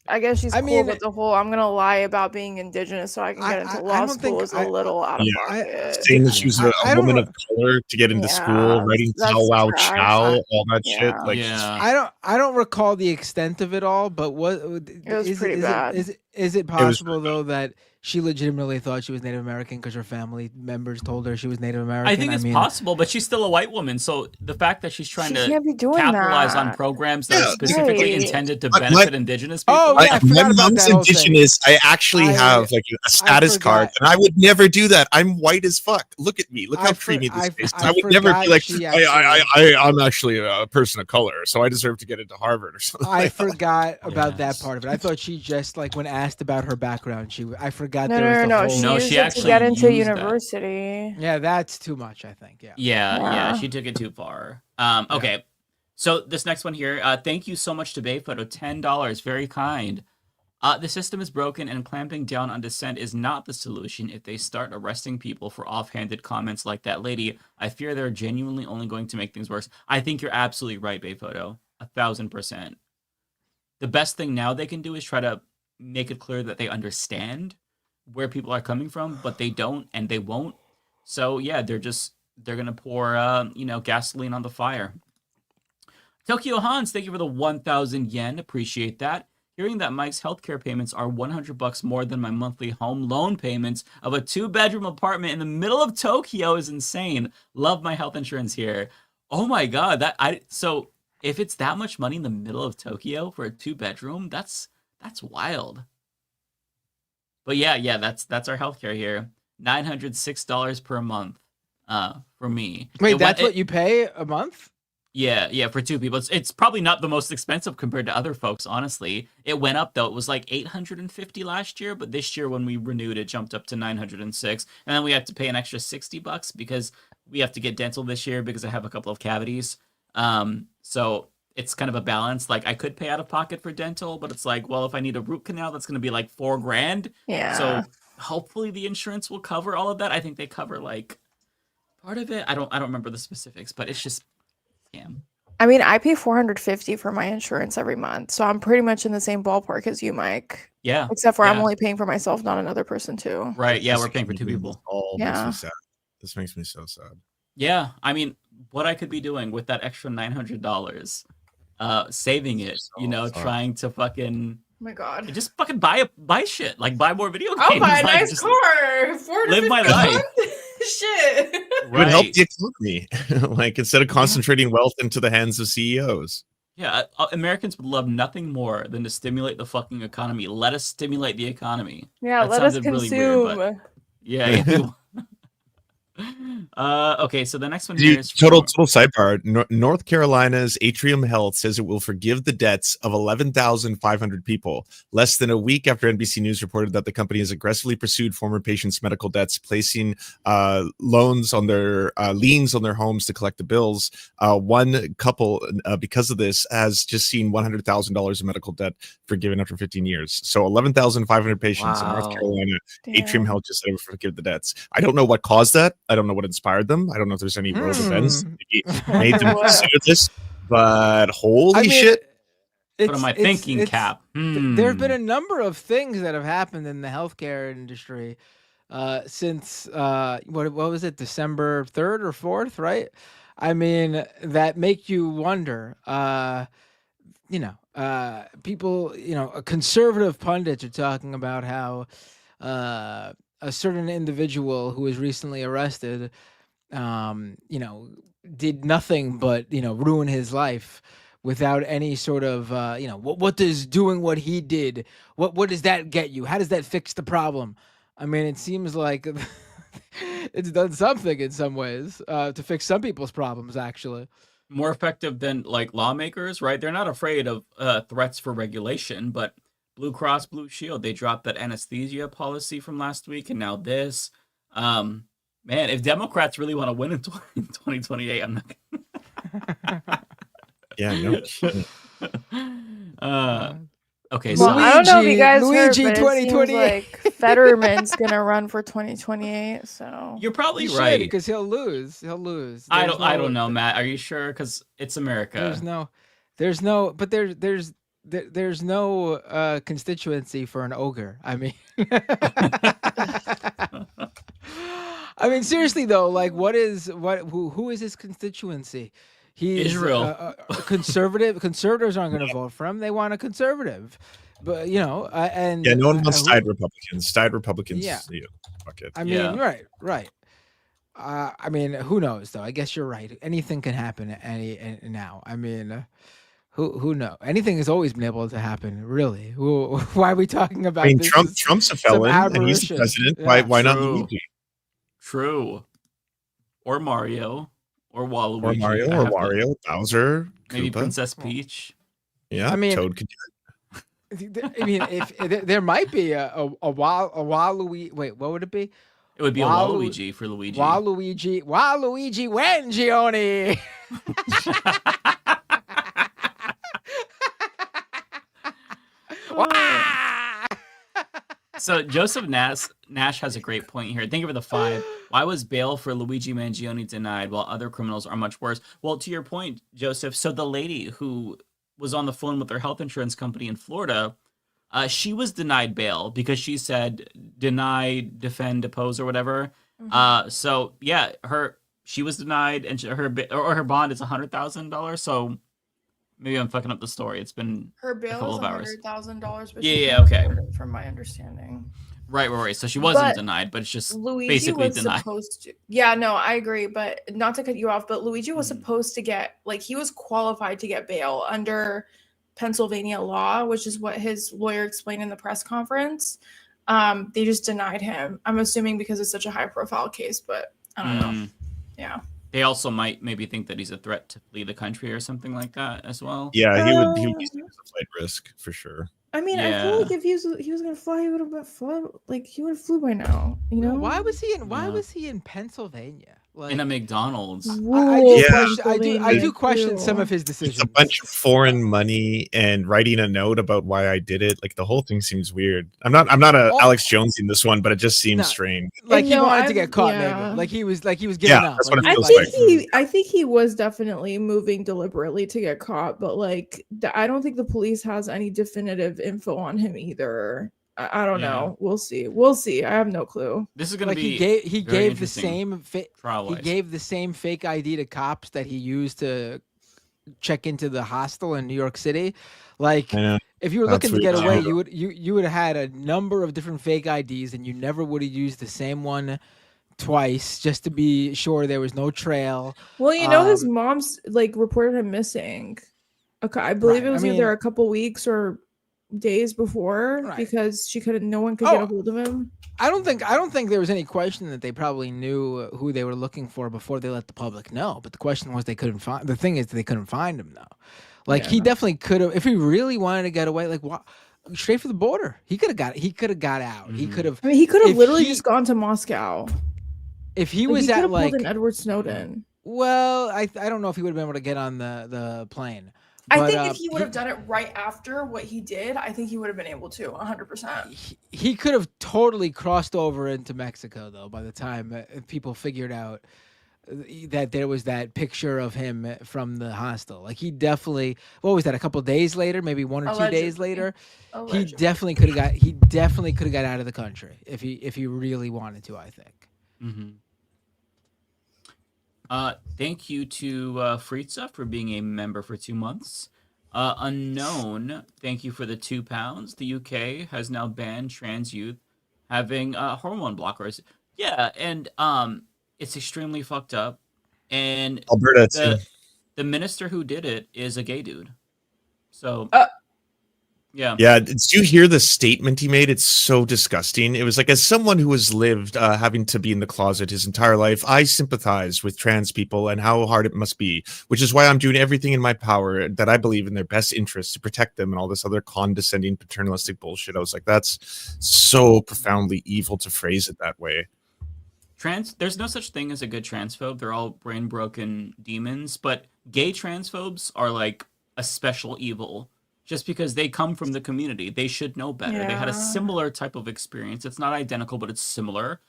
I guess she's cool, but the whole I'm gonna lie about being Indigenous so I can get into law school is a little out of pocket. Saying that she was a woman of color to get into school, writing Chow Wow Chow, all that shit. Like, I don't recall the extent of it all, but it was pretty bad. Is it possible though that she legitimately thought she was Native American because her family members told her she was Native American? I think it's possible, but she's still a white woman. So the fact that she's trying to capitalize on programs that are specifically intended to benefit Indigenous people. My mom's Indigenous. I actually have like a status card, and I would never do that. I'm white as fuck. Look at me. Look how creamy this is. I would never be like, I'm actually a person of color, so I deserve to get into Harvard or something. I forgot about that part of it. I thought she just like when asked about her background, I forgot. No, she actually to get into university. Yeah, that's too much, I think. Yeah, she took it too far. Okay, so this next one here. Thank you so much to Bayphoto, $10, very kind. The system is broken, and clamping down on dissent is not the solution. If they start arresting people for offhanded comments like that lady, I fear they're genuinely only going to make things worse. I think you're absolutely right, Bayphoto, 1,000%. The best thing now they can do is try to make it clear that they understand where people are coming from, but they don't and they won't. So yeah, they're gonna pour gasoline on the fire. Tokyo Hans, thank you for the 1,000 yen. Appreciate that. Hearing that Mike's healthcare payments are $100 more than my monthly home loan payments of a 2-bedroom apartment in the middle of Tokyo is insane. Love my health insurance here. Oh my god, so if it's that much money in the middle of Tokyo for a 2-bedroom, that's wild. But yeah, that's our healthcare here. $906 per month for me. Wait, that's what you pay a month? Yeah, for 2 people. It's probably not the most expensive compared to other folks, honestly. It went up though. It was like $850 last year, but this year when we renewed it jumped up to $906. And then we have to pay an extra $60 because we have to get dental this year because I have a couple of cavities. So it's kind of a balance. Like I could pay out of pocket for dental, but it's like, well, if I need a root canal, that's going to be like $4,000. Yeah. So hopefully the insurance will cover all of that. I think they cover like part of it. I don't remember the specifics, but it's just scam. I mean, I pay $450 for my insurance every month, so I'm pretty much in the same ballpark as you, Mike. Yeah. Except for I'm only paying for myself, not another person too. Right. Yeah, we're paying for 2 people. Yeah. Makes me sad. This makes me so sad. Yeah. I mean, what I could be doing with that extra $900. Saving it, trying to fucking my god, just fucking buy shit, like buy more video games. I'll buy a like, nice car. Live my life. Shit. It would help the economy. Like instead of concentrating wealth into the hands of CEOs. Yeah, Americans would love nothing more than to stimulate the fucking economy. Let us stimulate the economy. Yeah, That let us sounded really consume. weird, but yeah. Okay, so the next one here Dude, is total from sidebar. North Carolina's Atrium Health says it will forgive the debts of 11,500 people. Less than a week after NBC News reported that the company has aggressively pursued former patients' medical debts, placing liens on their homes to collect the bills. One couple, because of this, has just seen $100,000 in medical debt forgiven after 15 years. So 11,500 patients in North Wow. Carolina. Atrium Damn. Health just said it would forgive the debts. I don't know what caused that. I don't know what inspired them. I don't know if there's any world events that made them What? consider this. But holy I mean, shit! Put on my thinking cap. There have been a number of things that have happened in the healthcare industry since what was it, December 3rd or 4th, right? I mean, that make you wonder. People, conservative pundits are talking about how a certain individual who was recently arrested, did nothing but, ruin his life without any sort of, what does doing what he did, what does that get you? How does that fix the problem? I mean, it seems like it's done something in some ways to fix some people's problems, actually. More effective than like lawmakers, right? They're not afraid of threats for regulation, but Blue Cross Blue Shield, they dropped that anesthesia policy from last week, and now this. Man, if Democrats really want to win in 2028, I'm not. Yeah, no shit. Okay, Well, so I don't know if you guys heard, Luigi but it seems 2028. like Fetterman's gonna run for 2028. So you're probably He right. because he'll lose. He'll lose. I don't know, Matt. Are you sure? Because it's America. There's no constituency for an ogre. I mean, I mean, seriously though, like, who is his constituency? He's Israel. Conservative. Conservatives aren't going to vote for him. They want a conservative, but and Yeah, no one wants side Republicans. Side Republicans. Yeah. Fuck it. I mean, right. I mean, who knows though? I guess you're right. Anything can happen now. I mean, who knows? Anything has always been able to happen. Really? Why are we talking about? I mean, this? Trump's a felon and he's the president. Yeah. Why not True. Luigi? True. Or Mario. Or Waluigi. Or Mario or Wario, Bowser, Maybe Koopa. Princess Peach. Yeah, I mean, Toad could do it. I mean, if there might be a Waluigi. Wait, what would it be? It would be a Waluigi for Luigi. Waluigi Mangione. So Joseph Nash has a great point here. Think of the 5. Why was bail for Luigi Mangione denied while other criminals are much worse? Well, to your point, Joseph, so the lady who was on the phone with her health insurance company in Florida, she was denied bail because she said deny, defend, depose, or whatever. Mhm. So yeah, she was denied, and her bond is $100,000. So maybe I'm fucking up the story. It's been her a bail couple is of hours. $100,000. Yeah, okay. From my understanding. Right. So she wasn't But denied, but it's just Luigi basically was denied. supposed to. Yeah, no, I agree, but not to cut you off. But Luigi was Mhm. supposed to get, like, he was qualified to get bail under Pennsylvania law, which is what his lawyer explained in the press conference. They just denied him. I'm assuming because it's such a high profile case, but I don't know. Yeah. They also might maybe think that he's a threat to flee the country or something like that as well. Yeah, he would be seen as a flight risk for sure. I mean, I feel like if he was gonna fly, he would have flew. Like, he would have flew by now. You know? Why was he in Pennsylvania? Like, in a McDonald's. I do question some of his decisions. It's a bunch of foreign money and writing a note about why I did it. Like, the whole thing seems weird. I'm not Alex Jones in this one, but it just seems strange. Like, he wanted to get caught, maybe. Like he was giving up. That's what it feels I think he was definitely moving deliberately to get caught, but like I don't think the police has any definitive info on him either. I don't know. We'll see. I have no clue. This is gonna be he gave the same fake ID to cops that he used to check into the hostel in New York City. Like, if you were looking to get away, you would have had a number of different fake IDs, and you never would have used the same one twice just to be sure there was no trail. Well, his mom's like reported him missing. I believe Right, it was I either mean- a couple weeks or days before Right. because no one could Oh, get a hold of him. I don't think there was any question that they probably knew who they were looking for before they let the public know. But the question was they couldn't find. The thing is they couldn't find him though. Like he Yeah. definitely could have, if he really wanted to get away. Like what? Straight for the border. He could have got. He could have got out. He could have. I mean, he could have if literally he- just gone to Moscow. If he Like, was he could at have like, pulled an Edward Snowden. well, I don't know if he would have been able to get on the plane. I But, think if he would have done it right after what he did, I think he would have been able to 100%. He could have totally crossed over into Mexico though. By the time people figured out that there was that picture of him from the hostel, like he definitely, what was that? A couple days later, maybe 1 or 2 days Allegedly. later, he Allegedly. definitely could have got. He definitely could have got out of the country if he really wanted to. I think. Thank you to Fritza for being a member for 2 months. Unknown, thank you for the £2. The UK has now banned trans youth having hormone blockers. Yeah, and it's extremely fucked up. And Alberta too. the minister who did it is a gay dude. So yeah. Yeah, did you hear the statement he made? It's so disgusting. It was like, as someone who has lived having to be in the closet his entire life, I sympathize with trans people and how hard it must be, which is why I'm doing everything in my power that I believe in their best interest to protect them and all this other condescending paternalistic bullshit. I was like, that's so profoundly evil to phrase it that way. There's no such thing as a good transphobe. They're all brain broken demons, but gay transphobes are like a special evil. Just because they come from the community, they should know better. They had a Yeah. similar type of experience. It's not identical, but it's similar.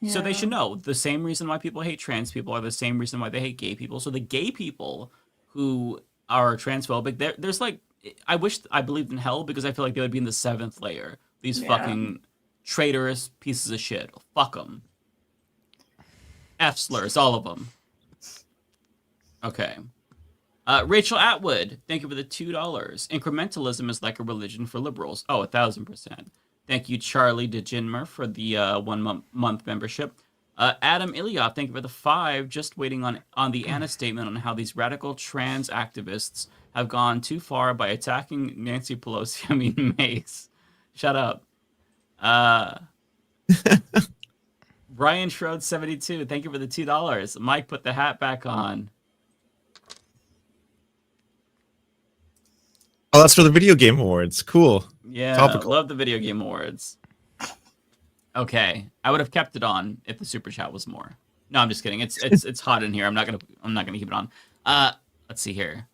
So they should know. The same reason why people hate trans people are the same reason why they hate gay people. So the gay people who are transphobic, there's like, I wish I believed in hell because I feel like they would be in the 7th layer. These fucking traitorous pieces of shit. Fuck them. F slurs, all of them. Okay. Rachel Atwood, thank you for the $2. Incrementalism is like a religion for liberals. Oh, 1,000%. Thank you, Charlie DeGinmer, for the 1 month membership. Adam Ilyov, thank you for the 5. Just waiting on the Anna statement on how these radical trans activists have gone too far by attacking Nancy Pelosi. I mean, Mace. Shut up. Brian Schroed 72, thank you for the $2. Mike, put the hat back on. Oh, that's for the video game awards. Cool. Yeah, Topical. love the video game awards. Okay, I would have kept it on if the super chat was more. No, I'm just kidding. It's hot in here. I'm not gonna keep it on. Let's see here.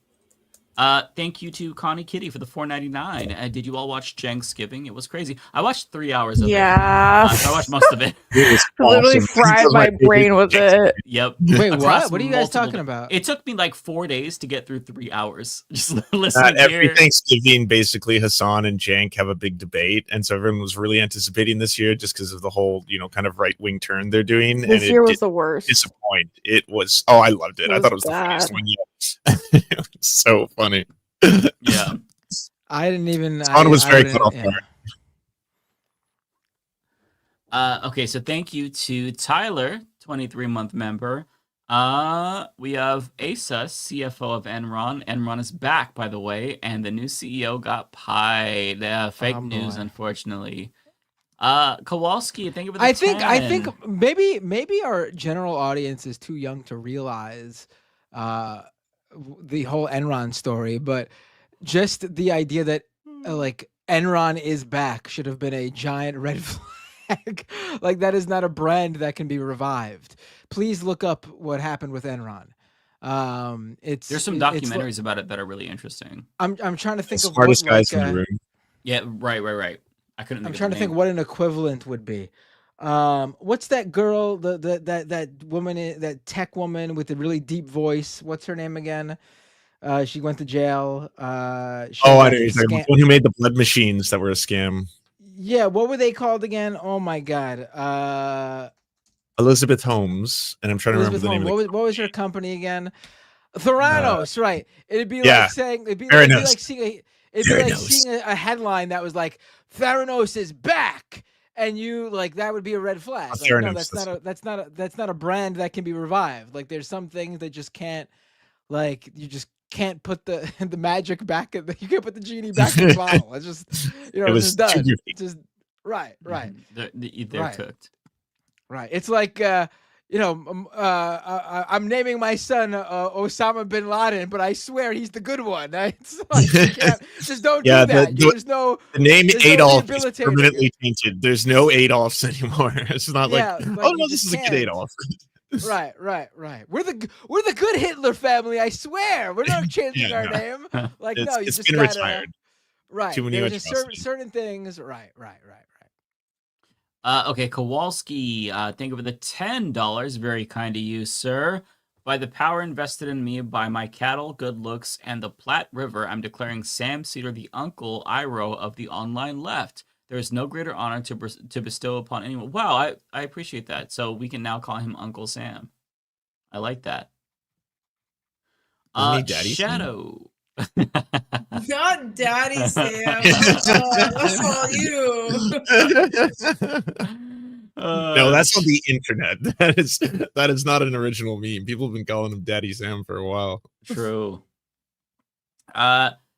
Thank you to Connie Kitty for the $4.99. Did you all watch Thanksgiving? It was crazy. I watched 3 hours of it. Yeah. I watched most of it. It was Literally awesome. fried That's my my brain with it. Yep. Wait, Across what? What are you guys multiple talking about? It took me like 4 days to get through 3 hours. Just listening Every here. Thanksgiving, basically, Hassan and Jank have a big debate, and so everyone was really anticipating this year just because of the whole, kind of right wing turn they're doing. This and year it was the worst. disappoint. It was. Oh, I loved it. It I thought it was was the funniest bad. one yet. It was so funny. Yeah. I didn't even. Hassan was very wouldn't- cut off yeah. guard. Okay, so thank you to Tyler, 23-month member. We have Asa, CFO of Enron. Enron is back, by the way, and the new CEO got pied. Fake Oh, news, boy. unfortunately. Kowalski, thank you for the I think 10. maybe our general audience is too young to realize the whole Enron story, but just the idea that like Enron is back should have been a giant red flag. Like that is not a brand that can be revived. Please look up what happened with Enron. There's some documentaries about it that are really interesting. I'm trying to think The of smartest what, guys like, in the room. Yeah, right. I couldn't. I'm Think trying to of the think name. what an equivalent would be. What's that girl, that woman, that tech woman with the really deep voice? What's her name again? She went to jail. Oh, I know what you're talking about. The one who made the blood machines that were a scam. Yeah, what were they called again? Oh my god. Elizabeth Holmes, and I'm trying to Elizabeth remember the name. Holmes. What was her company again? Theranos, right? It'd be yeah. like saying it'd be Theranos. like seeing a headline that was like Theranos is back, and you like that would be a red flag. Like, no, Theranos, that's not a brand that can be revived. Like there's some things that just can't, like you just can't put the the magic back in you can't put the genie back in the bottle. It's just It it's was just done. too goofy. It's just right. They're Right. cooked. Right. It's like I'm naming my son Osama bin Laden, but I swear he's the good one. It's like you can't just don't Yeah, do that. the There's no name there's no Adolf is rehabilitating permanently it. tainted. There's no Adolfs anymore. It's not Yeah, like, like, oh you no, this just is a good can't. Adolf. Right. We're the good Hitler family. I swear. We're not changing Yeah, our no. name. Like no, you It's just been gotta. retired. Right. Too many There's just atrocities. certain things. Right. Okay, Kowalski, thank you for the $10. Very kind of you, sir. By the power invested in me by my cattle, good looks, and the Platte River, I'm declaring Sam Cedar the Uncle Iroh of the online left. There is no greater honor to bestow upon anyone. Wow, I appreciate that. So we can now call him Uncle Sam. I like that. Isn't he Daddy Sam? Shadow. Not Daddy Sam. That's all you. No, that's on the internet. That is not an original meme. People have been calling him Daddy Sam for a while. True.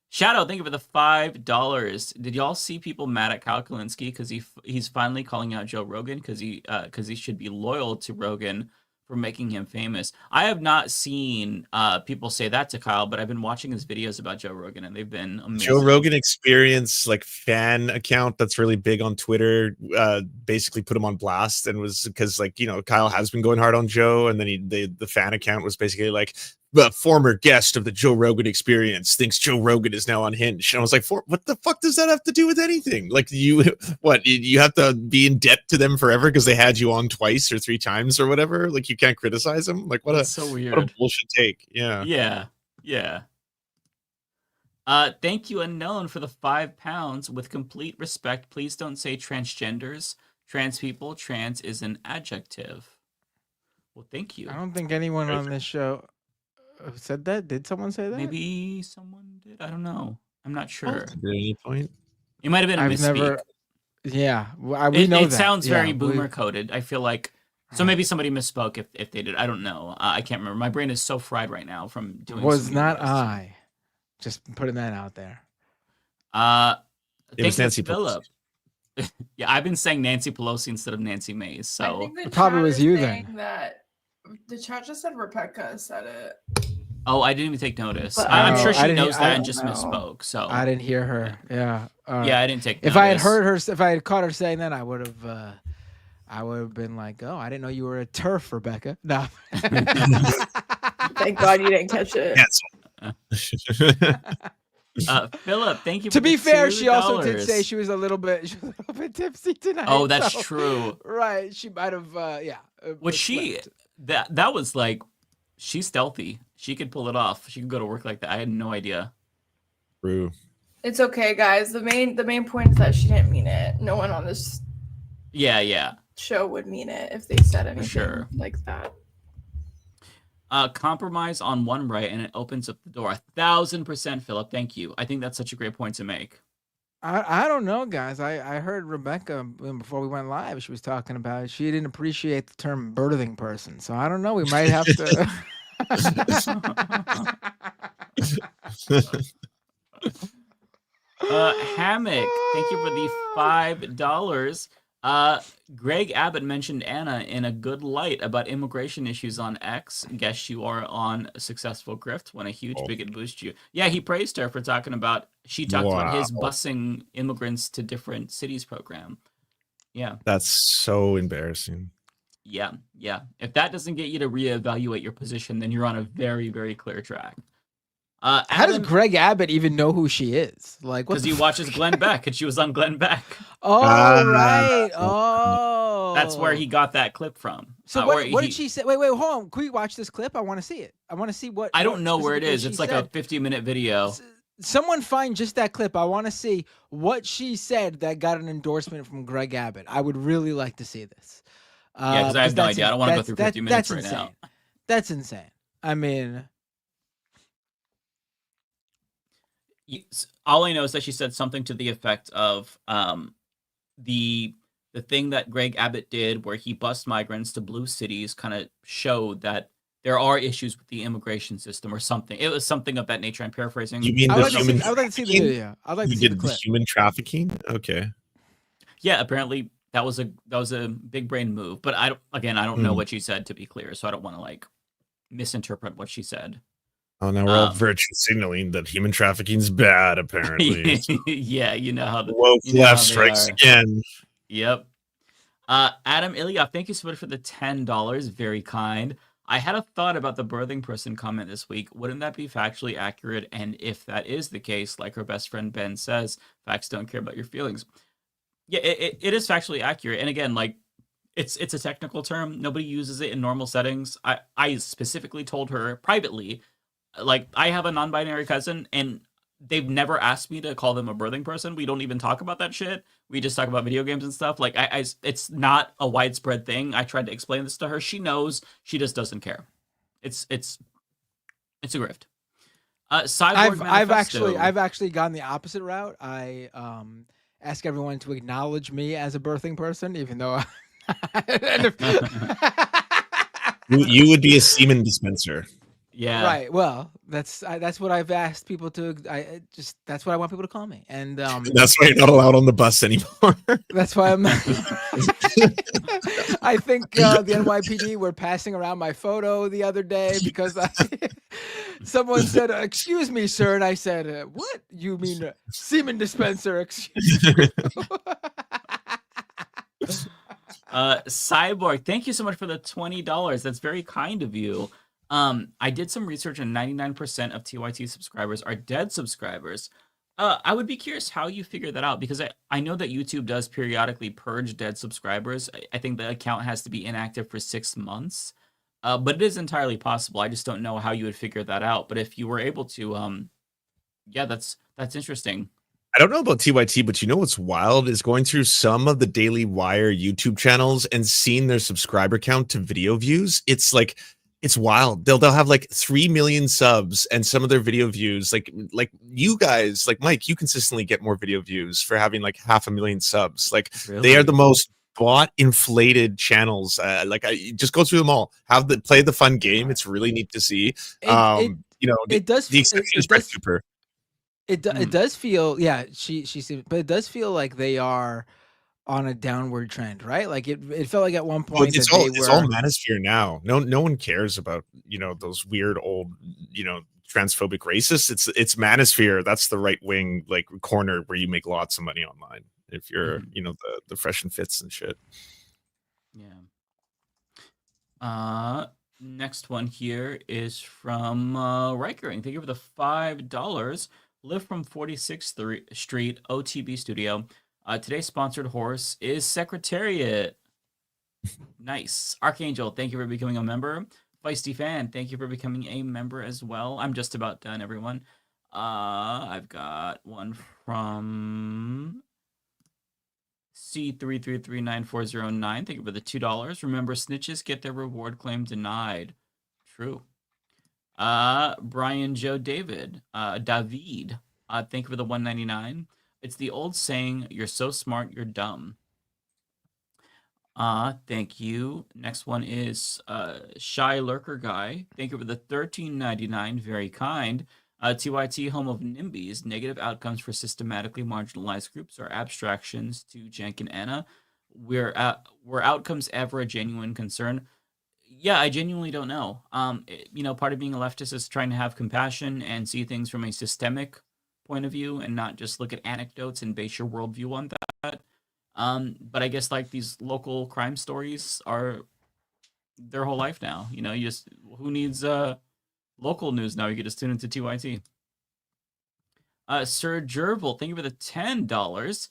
Shadow, thank you for the $5. Did y'all see people mad at Kyle Kalinske because he's finally calling out Joe Rogan because he should be loyal to Rogan for making him famous? I have not seen people say that to Kyle, but I've been watching his videos about Joe Rogan and they've been amazing. Joe Rogan Experience like fan account that's really big on Twitter basically put him on blast, and was because like, you know, Kyle has been going hard on Joe, and then the fan account was basically like, the former guest of the Joe Rogan Experience thinks Joe Rogan is now unhinged. And I was like, what the fuck does that have to do with anything? Like, you have to be in debt to them forever because they had you on twice or 3 times or whatever? Like, you can't criticize them? Like, That's so weird. What a bullshit take. Yeah. Yeah. Thank you, Unknown, for the £5. With complete respect, please don't say transgenders, trans people. Trans is an adjective. Well, thank you. I don't think anyone on this show said that. Did someone say that? Maybe someone did. I don't know. I'm not sure. At any point. It might have been a misspeak. Yeah, we know it that. sounds very boomer coded. I feel like so maybe somebody misspoke if they did. I don't know. I can't remember. My brain is so fried right now from doing. Was not I. Just putting that out there. It was Nancy Phillip. Yeah, I've been saying Nancy Pelosi instead of Nancy Mace. So I think it probably was you then. That the chat just said Rebecca said it. Oh, I didn't even take notice. But I'm sure she knows I that and don't just know. misspoke. So I didn't hear her. Yeah. Yeah, I didn't take notice. If I had heard her, if I had caught her saying that, I would have been like, oh, I didn't know you were a turf, Rebecca. No. Thank God you didn't catch it. Philip, thank you. To For be the fair, she also did $2. say she was a little bit tipsy tonight. Oh, that's so- true. Right. She might have, Was she that was like, she's stealthy. She could pull it off. She could go to work like that. I had no idea. True. It's okay, guys. The main point is that she didn't mean it. No one on this Yeah. show would mean it if they said anything like that. Compromise on one right and it opens up the door. 1,000%, Philip. Thank you. I think that's such a great point to make. I don't know, guys. I heard Rebecca before we went live. She was talking about she didn't appreciate the term birthing person. So I don't know. We might have to. Hammock, thank you for the $5. Greg Abbott mentioned Anna in a good light about immigration issues on X. Guess you are on a successful grift when a huge bigot boosts you. Yeah, he praised her for talking about. She talked about his busing immigrants to different cities program. Yeah, that's so embarrassing. Yeah. If that doesn't get you to reevaluate your position, then you're on a very, very clear track. How does Greg Abbott even know who she is? Like, because he watches Glenn Beck, and she was on Glenn Beck. Oh, right. Oh, that's where he got that clip from. So what did she say? Wait, hold on. Can we watch this clip? I want to see it. I want to see what. I don't know where it is. It's like a 50-minute video. Someone find just that clip. I want to see what she said that got an endorsement from Greg Abbott. I would really like to see this. Yeah, because I have no idea. I don't want to go through 50 minutes right now. That's insane. I mean, all I know is that she said something to the effect of the thing that Greg Abbott did where he bused migrants to blue cities kind of showed that there are issues with the immigration system or something. It was something of that nature. I'm paraphrasing. You mean I the would like, human? I would like to see the video. I'd like to You see the did the clip. human trafficking? Okay. Yeah, apparently that was a big brain move. But I don't know what she said, to be clear, so I don't want to like misinterpret what she said. Oh, now we're all virtue signaling that human trafficking's bad. Apparently, yeah, you know how the woke you know left how they strikes are. again. Yep. Adam Ilya, thank you so much for the $10. Very kind. I had a thought about the birthing person comment this week. Wouldn't that be factually accurate? And if that is the case, like her best friend Ben says, facts don't care about your feelings. Yeah, it is factually accurate. And again, like it's a technical term. Nobody uses it in normal settings. I specifically told her privately, like I have a non-binary cousin and they've never asked me to call them a birthing person. We don't even talk about that shit. We just talk about video games and stuff. Like it's not a widespread thing. I tried to explain this to her. She knows. She just doesn't care. It's a grift. Cyborg I've actually gone the opposite route. I ask everyone to acknowledge me as a birthing person, even though You would be a semen dispenser. Yeah. Right. Well, that's what I've asked people to. That's what I want people to call me, and that's why you're not allowed on the bus anymore. That's why I'm not. I think the NYPD were passing around my photo the other day because someone said, "Excuse me, sir," and I said, "What? You mean semen dispenser?" Excuse me. Cyborg, thank you so much for the $20. That's very kind of you. I did some research and 99% of TYT subscribers are dead subscribers. I would be curious how you figure that out because I know that YouTube does periodically purge dead subscribers. I think the account has to be inactive for 6 months, but it is entirely possible. I just don't know how you would figure that out. But if you were able to, yeah, that's interesting. I don't know about TYT, but you know what's wild is going through some of the Daily Wire YouTube channels and seeing their subscriber count to video views. It's like, it's wild. They'll have like 3 million subs and some of their video views, like you guys, like Mike, you consistently get more video views for having like 500,000 subs. Like they are the most bot inflated channels. Like I just go through them all. Play the fun game. It's really neat to see. It does. The exception is Brett Cooper. It does feel, yeah, she seems, but it does feel like they are on a downward trend, right? Like it felt like at one point it's all manosphere now. No one cares about those weird old transphobic racists. It's manosphere. That's the right wing like corner where you make lots of money online if you're the fresh and fits and shit. Yeah. Next one here is from Rikering. Thank you for the $5. Live from 46th Street OTB Studio. Today's sponsored horse is Secretariat. Nice. Archangel, thank you for becoming a member. Feisty Fan, thank you for becoming a member as well. I'm just about done, everyone. I've got one from C3339409. Thank you for the $2. Remember, snitches get their reward claim denied. True. Brian Joe David, David, thank you for the $1.99. It's the old saying, you're so smart, you're dumb. Thank you. Next one is Shy Lurker Guy. Thank you for the $13.99. Very kind. TYT, home of NIMBYs, negative outcomes for systematically marginalized groups are abstractions to Jenk and Anna. Were outcomes ever a genuine concern? Yeah, I genuinely don't know. Part of being a leftist is trying to have compassion and see things from a systemic point of view and not just look at anecdotes and base your worldview on that. But I guess like these local crime stories are their whole life now. Who needs local news now? You can just tune into TYT. Sir Gerbil, thank you for the $10.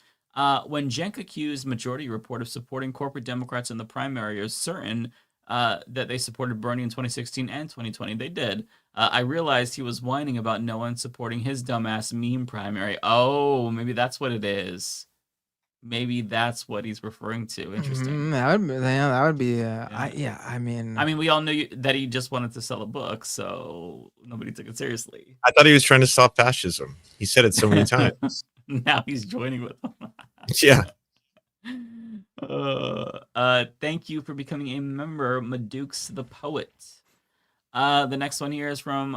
When Jenk accused Majority Report of supporting corporate Democrats in the primary, is certain that they supported Bernie in 2016 and 2020. They did. I realized he was whining about no one supporting his dumbass meme primary. Oh, maybe that's what it is. Maybe that's what he's referring to. Interesting. That would be. I mean, we all knew that he just wanted to sell a book, so nobody took it seriously. I thought he was trying to stop fascism. He said it so many times. Now he's joining with them. Yeah. Thank you for becoming a member, Madukes the Poet. The next one here is from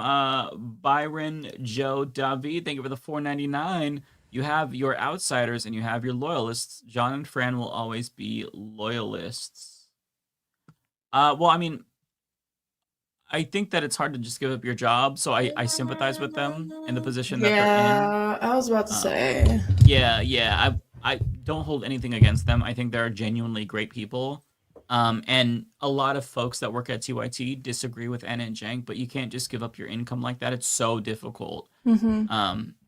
Byron Joe David. Thank you for the $4.99. You have your outsiders and you have your loyalists. John and Fran will always be loyalists. Well, I mean, I think that it's hard to just give up your job, so I sympathize with them in the position that they're in. Yeah, I was about to say. Yeah. I don't hold anything against them. I think they're genuinely great people. And a lot of folks that work at TYT disagree with Anna and Jank, but you can't just give up your income like that. It's so difficult.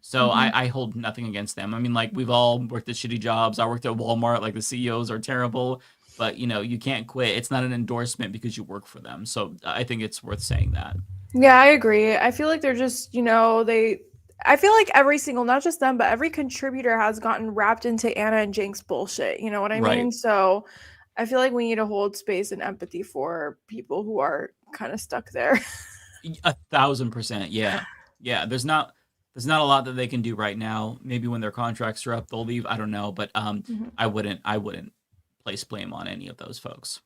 So I hold nothing against them. I mean, like, we've all worked at shitty jobs. I worked at Walmart. Like, the CEOs are terrible, but you can't quit. It's not an endorsement because you work for them. So I think it's worth saying that. Yeah, I agree. I feel like they're just, I feel like every single, not just them, but every contributor has gotten wrapped into Anna and Jank's bullshit. You know what I Right. mean? So I feel like we need to hold space and empathy for people who are kind of stuck there. 1,000%. Yeah. There's not a lot that they can do right now. Maybe when their contracts are up, they'll leave. I don't know, but I wouldn't place blame on any of those folks.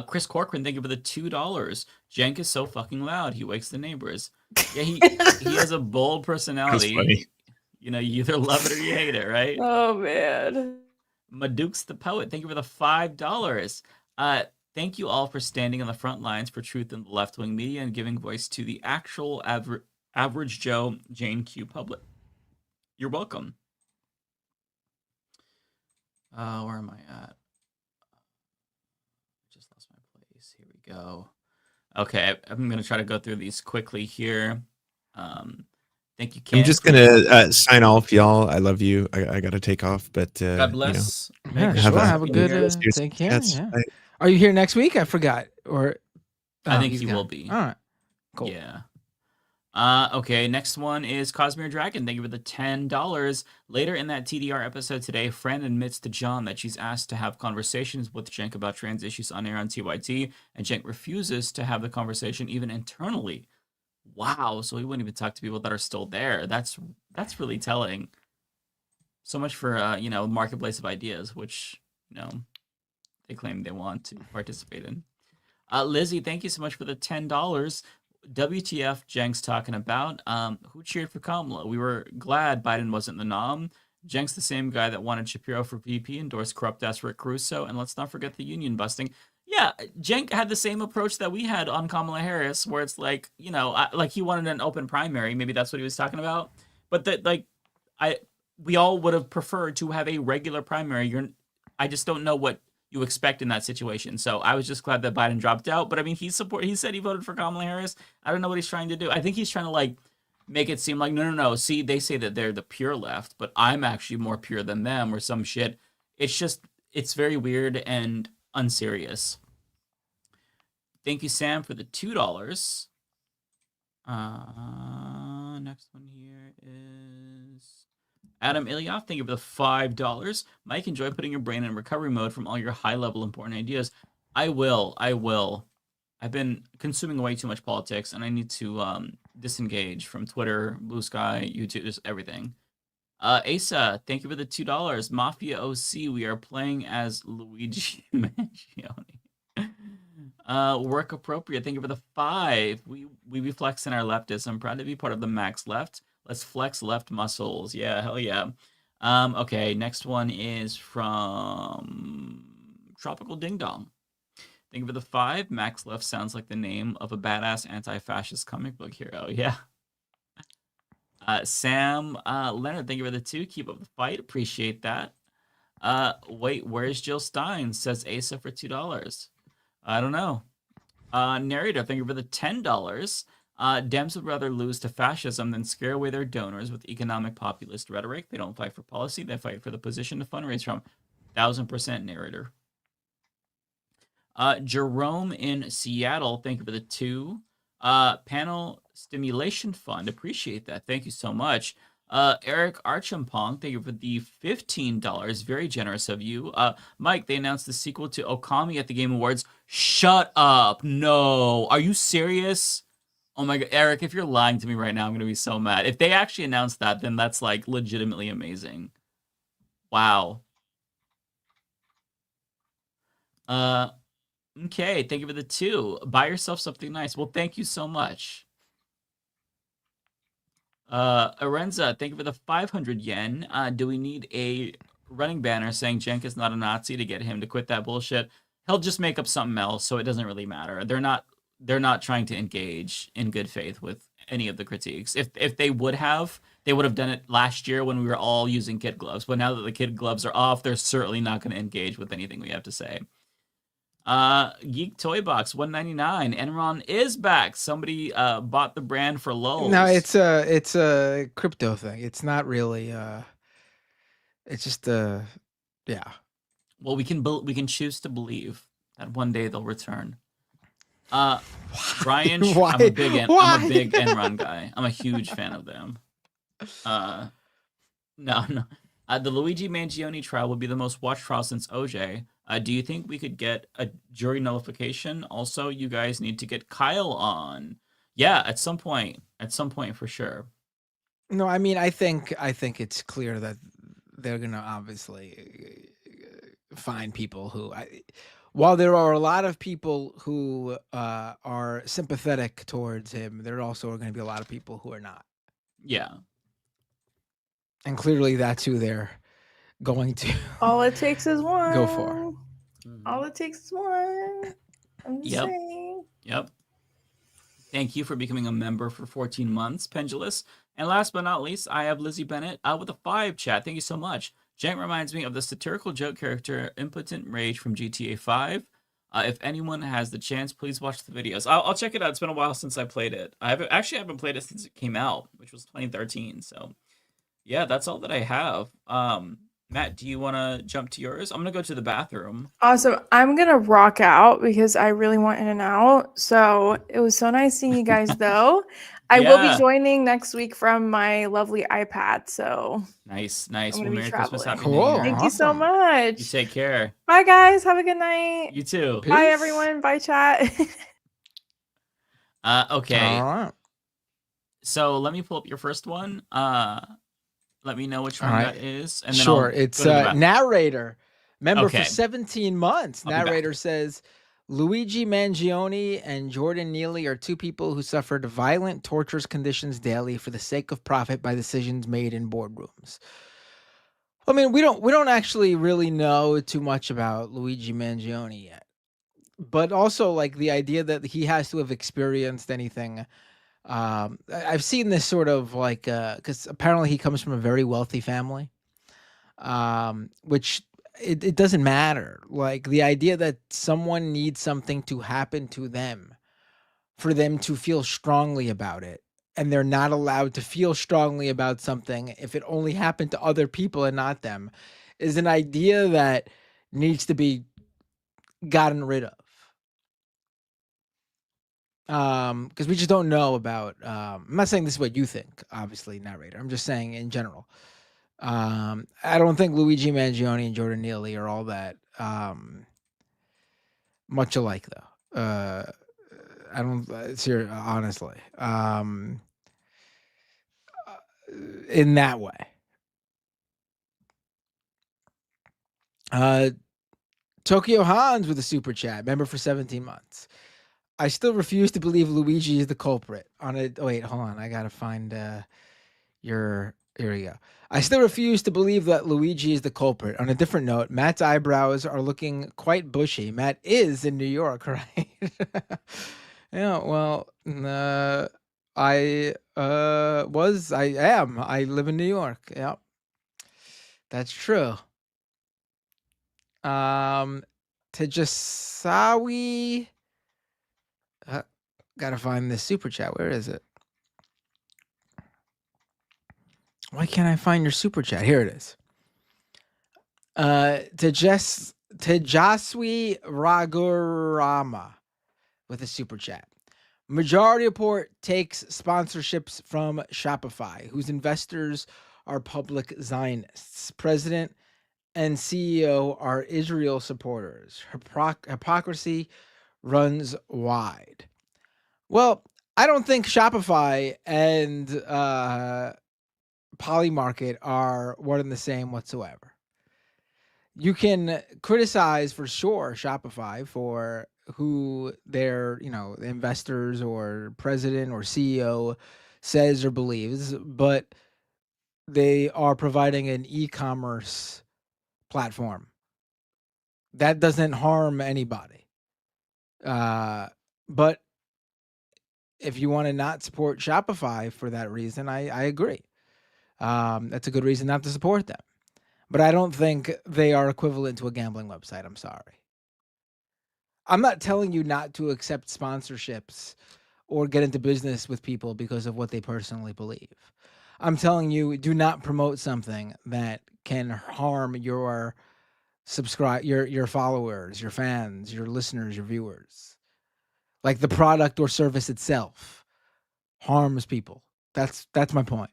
Chris Corcoran, thank you for the $2. Jank is so fucking loud. He wakes the neighbors. Yeah, he has a bold personality. That's funny. You either love it or you hate it, right? Oh man. Madukes the Poet, thank you for the $5. Thank you all for standing on the front lines for truth in the left-wing media and giving voice to the actual average Joe Jane Q public. You're welcome. Where am I at? Just lost my place. Here we go. Okay, I'm going to try to go through these quickly here. Thank you, Ken. I'm just gonna sign off, y'all. I love you. I gotta take off, but God bless. Yeah, Make sure. sure Have a you're good here. take care. Yes, Yeah. I- Are you here next week? I forgot. Or I think he's he gone. will be. All right. Cool. Yeah. Okay, next one is Cosmere Dragon. Thank you for the $10. Later in that TDR episode today, Fran admits to John that she's asked to have conversations with Jenk about trans issues on air on TYT, and Jenk refuses to have the conversation even internally. Wow, so he wouldn't even talk to people that are still there. That's really telling. So much for marketplace of ideas, which they claim they want to participate in. Lizzie, thank you so much for the $10. WTF Jenk's talking about. Who cheered for Kamala? We were glad Biden wasn't the nom. Jenk's the same guy that wanted Shapiro for VP, endorsed corrupt ass Rick Caruso, and let's not forget the union busting. Yeah, Jenk had the same approach that we had on Kamala Harris, where it's like, like he wanted an open primary. Maybe that's what he was talking about. But we all would have preferred to have a regular primary. I just don't know what you expect in that situation. So I was just glad that Biden dropped out. But I mean, he said he voted for Kamala Harris. I don't know what he's trying to do. I think he's trying to make it seem like, no. See, they say that they're the pure left, but I'm actually more pure than them or some shit. It's very weird and unserious. Thank you, Sam, for the $2. Next one here is Adam Ilyoff. Thank you for the $5. Mike, enjoy putting your brain in recovery mode from all your high-level important ideas. I will. I've been consuming way too much politics, and I need to disengage from Twitter, Blue Sky, YouTube, just everything. Asa, thank you for the $2. Mafia OC, we are playing as Luigi Mangione. Work appropriate, thank you for the 5. We be flexing our leftists. I'm proud to be part of the Max Left. Let's flex left muscles. Yeah, hell yeah. Okay, next one is from Tropical Ding Dong. Thank you for the 5. Max Left sounds like the name of a badass anti-fascist comic book hero. Yeah. Sam Leonard, thank you for the 2. Keep up the fight. Appreciate that. Wait, where's Jill Stein? Says Asa for $2. I don't know. Narrator, thank you for the $10. Dems would rather lose to fascism than scare away their donors with economic populist rhetoric. They don't fight for policy. They fight for the position to fundraise from. 1,000% narrator. Jerome in Seattle, thank you for the 2. Panel Stimulation Fund, appreciate that. Thank you so much. Eric Archampong, thank you for the $15. Very generous of you. Mike, they announced the sequel to Okami at the Game Awards. Shut up. No. Are you serious? Oh my God. Eric, if you're lying to me right now, I'm going to be so mad. If they actually announced that, then that's legitimately amazing. Wow. Okay, thank you for the 2. Buy yourself something nice. Well, thank you so much. Arenza, thank you for the 500 yen. Do we need a running banner saying Cenk is not a Nazi to get him to quit that bullshit? He'll just make up something else, so it doesn't really matter. They're not trying to engage in good faith with any of the critiques. If they would have done it last year when we were all using kid gloves. But now that the kid gloves are off, they're certainly not going to engage with anything we have to say. Geek Toy Box 199. Enron is back. Somebody bought the brand for lows. No, it's a crypto thing. It's not really. It's just yeah. Well, we can choose to believe that one day they'll return. Brian, Why? I'm a big Why? Enron guy. I'm a huge fan of them. No. The Luigi Mangione trial would be the most watched trial since OJ. Do you think we could get a jury nullification? Also, you guys need to get Kyle on. Yeah, at some point for sure. No, I mean, I think it's clear that they're gonna obviously find people who, while there are a lot of people who are sympathetic towards him, there also are going to be a lot of people who are not. Yeah. And clearly that's who they're going to All it takes is one. go for. All it takes is one. I'm just saying. Yep. Thank you for becoming a member for 14 months, Pendulous. And last but not least, I have Lizzie Bennett with a 5 chat. Thank you so much. Cenk reminds me of the satirical joke character Impotent Rage from GTA 5. If anyone has the chance, please watch the videos. I'll check it out. It's been a while since I played it. I haven't played it since it came out, which was 2013. So, yeah, that's all that I have. Matt, do you want to jump to yours? I'm going to go to the bathroom. Awesome. I'm going to rock out because I really want in and out. So it was so nice seeing you guys, though. I will be joining next week from my lovely iPad. So nice. I'm Well, gonna be Merry Christmas, traveling. Happy New Year. Thank you so much. You take care. Bye, guys. Have a good night. You too. Bye, everyone. Bye, chat. Okay. All right. So let me pull up your first one. Let me know which one All that right. is. And then Sure. I'll It's go to the back. narrator. Member Okay. for 17 months. I'll be back. Narrator says Luigi Mangione and Jordan Neely are two people who suffered violent, torturous conditions daily for the sake of profit by decisions made in boardrooms. I mean, we don't actually really know too much about Luigi Mangione yet. But also, like, the idea that he has to have experienced anything. I've seen this sort of like, because apparently he comes from a very wealthy family, which it doesn't matter. Like, the idea that someone needs something to happen to them for them to feel strongly about it, and they're not allowed to feel strongly about something if it only happened to other people and not them, is an idea that needs to be gotten rid of. Because we just don't know about. I'm not saying this is what you think, obviously, narrator. I'm just saying in general. I don't think Luigi Mangione and Jordan Neely are all that much alike, though. I don't. Honestly. In that way. Tokyo Hans with a super chat, member for 17 months. I still refuse to believe Luigi is the culprit. Wait, hold on. I gotta find here we go. I still refuse to believe that Luigi is the culprit. On a different note, Matt's eyebrows are looking quite bushy. Matt is in New York, right? Yeah, well, I am. I live in New York. Yep. That's true. Tejasawi. Gotta find this super chat. Where is it? Why can't I find your super chat? Here it is. Tejaswi Ragurama with a super chat. Majority Report takes sponsorships from Shopify, whose investors are public Zionists. President and CEO are Israel supporters. Hypocrisy runs wide. Well, I don't think Shopify and PolyMarket are one and the same whatsoever. You can criticize for sure Shopify for who their, investors or president or CEO says or believes, but they are providing an e-commerce platform. That doesn't harm anybody. But if you want to not support Shopify for that reason, I agree. That's a good reason not to support them. But I don't think they are equivalent to a gambling website. I'm sorry. I'm not telling you not to accept sponsorships or get into business with people because of what they personally believe. I'm telling you, do not promote something that can harm your your followers, your fans, your listeners, your viewers. Like the product or service itself harms people. That's my point.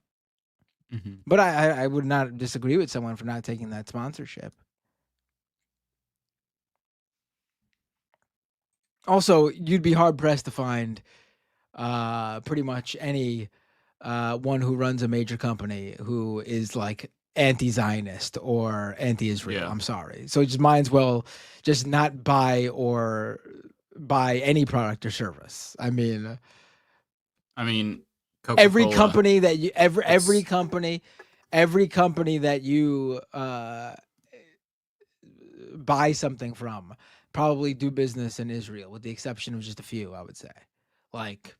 Mhm. But I would not disagree with someone for not taking that sponsorship. Also, you'd be hard pressed to find pretty much any one who runs a major company who is like anti-Zionist or anti-Israel. Yeah. I'm sorry. So just might as well just not buy any product or service. I mean, every Coca-Cola. company that you every It's- company that you buy something from probably do business in Israel, with the exception of just a few, I would say. Like,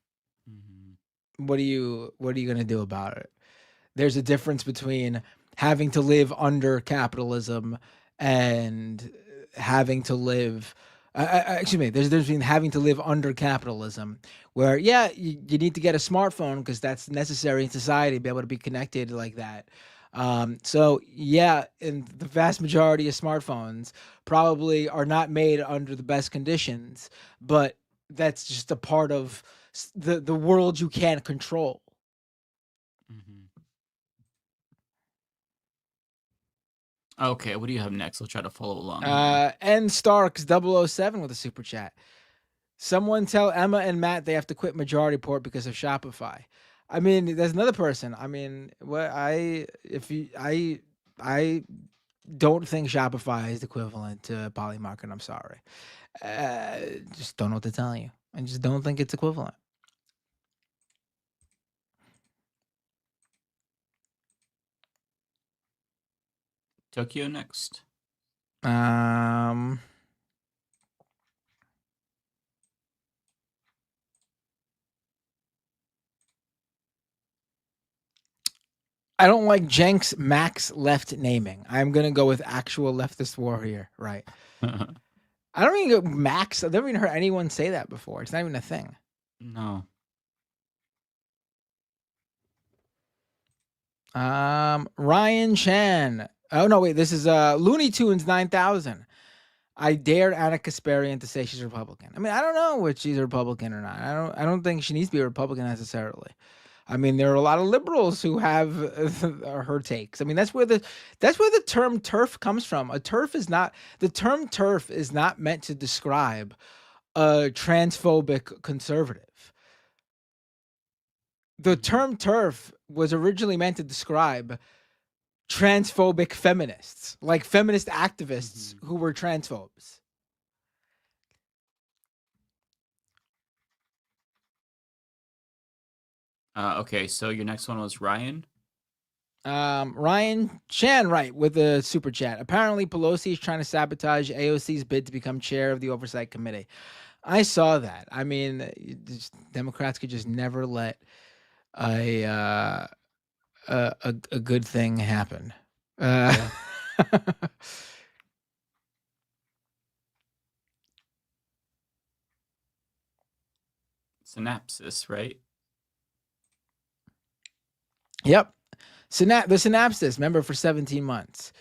Mhm. what are you going to do about it? There's a difference between having to live under capitalism and having to live excuse me, there's a difference between having to live under capitalism, where you need to get a smartphone because that's necessary in society to be able to be connected like that. So and the vast majority of smartphones probably are not made under the best conditions, but that's just a part of the world you can't control. Mhm. Okay, what do you have next? I'll try to follow along here. N Starks 007 with a super chat. Someone tell Emma and Matt they have to quit Majority Report because of Shopify. I mean, there's another person. I mean, I don't think Shopify is equivalent to PolyMarket. I'm sorry. Just don't know what to tell you. I just don't think it's equivalent. Tokyo next. I don't like Jenks Max left naming. I'm gonna go with actual leftist warrior. Right. I don't even go Max. I've never even heard anyone say that before. It's not even a thing. No. Ryan Chan. Oh no, wait. This is Looney Tunes 9000. I dared Anna Kasparian to say she's Republican. I mean, I don't know if she's a Republican or not. I don't think she needs to be a Republican necessarily. I mean, there are a lot of liberals who have her takes. I mean, that's where the term TERF comes from. The term TERF is not meant to describe a transphobic conservative. The term TERF was originally meant to describe transphobic feminists, like feminist activists who were transphobes. Okay, so your next one was Ryan. Ryan Chan, right, with a super chat. Apparently, Pelosi is trying to sabotage AOC's bid to become chair of the Oversight Committee. I saw that. I mean, Democrats could just never let a good thing happen. Synapsis, right? Yep. The Synapsis, member for 17 months.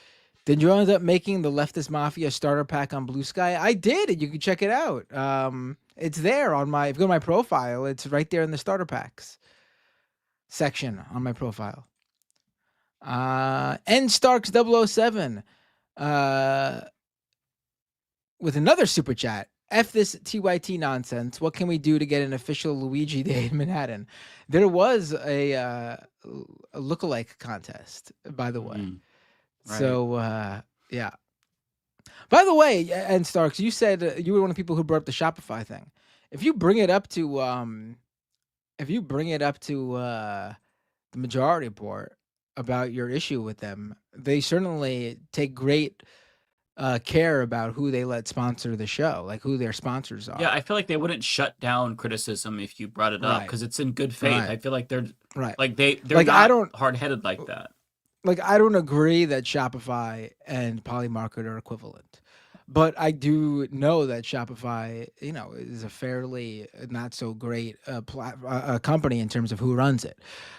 Did you end up making the Leftist Mafia starter pack on Blue Sky? I did. You can check it out. It's there on if you go to my profile, it's right there in the starter packs section on my profile. N Starks 007 with another super chat. F this TYT nonsense. What can we do to get an official Luigi Day in Manhattan? There was a lookalike contest, by the way. Right. So yeah. By the way, and Starks, you said you were one of the people who brought up the Shopify thing. If you bring it up to the majority report about your issue with them, they certainly take great care about who they let sponsor the show, like who their sponsors are. Yeah, I feel like they wouldn't shut down criticism if you brought it up Right. because it's in good faith. Right. I feel like they're Right. like they're Like, I not don't- hard-headed like that. Like, I don't agree that Shopify and PolyMarket are equivalent, but I do know that Shopify, is a fairly not so great company in terms of who runs it.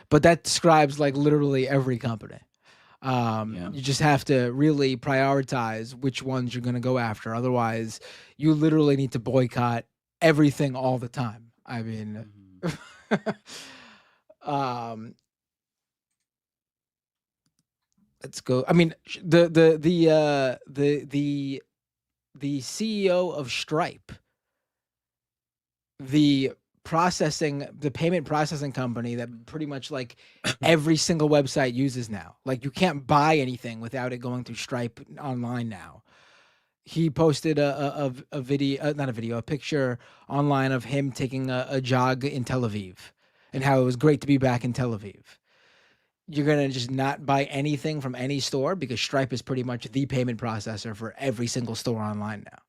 But that describes like literally every company. Yeah. You just have to really prioritize which ones you're going to go after. Otherwise, you literally need to boycott everything all the time. I mean, let's go. I mean, the CEO of Stripe, the payment processing company that pretty much like every single website uses now. Like, you can't buy anything without it going through Stripe online now. He posted a video, not a video, a picture online of him taking a jog in Tel Aviv and how it was great to be back in Tel Aviv. You're going to just not buy anything from any store because Stripe is pretty much the payment processor for every single store online now.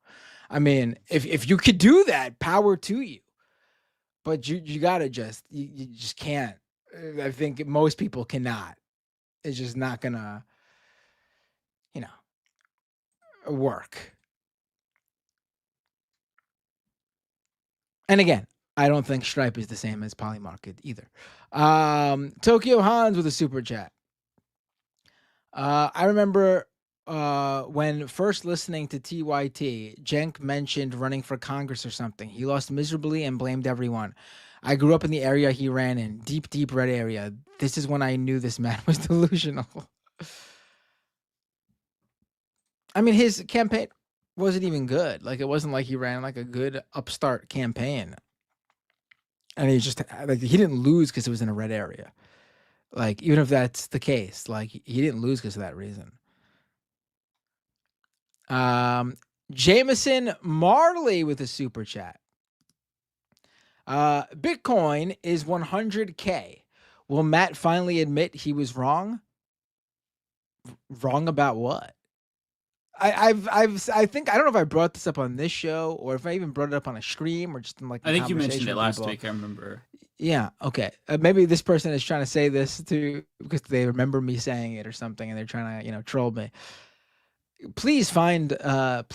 I mean, if you could do that, power to you. But you got to you just can't. I think most people cannot. It's just not going to, work. And again, I don't think Stripe is the same as PolyMarket either. Tokyo Hans with a super chat. I remember when first listening to TYT, Jenk mentioned running for Congress or something. He lost miserably and blamed everyone. I grew up in the area he ran in, deep, deep red area. This is when I knew this man was delusional. I mean, his campaign wasn't even good. Like, it wasn't like he ran like a good upstart campaign. And he just like he didn't lose because it was in a red area. Like, even if that's the case, like he didn't lose because of that reason. Jameson Marley with a super chat. Bitcoin is 100K. Will Matt finally admit he was wrong? Wrong about what? I think I don't know if I brought this up on this show or if I even brought it up on a stream or just in like. I think you mentioned it with last people. week. I remember. Yeah. Okay. Maybe this person is trying to say this too because they remember me saying it or something, and they're trying to troll me. Please find a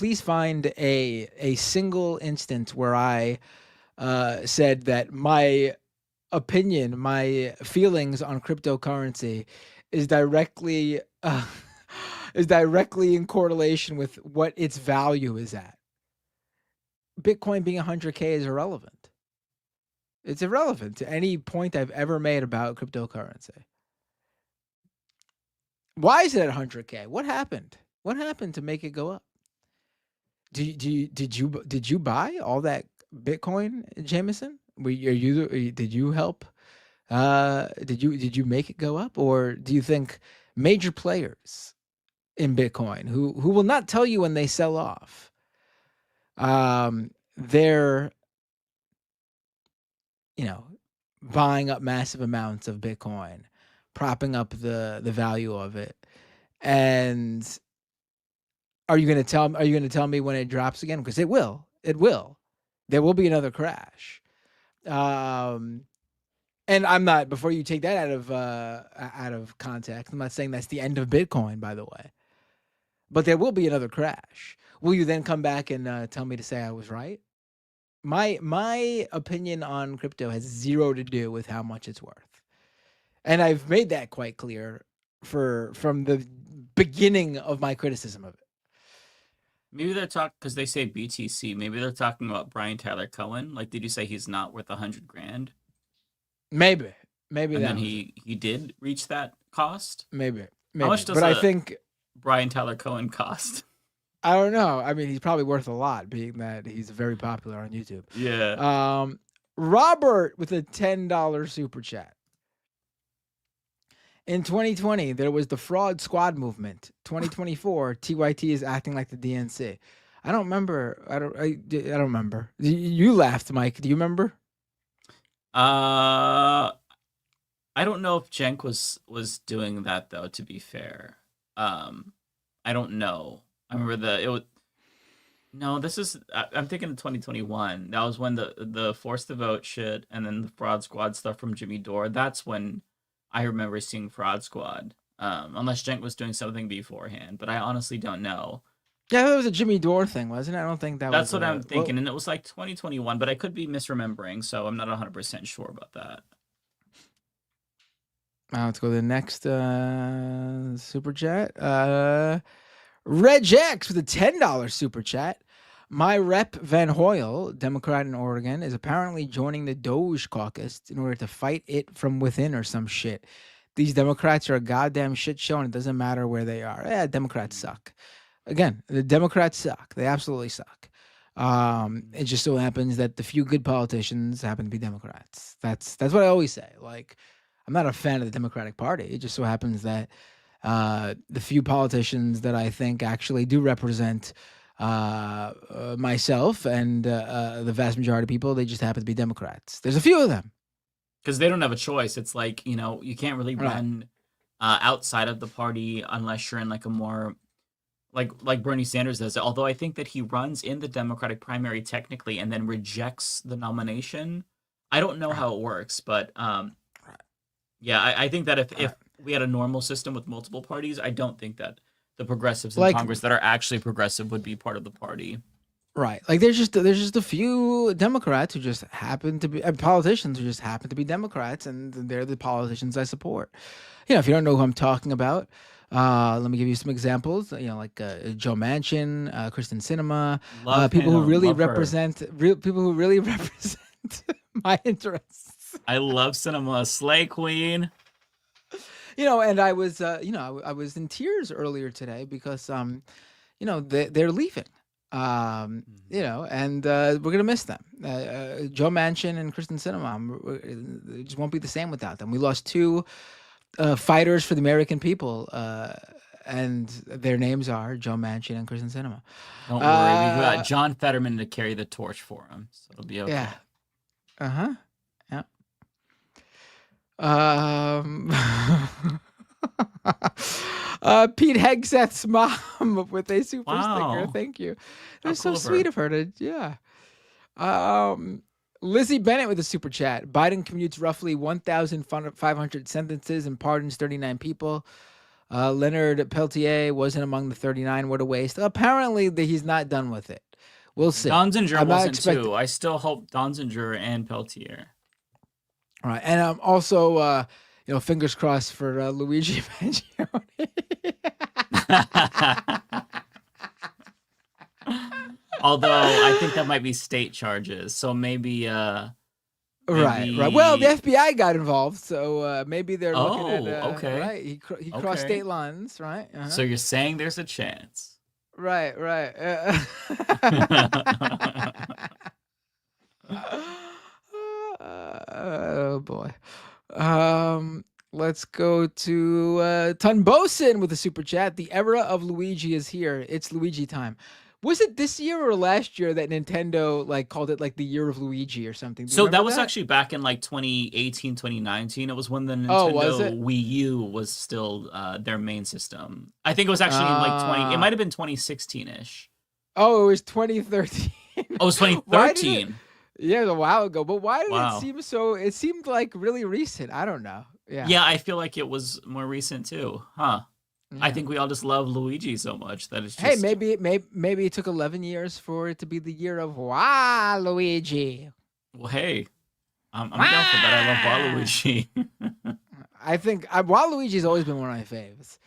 single instance where I said that my opinion, my feelings on cryptocurrency is directly in correlation with what its value is at. Bitcoin being 100K is irrelevant. It's irrelevant to any point I've ever made about cryptocurrency. Why is it at 100K? What happened? What happened to make it go up? Did you buy all that Bitcoin, Jameson? Did you help? Did you make it go up, or do you think major players in Bitcoin who will not tell you when they sell off, they're buying up massive amounts of Bitcoin, propping up the value of it, and are you going to tell me when it drops again? Because it will. There will be another crash. And I'm not, before you take that out of context, I'm not saying that's the end of Bitcoin, by the way. But there will be another crash. Will you then come back and tell me to say I was right? My opinion on crypto has zero to do with how much it's worth. And I've made that quite clear from the beginning of my criticism of it. Maybe they're talking because they say BTC. Maybe they're talking about Brian Tyler Cohen. Like, did you say he's not worth $100,000? Maybe. And then he did reach that cost. Maybe. How much does I think Brian Tyler Cohen cost? I don't know. I mean, he's probably worth a lot, being that he's very popular on YouTube. Yeah. Robert with a $10 super chat. In 2020, there was the fraud squad movement. 2024, TYT is acting like the DNC. I don't remember. I don't remember. You laughed, Mike. Do you remember? I don't know if Cenk was doing that though. To be fair, I don't know. I remember it was. No, this is. I'm thinking of 2021. That was when the force to vote shit, and then the fraud squad stuff from Jimmy Dore. That's when I remember seeing fraud squad. Unless Cenk was doing something beforehand, but I honestly don't know. Yeah, that was a Jimmy Dore thing, wasn't it? I don't think that was. That's what I'm thinking, and it was like 2021, but I could be misremembering, so I'm not 100% sure about that. Let's go to the next super chat. Reg X with a $10 super chat. My rep Van Hoyle, Democrat in Oregon, is apparently joining the Doge caucus in order to fight it from within or some shit. These Democrats are a goddamn shit show, and it doesn't matter where they are. Yeah, Democrats suck. Again, the Democrats suck. They absolutely suck. It just so happens that the few good politicians happen to be Democrats. That's what I always say. Like, I'm not a fan of the Democratic Party. It just so happens that the few politicians that I think actually do represent myself and the vast majority of people, they just happen to be Democrats. There's a few of them. Because they don't have a choice. It's like, you can't really run outside of the party unless you're in like a more like Bernie Sanders does. Although I think that he runs in the Democratic primary technically and then rejects the nomination. I don't know how it works, but yeah, I think that if we had a normal system with multiple parties, I don't think that the progressives in Congress that are actually progressive would be part of the party. Right. Like there's just a few Democrats who just happen to be politicians who just happen to be Democrats, and they're the politicians I support. If you don't know who I'm talking about, let me give you some examples. Like Joe Manchin, Kristen Sinema, people who really represent my interests. I love Sinema, slay queen. And I was I was in tears earlier today because they're leaving. And we're gonna miss them. Joe Manchin and Kristen Sinema. It just won't be the same without them. We lost two fighters for the American people, and their names are Joe Manchin and Kristen Sinema. Don't worry, we've got John Fetterman to carry the torch for him, so it'll be okay. Yeah. Yeah. Pete Hegseth's mom with a super sticker. Thank you. That's so sweet of her to, yeah. Lizzie Bennett with a super chat. Biden commutes roughly 1,500 sentences and pardons 39 people. Leonard Peltier wasn't among the 39. What a waste. Apparently, he's not done with it. We'll see. Donziger wasn't too. I still hope Donziger and Peltier. All right, and also, fingers crossed for Luigi Mangione. Although I think that might be state charges, so maybe. Right. Well, the FBI got involved, so maybe they're looking at. Okay. Right, he crossed state lines, right? Uh-huh. So you're saying there's a chance. Right. Oh boy. Let's go to Tunbosin with a super chat. The era of Luigi is here. It's Luigi time. Was it this year or last year that Nintendo called it the year of Luigi or something? So that was actually back in 2018, 2019. It was when the Nintendo Wii U was still their main system. I think it was actually in it might have been 2016-ish. Oh, it was 2013. Oh, it was 2013. Yeah, it was a while ago. But why did it seem so? It seemed really recent. I don't know. Yeah. Yeah, I feel like it was more recent too. Huh. Yeah. I think we all just love Luigi so much that it's just... Hey, maybe it took 11 years for it to be the year of Luigi. Well, hey, I'm down for that. I love Waluigi. I think Waluigi's always been one of my faves.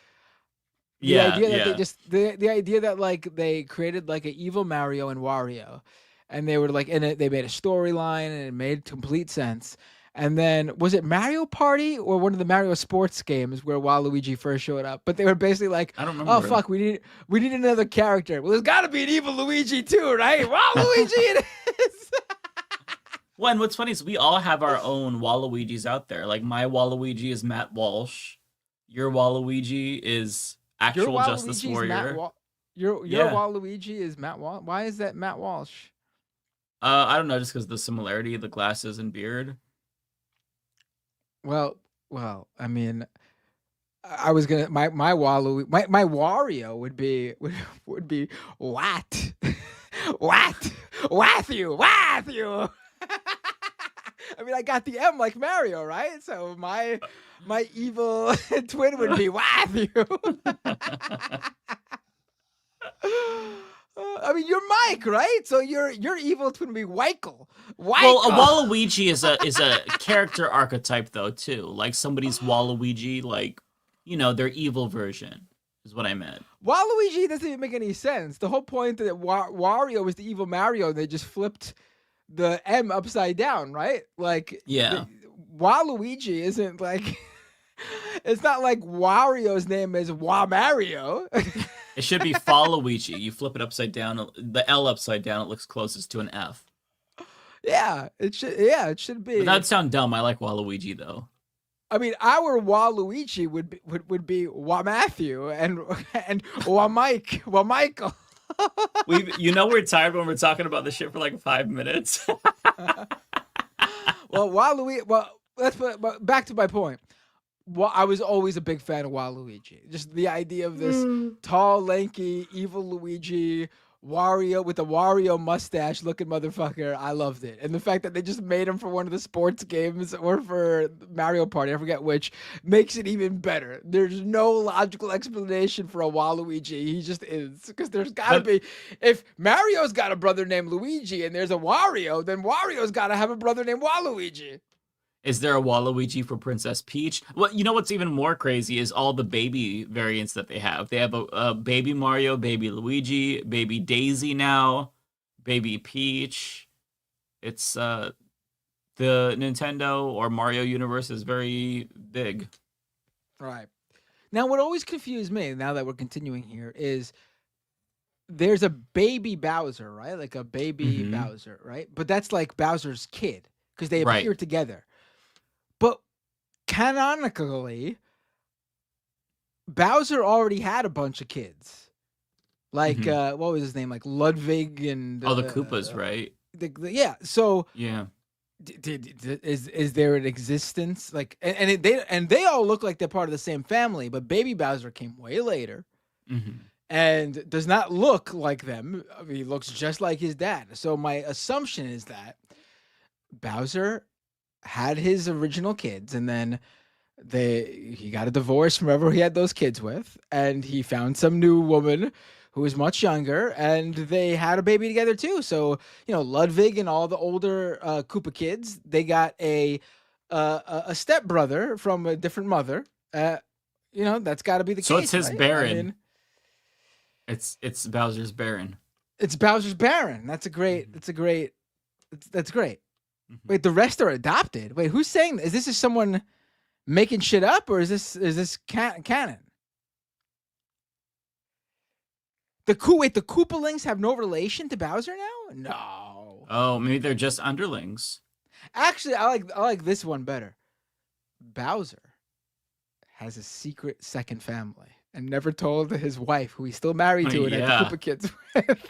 The idea that the idea that they created an evil Mario and Wario, and they were in it, they made a storyline and it made complete sense. And then was it Mario Party or one of the Mario Sports games where Waluigi first showed up? But they were basically I don't remember. Oh fuck, we need another character. Well, there's got to be an evil Luigi too, right? Waluigi it is. Well, and what's funny is we all have our own Waluigis out there. Like my Waluigi is Matt Walsh. your Waluigi is actual Justice Waluigi's Warrior. Your Yeah. Waluigi is Matt Walsh. Why is that Matt Walsh? I don't know, just because the similarity, the glasses and beard. Well, I mean, I was gonna my Wario would be Wat Watthew. I mean, I got the M like Mario, right? So my evil twin would be Watthew. I mean, you're Mike, right? So your evil twin would be Weichel. Well, a Waluigi is a character archetype though too. Like somebody's Waluigi, like their evil version is what I meant. Waluigi doesn't even make any sense. The whole point that Wario was the evil Mario, they just flipped the M upside down, right? Like, yeah, Waluigi isn't like. It's not like Wario's name is Mario. It should be Waluigi. You flip it upside down, the L upside down. It looks closest to an F. Yeah, it should. Yeah, it should be. But that'd sound dumb. I like Waluigi though. I mean, our Waluigi would be Matthew and Mike, Michael. We're tired when we're talking about this shit for like 5 minutes. Well, Waluigi. Well, but back to my point. Well, I was always a big fan of Waluigi. Just the idea of this tall, lanky, evil Luigi, Wario with the Wario mustache looking motherfucker. I loved it. And the fact that they just made him for one of the sports games or for Mario Party, I forget which, makes it even better. There's no logical explanation for a Waluigi. He just is. Because there's got to be, if Mario's got a brother named Luigi and there's a Wario, then Wario's got to have a brother named Waluigi. Is there a Waluigi for Princess Peach? Well, what's even more crazy is all the baby variants that they have. They have a baby Mario, baby Luigi, baby Daisy now, baby Peach. It's the Nintendo or Mario universe is very big. Right. Now, what always confused me, now that we're continuing here, is there's a baby Bowser, right? Like a baby Bowser, right? But that's like Bowser's kid because they appear together. But canonically, Bowser already had a bunch of kids. Like, what was his name? Like Ludwig and... the Koopas, right? Yeah, so... Yeah. Is there an existence? Like, and they all look like they're part of the same family, but baby Bowser came way later. And does not look like them. I mean, he looks just like his dad. So my assumption is that Bowser had his original kids, and then he got a divorce from whoever he had those kids with, and he found some new woman who was much younger, and they had a baby together too. So Ludwig and all the older Koopa kids, they got a stepbrother from a different mother. That's got to be the case. So it's his right? Baron. I mean, it's Bowser's Baron. It's Bowser's Baron. That's great. That's great. Wait, the rest are adopted. Wait, who's saying this? Is this someone making shit up, or is this canon? The Koopalings have no relation to Bowser now? No. Oh, maybe they're just underlings. Actually, I like this one better. Bowser has a secret second family and never told his wife, who he's still married to, and had the Koopa kids with.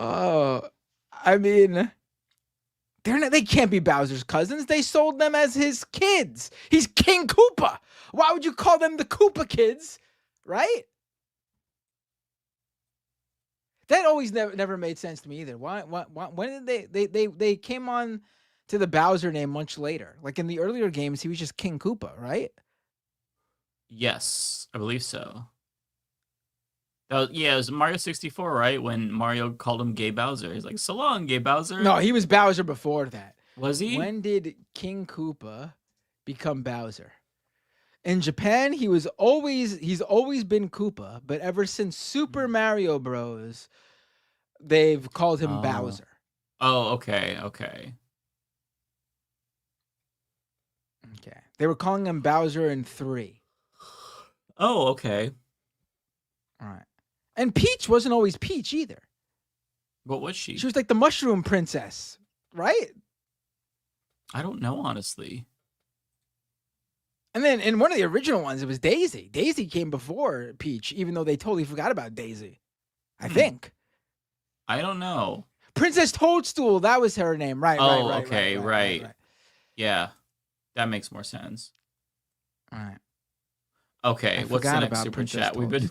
Oh, I mean, they can't be Bowser's cousins. They sold them as his kids. He's King Koopa. Why would you call them the Koopa kids, right? That always never made sense to me either. Why when did they came on to the Bowser name much later? Like in the earlier games, he was just King Koopa, right? Yes, I believe so. It was Mario 64, right? When Mario called him Gay Bowser. He's like, so long, Gay Bowser. No, he was Bowser before that. Was he? When did King Koopa become Bowser? In Japan, he's always been Koopa, but ever since Super Mario Bros., they've called him Bowser. Oh, okay. They were calling him Bowser in 3. Oh, okay. All right. And Peach wasn't always Peach either. What was she? She was like the Mushroom Princess, right? I don't know, honestly. And then in one of the original ones, it was Daisy. Daisy came before Peach, even though they totally forgot about Daisy. I think. I don't know. Princess Toadstool, that was her name. Right, right. Okay, right. Yeah, that makes more sense. All right. Okay, what's the next super Princess chat? We've been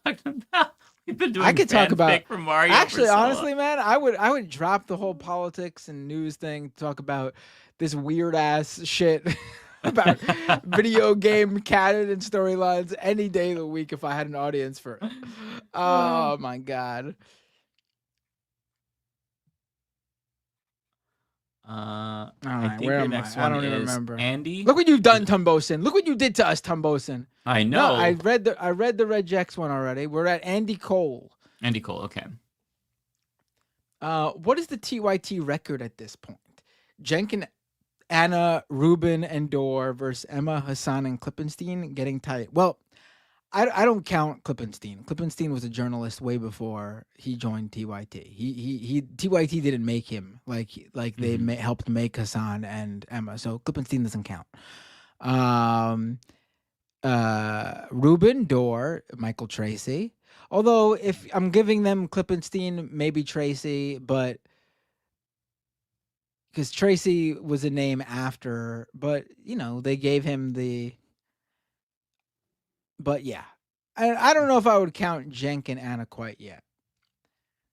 talking about. We've been doing. I could talk about for Mario. Actually, honestly, man, I would drop the whole politics and news thing. Talk about this weird ass shit about video game canon and storylines any day of the week if I had an audience for it. Oh my god. I right, think where your am next I? one I don't even is remember. Andy. Look what you've done, Tumbosin. Look what you did to us, Tumbosin. I know. No, I read the Red Jex one already. We're at Andy Cole. Andy Cole. Okay. What is the TYT record at this point? Jenkin, Anna, Rubin, and Dor versus Emma, Hassan, and Klippenstein getting tight. Well, I don't count Klippenstein. Klippenstein was a journalist way before he joined TYT. He TYT didn't make him like they helped make Hassan and Emma. So Klippenstein doesn't count. Rubin, Dor, Michael Tracy. Although if I'm giving them Klippenstein, maybe Tracy, but because Tracy was a name after, but they gave him the. But yeah, I don't know if I would count Jenk and Anna quite yet.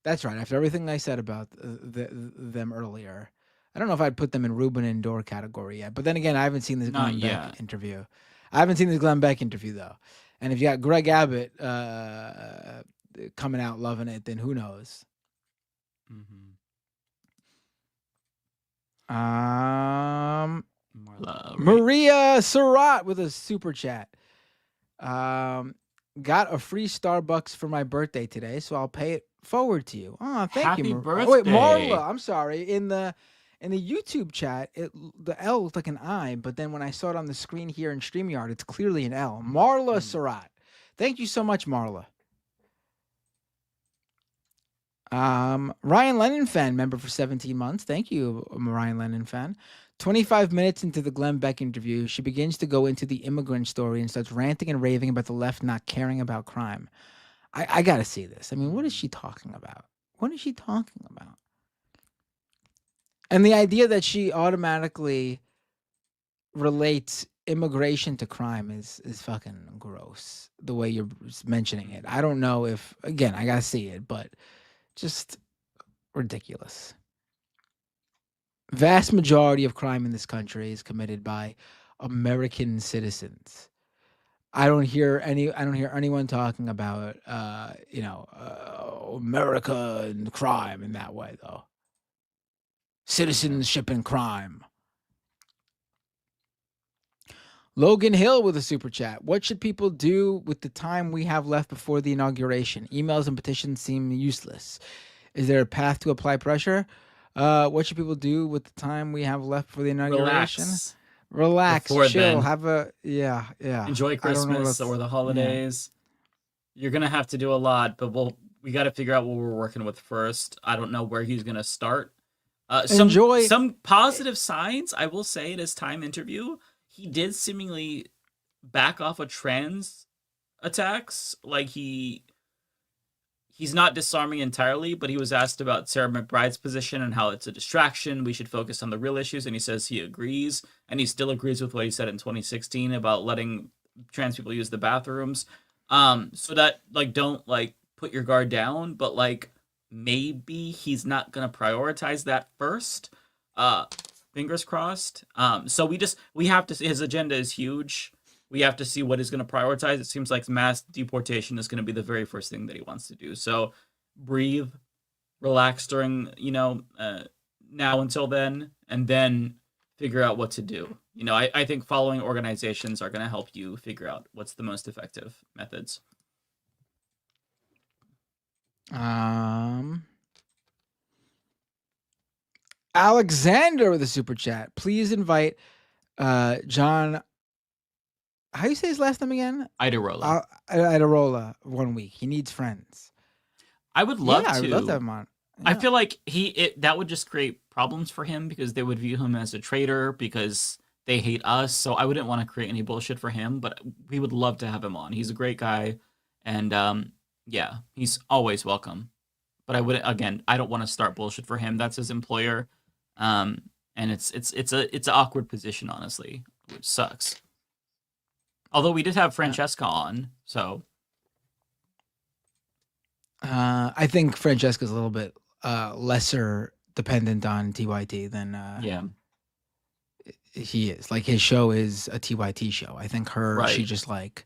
That's right. After everything I said about them earlier, I don't know if I'd put them in Rubin and Dor category yet. But then again, I haven't seen this Glenn Beck interview. I haven't seen this Glenn Beck interview though. And if you got Greg Abbott coming out loving it, then who knows? Maria Surratt with a super chat. Got a free Starbucks for my birthday today, so I'll pay it forward to you. Oh, thank you, birthday. Oh, wait, Marla. I'm sorry. In the YouTube chat, the L looked like an I, but then when I saw it on the screen here in StreamYard, it's clearly an L. Marla Surratt. Thank you so much, Marla. Ryan Lennon fan member for 17 months. Thank you, Ryan Lennon fan. 25 minutes into the Glenn Beck interview, she begins to go into the immigrant story and starts ranting and raving about the left not caring about crime. I got to see this. I mean, what is she talking about? What is she talking about? And the idea that she automatically relates immigration to crime is fucking gross, the way you're mentioning it. I don't know if, again, I got to see it, but just ridiculous. Vast majority of crime in this country is committed by American citizens. I don't hear anyone talking about America and crime in that way though. Citizenship and crime. Logan Hill with a super chat. What should people do with the time we have left before the inauguration? Emails and petitions seem useless. Is there a path to apply pressure? What should people do with the time we have left for the inauguration? Relax, chill, then. have a yeah. Enjoy Christmas or the holidays. Yeah. You're gonna have to do a lot, but we got to figure out what we're working with first. I don't know where he's gonna start. Some positive signs, I will say, in his time interview, he did seemingly back off of trans attacks. Like he's not disarming entirely, but he was asked about Sarah McBride's position and how it's a distraction. We should focus on the real issues. And he says he agrees. And he still agrees with what he said in 2016 about letting trans people use the bathrooms. So that, don't, put your guard down. But, maybe he's not going to prioritize that first. Fingers crossed. So we have to see. His agenda is huge. We have to see what he's going to prioritize. It seems like mass deportation is going to be the very first thing that he wants to do. So breathe, relax during, now until then, and then figure out what to do. I think following organizations are going to help you figure out what's the most effective methods. Alexander with a super chat. Please invite John. How do you say his last name again? Idarola. Idarola 1 week. He needs friends. I would love to. I would love to have him on. Yeah. I feel like that would just create problems for him because they would view him as a traitor because they hate us. So I wouldn't want to create any bullshit for him, but we would love to have him on. He's a great guy, and yeah, he's always welcome. But I wouldn't. Again, I don't want to start bullshit for him. That's his employer, and it's an awkward position, honestly, which sucks. Although we did have Francesca on, so I think Francesca's a little bit lesser dependent on TYT than yeah, he is. Like his show is a TYT show. I think she Right. just like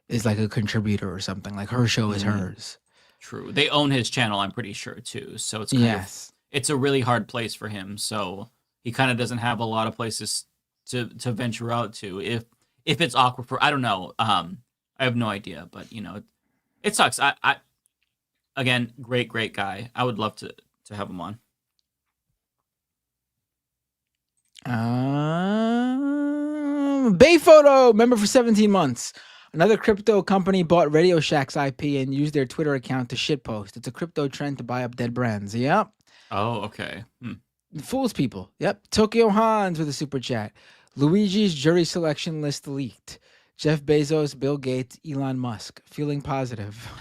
is like a contributor or something. Like her show is Mhm. hers. true. They own his channel, I'm pretty sure too. So it's kind of Yes. it's a really hard place for him. So he kind of doesn't have a lot of places to venture out to if it's awkward for I don't know. I have no idea, but you know, it sucks. I again, great guy. I would love to have him on. Bay Photo, member for 17 months. Another crypto company bought Radio Shack's IP and used their Twitter account to shitpost. It's a crypto trend to buy up dead brands. Yep. Oh, okay. Fools people. Yep. Tokyo Hans with a super chat. Luigi's jury selection list leaked. Jeff Bezos, Bill Gates, Elon Musk. Feeling positive.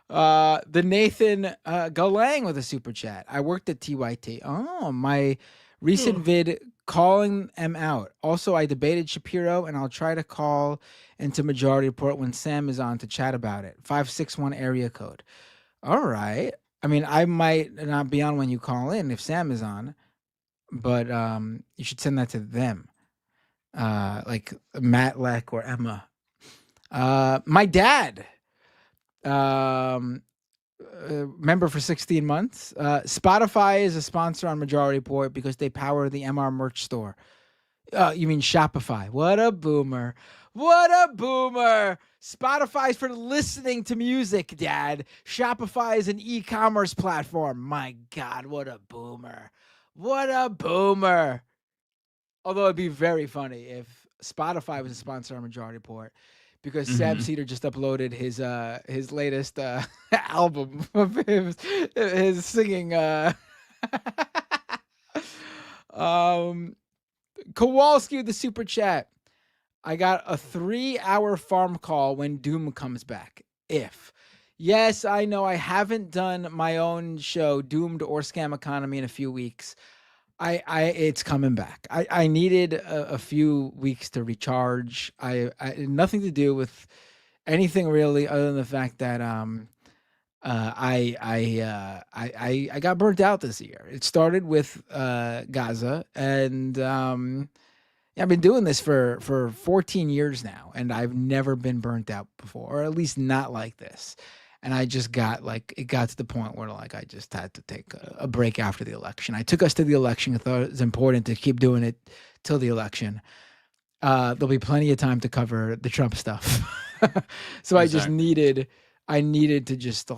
The Nathan Galang with a super chat. I worked at TYT. Oh, my recent vid calling them out. Also, I debated Shapiro, and I'll try to call into Majority Report when Sam is on to chat about it. 561 area code. All right. I mean, I might not be on when you call in if Sam is on, but you should send that to them, like Matt Leck or Emma. My dad, member for 16 months. Spotify is a sponsor on Majority Report because they power the MR merch store. You mean Shopify? What a boomer! What a boomer! Spotify's for listening to music, Dad. Shopify is an e-commerce platform. My God, what a boomer! What a boomer! Although it'd be very funny if Spotify was a sponsor on Majority Report, because Sam Cedar just uploaded his latest album of his singing. Kowalski with the super chat. I got a 3-hour farm call when Doom comes back. Yes, I know I haven't done my own show, Doomed or Scam Economy, in a few weeks. It's coming back. I needed a few weeks to recharge. I nothing to do with anything really, other than the fact that I got burnt out this year. It started with Gaza, and I've been doing this for 14 years now, and I've never been burnt out before, or at least not like this. And I just got it got to the point where I just had to take a break after the election. I took us to the election. I thought it was important to keep doing it till the election. There'll be plenty of time to cover the Trump stuff. So Exactly. I needed to just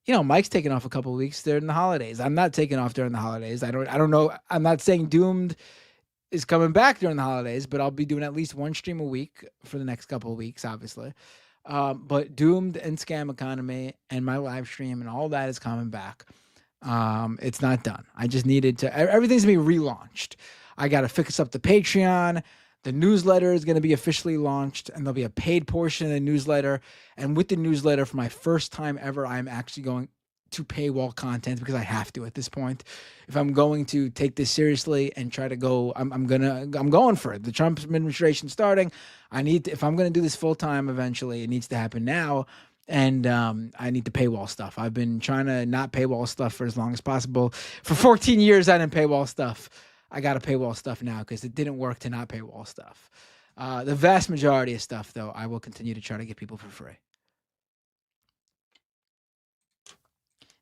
Mike's taking off a couple of weeks during the holidays. I'm not taking off during the holidays. I don't know. I'm not saying Doomed is coming back during the holidays, but I'll be doing at least one stream a week for the next couple of weeks, obviously. But Doomed and Scam Economy and my live stream and all that is coming back. It's not done. I just needed to, everything's gonna be relaunched. I got to fix up the Patreon. The newsletter is going to be officially launched, and there'll be a paid portion of the newsletter. And with the newsletter, for my first time ever, I'm actually going to paywall content because I have to at this point. If I'm going to take this seriously and try to go, I'm going for it. The Trump administration starting. If I'm going to do this full time eventually, it needs to happen now. And I need the paywall stuff. I've been trying to not paywall stuff for as long as possible. For 14 years, I didn't paywall stuff. I got to paywall stuff now because it didn't work to not paywall stuff. The vast majority of stuff, though, I will continue to try to get people for free.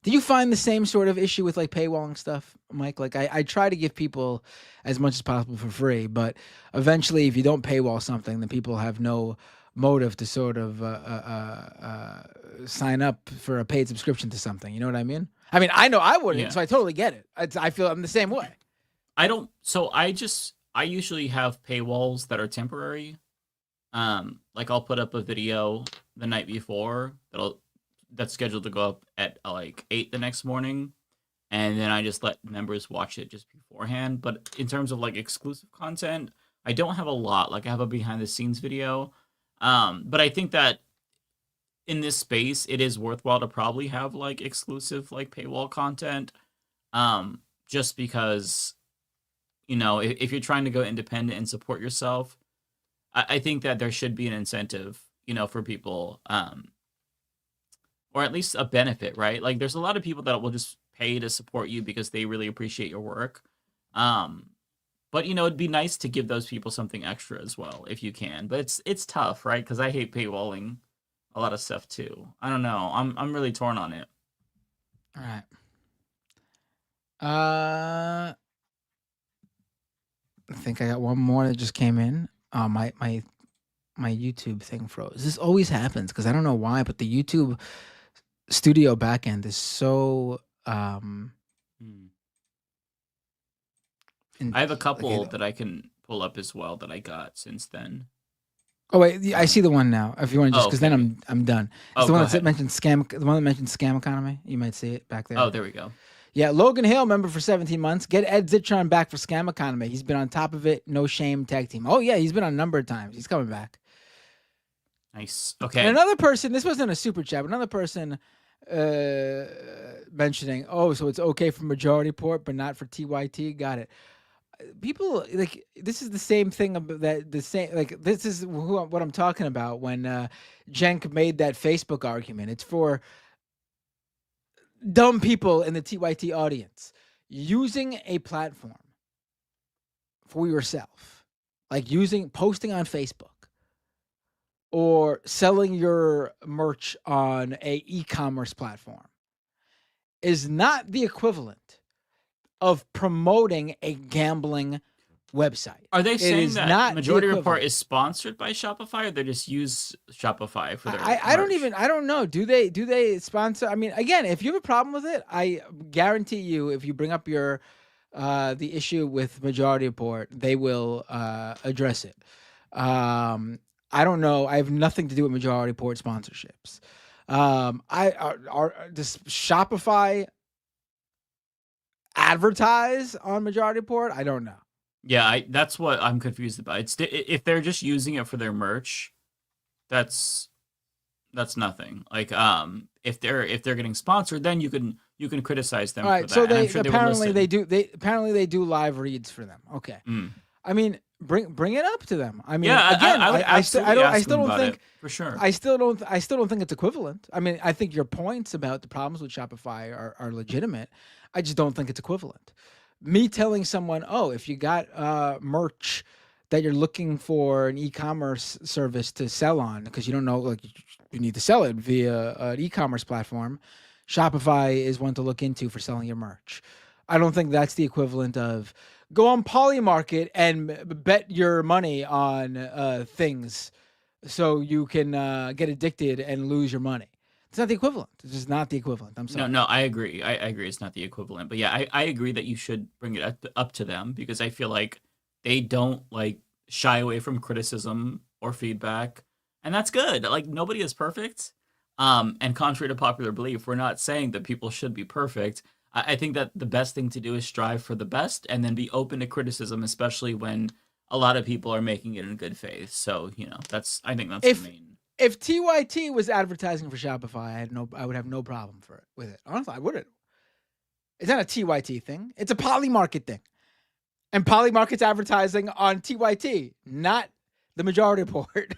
Do you find the same sort of issue with paywalling stuff, Mike? I try to give people as much as possible for free, but eventually if you don't paywall something, then people have no motive to sort of sign up for a paid subscription to something. You know what I mean? I know I wouldn't, so I totally get it. I feel I'm the same way. I usually have paywalls that are temporary. I'll put up a video the night before that's scheduled to go up at 8 the next morning, and then I just let members watch it just beforehand. But in terms of like exclusive content, I don't have a lot. Like I have a behind the scenes video, but I think that in this space, it is worthwhile to probably have like exclusive like paywall content, just because if you're trying to go independent and support yourself, I think that there should be an incentive, for people, or at least a benefit, right? Like there's a lot of people that will just pay to support you because they really appreciate your work. But it'd be nice to give those people something extra as well if you can. But it's tough, right? Because I hate paywalling a lot of stuff too. I don't know. I'm really torn on it. All right. I think I got one more that just came in. My YouTube thing froze. This always happens because I don't know why, but the YouTube studio backend is so I have a couple that I can pull up as well that I got since then. Oh wait, I see the one now. If you want to just, because okay. then I'm done. It's Oh, the one go that ahead. mentioned scam. The one that mentioned scam economy. You might see it back there. Oh, there we go. Yeah, Logan Hill, member for 17 months. Get Ed Zitron back for scam economy. He's been on top of it. No shame tag team. Oh yeah, he's been on a number of times. He's coming back. Nice. Okay. And another person. This wasn't a super chat. But another person mentioning. Oh, so it's okay for majority port, but not for TYT. Got it. People like this is the same thing this is what I'm talking about when Jenk made that Facebook argument. It's for dumb people in the TYT audience using a platform for yourself, like posting on Facebook or selling your merch on a e-commerce platform is not the equivalent of promoting a gambling website. Are they saying that not Majority Report is sponsored by Shopify, or they just use Shopify for their I don't know. Do they sponsor? I mean, again, if you have a problem with it, I guarantee you, if you bring up your the issue with Majority Report, they will address it. I don't know. I have nothing to do with Majority Report sponsorships. Does Shopify advertise on Majority Report? I don't know. Yeah, that's what I'm confused about. It's if they're just using it for their merch, that's nothing. Like if they're getting sponsored, then you can criticize them. All right, for that. so they sure apparently they do live reads for them. Okay, I mean bring it up to them. I mean, yeah, again, I still don't think for sure. I still don't think it's equivalent. I mean, I think your points about the problems with Shopify are legitimate. I just don't think it's equivalent. Me telling someone, oh, if you got merch that you're looking for an e-commerce service to sell on because you don't know, like you need to sell it via an e-commerce platform, Shopify is one to look into for selling your merch. I don't think that's the equivalent of go on PolyMarket and bet your money on things so you can get addicted and lose your money. It's not the equivalent. It's just not the equivalent. I'm sorry. No, I agree. I agree. It's not the equivalent. But yeah, I agree that you should bring it up to them because I feel like they don't like shy away from criticism or feedback, and that's good. Like nobody is perfect. And contrary to popular belief, we're not saying that people should be perfect. I think that the best thing to do is strive for the best and then be open to criticism, especially when a lot of people are making it in good faith. So I think that's the main. If TYT was advertising for Shopify, I would have no problem with it. Honestly, I wouldn't. It's not a TYT thing. It's a PolyMarket thing. And PolyMarket's advertising on TYT, not the Majority Report.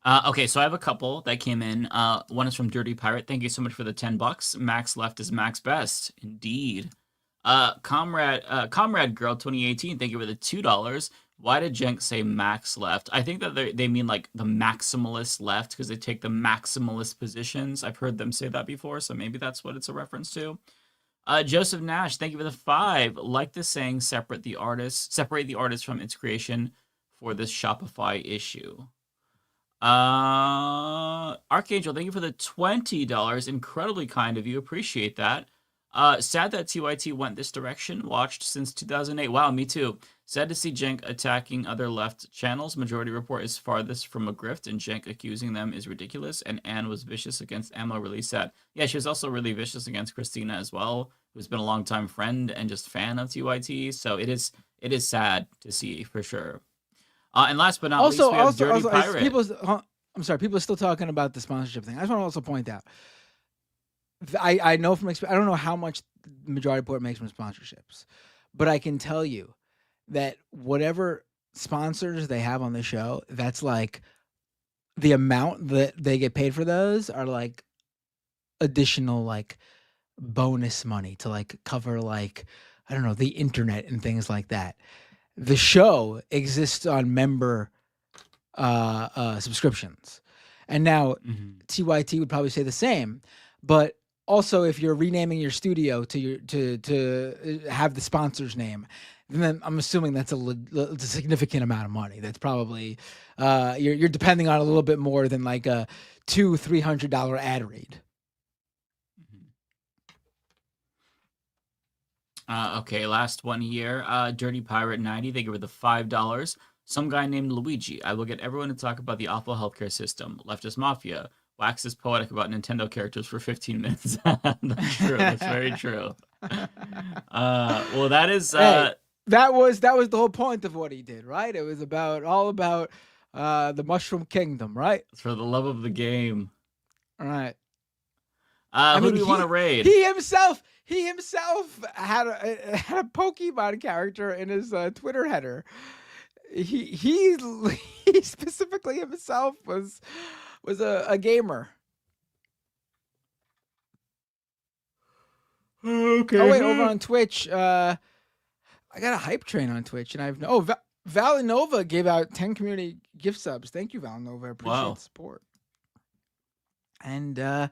Okay, so I have a couple that came in. One is from Dirty Pirate. Thank you so much for the $10. Max left is Max best. Indeed. Comrade Girl 2018, thank you for the $2. Why did Jenk say max left? I think that they mean like the maximalist left because they take the maximalist positions. I've heard them say that before, so maybe that's what it's a reference to. Joseph Nash, thank you for the 5. Like the saying, separate the artist from its creation for this Shopify issue. Archangel, thank you for the $20. Incredibly kind of you. Appreciate that. Sad that TYT went this direction. Watched since 2008. Wow, me too. Sad to see Cenk attacking other left channels. Majority Report is farthest from a grift, and Cenk accusing them is ridiculous. And Anne was vicious against Amlo, really sad. Yeah, she was also really vicious against Christina as well, who's been a longtime friend and just fan of TYT. So it is sad to see for sure. And last but not least, we have Dirty Pirate. I'm sorry, people are still talking about the sponsorship thing. I just want to also point out, I know from experience, I don't know how much Majority Report makes from sponsorships, but I can tell you that whatever sponsors they have on the show, that's like the amount that they get paid for those are like additional like bonus money to like cover like, I don't know, the internet and things like that. The show exists on member subscriptions, and now TYT would probably say the same, but also if you're renaming your studio to have the sponsor's name, then I'm assuming that's a significant amount of money. That's probably you're depending on a little bit more than like a $200-300 ad read. Okay, last one here. Dirty Pirate 90. They give her the $5. Some guy named Luigi. I will get everyone to talk about the awful healthcare system. Leftist Mafia. Wax is poetic about Nintendo characters for 15 minutes. That's true. That's very true. Well, that is. Hey, that was the whole point of what he did, right? It was all about the Mushroom Kingdom, right? For the love of the game. All right. Who do we want to raid? He himself had a Pokemon character in his Twitter header. He specifically himself was a gamer. Okay. Oh wait, over on Twitch, I got a hype train on Twitch, and Valinova gave out 10 community gift subs. Thank you, Valinova. I appreciate the support. And yeah,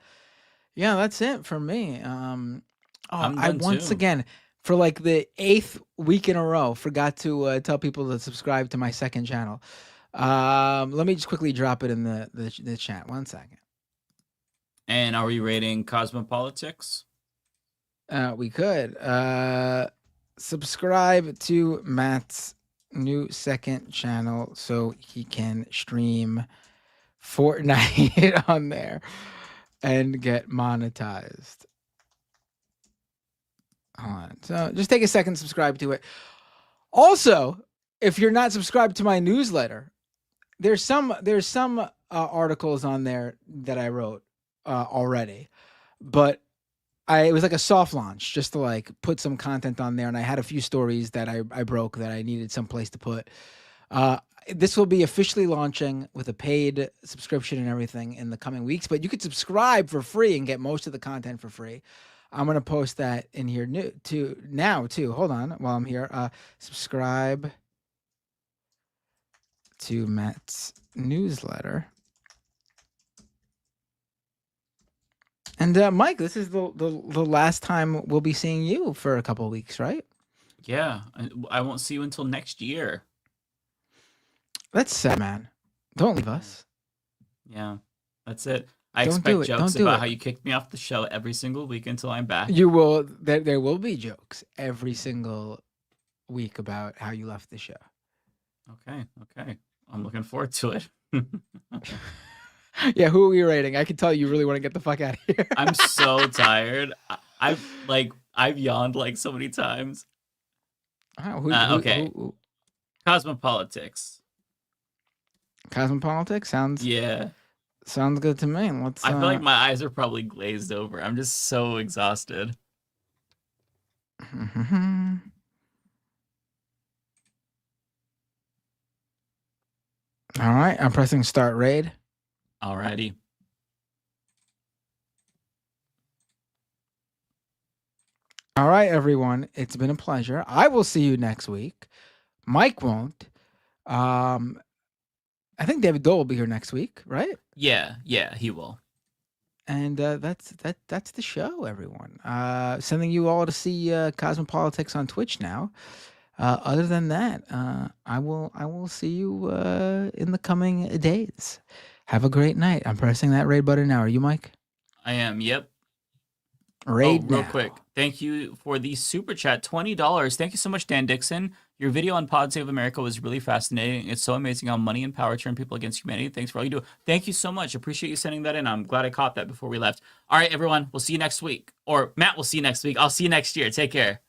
that's it for me. I once again, for like the 8th week in a row, forgot to tell people to subscribe to my second channel. Let me just quickly drop it in the chat. 1 second. And are we rating Cosmopolitics? We could. Subscribe to Matt's new second channel so he can stream Fortnite on there and get monetized. Hold on. So just take a second, subscribe to it. Also, if you're not subscribed to my newsletter, there's some articles on there that I wrote already, but it was like a soft launch just to like put some content on there, and I had a few stories that I broke that I needed some place to put. This will be officially launching with a paid subscription and everything in the coming weeks, but you could subscribe for free and get most of the content for free. I'm going to post that in here now too. Hold on while I'm here. Subscribe to Matt's newsletter. And Mike, this is the last time we'll be seeing you for a couple of weeks, right? Yeah, I won't see you until next year. That's sad, man. Don't leave us. Yeah, that's it. I expect jokes about how you kicked me off the show every single week until I'm back. You will. There will be jokes every single week about how you left the show. Okay. I'm looking forward to it. Yeah, who are we rating? I can tell you really want to get the fuck out of here. I'm so tired. I've yawned like so many times. Okay. Cosmopolitics. Cosmopolitics sounds good to me. I feel like my eyes are probably glazed over. I'm just so exhausted. All right, I'm pressing start raid. Alrighty. All right, everyone. It's been a pleasure. I will see you next week. Mike won't. I think David Dole will be here next week, right? Yeah, he will. And that's the show, everyone. Sending you all to see Cosmopolitics on Twitch now. Other than that, I will see you in the coming days. Have a great night. I'm pressing that raid button now. Are you, Mike? I am. Yep. Raid real now. quick. Thank you for the super chat, $20. Thank you so much, Dan Dixon. Your video on Pod Save America was really fascinating. It's so amazing how money and power turn people against humanity. Thanks for all you do. Thank you so much. Appreciate you sending that in. I'm glad I caught that before we left. All right, everyone. We'll see you next week. Or Matt, we'll see you next week. I'll see you next year. Take care.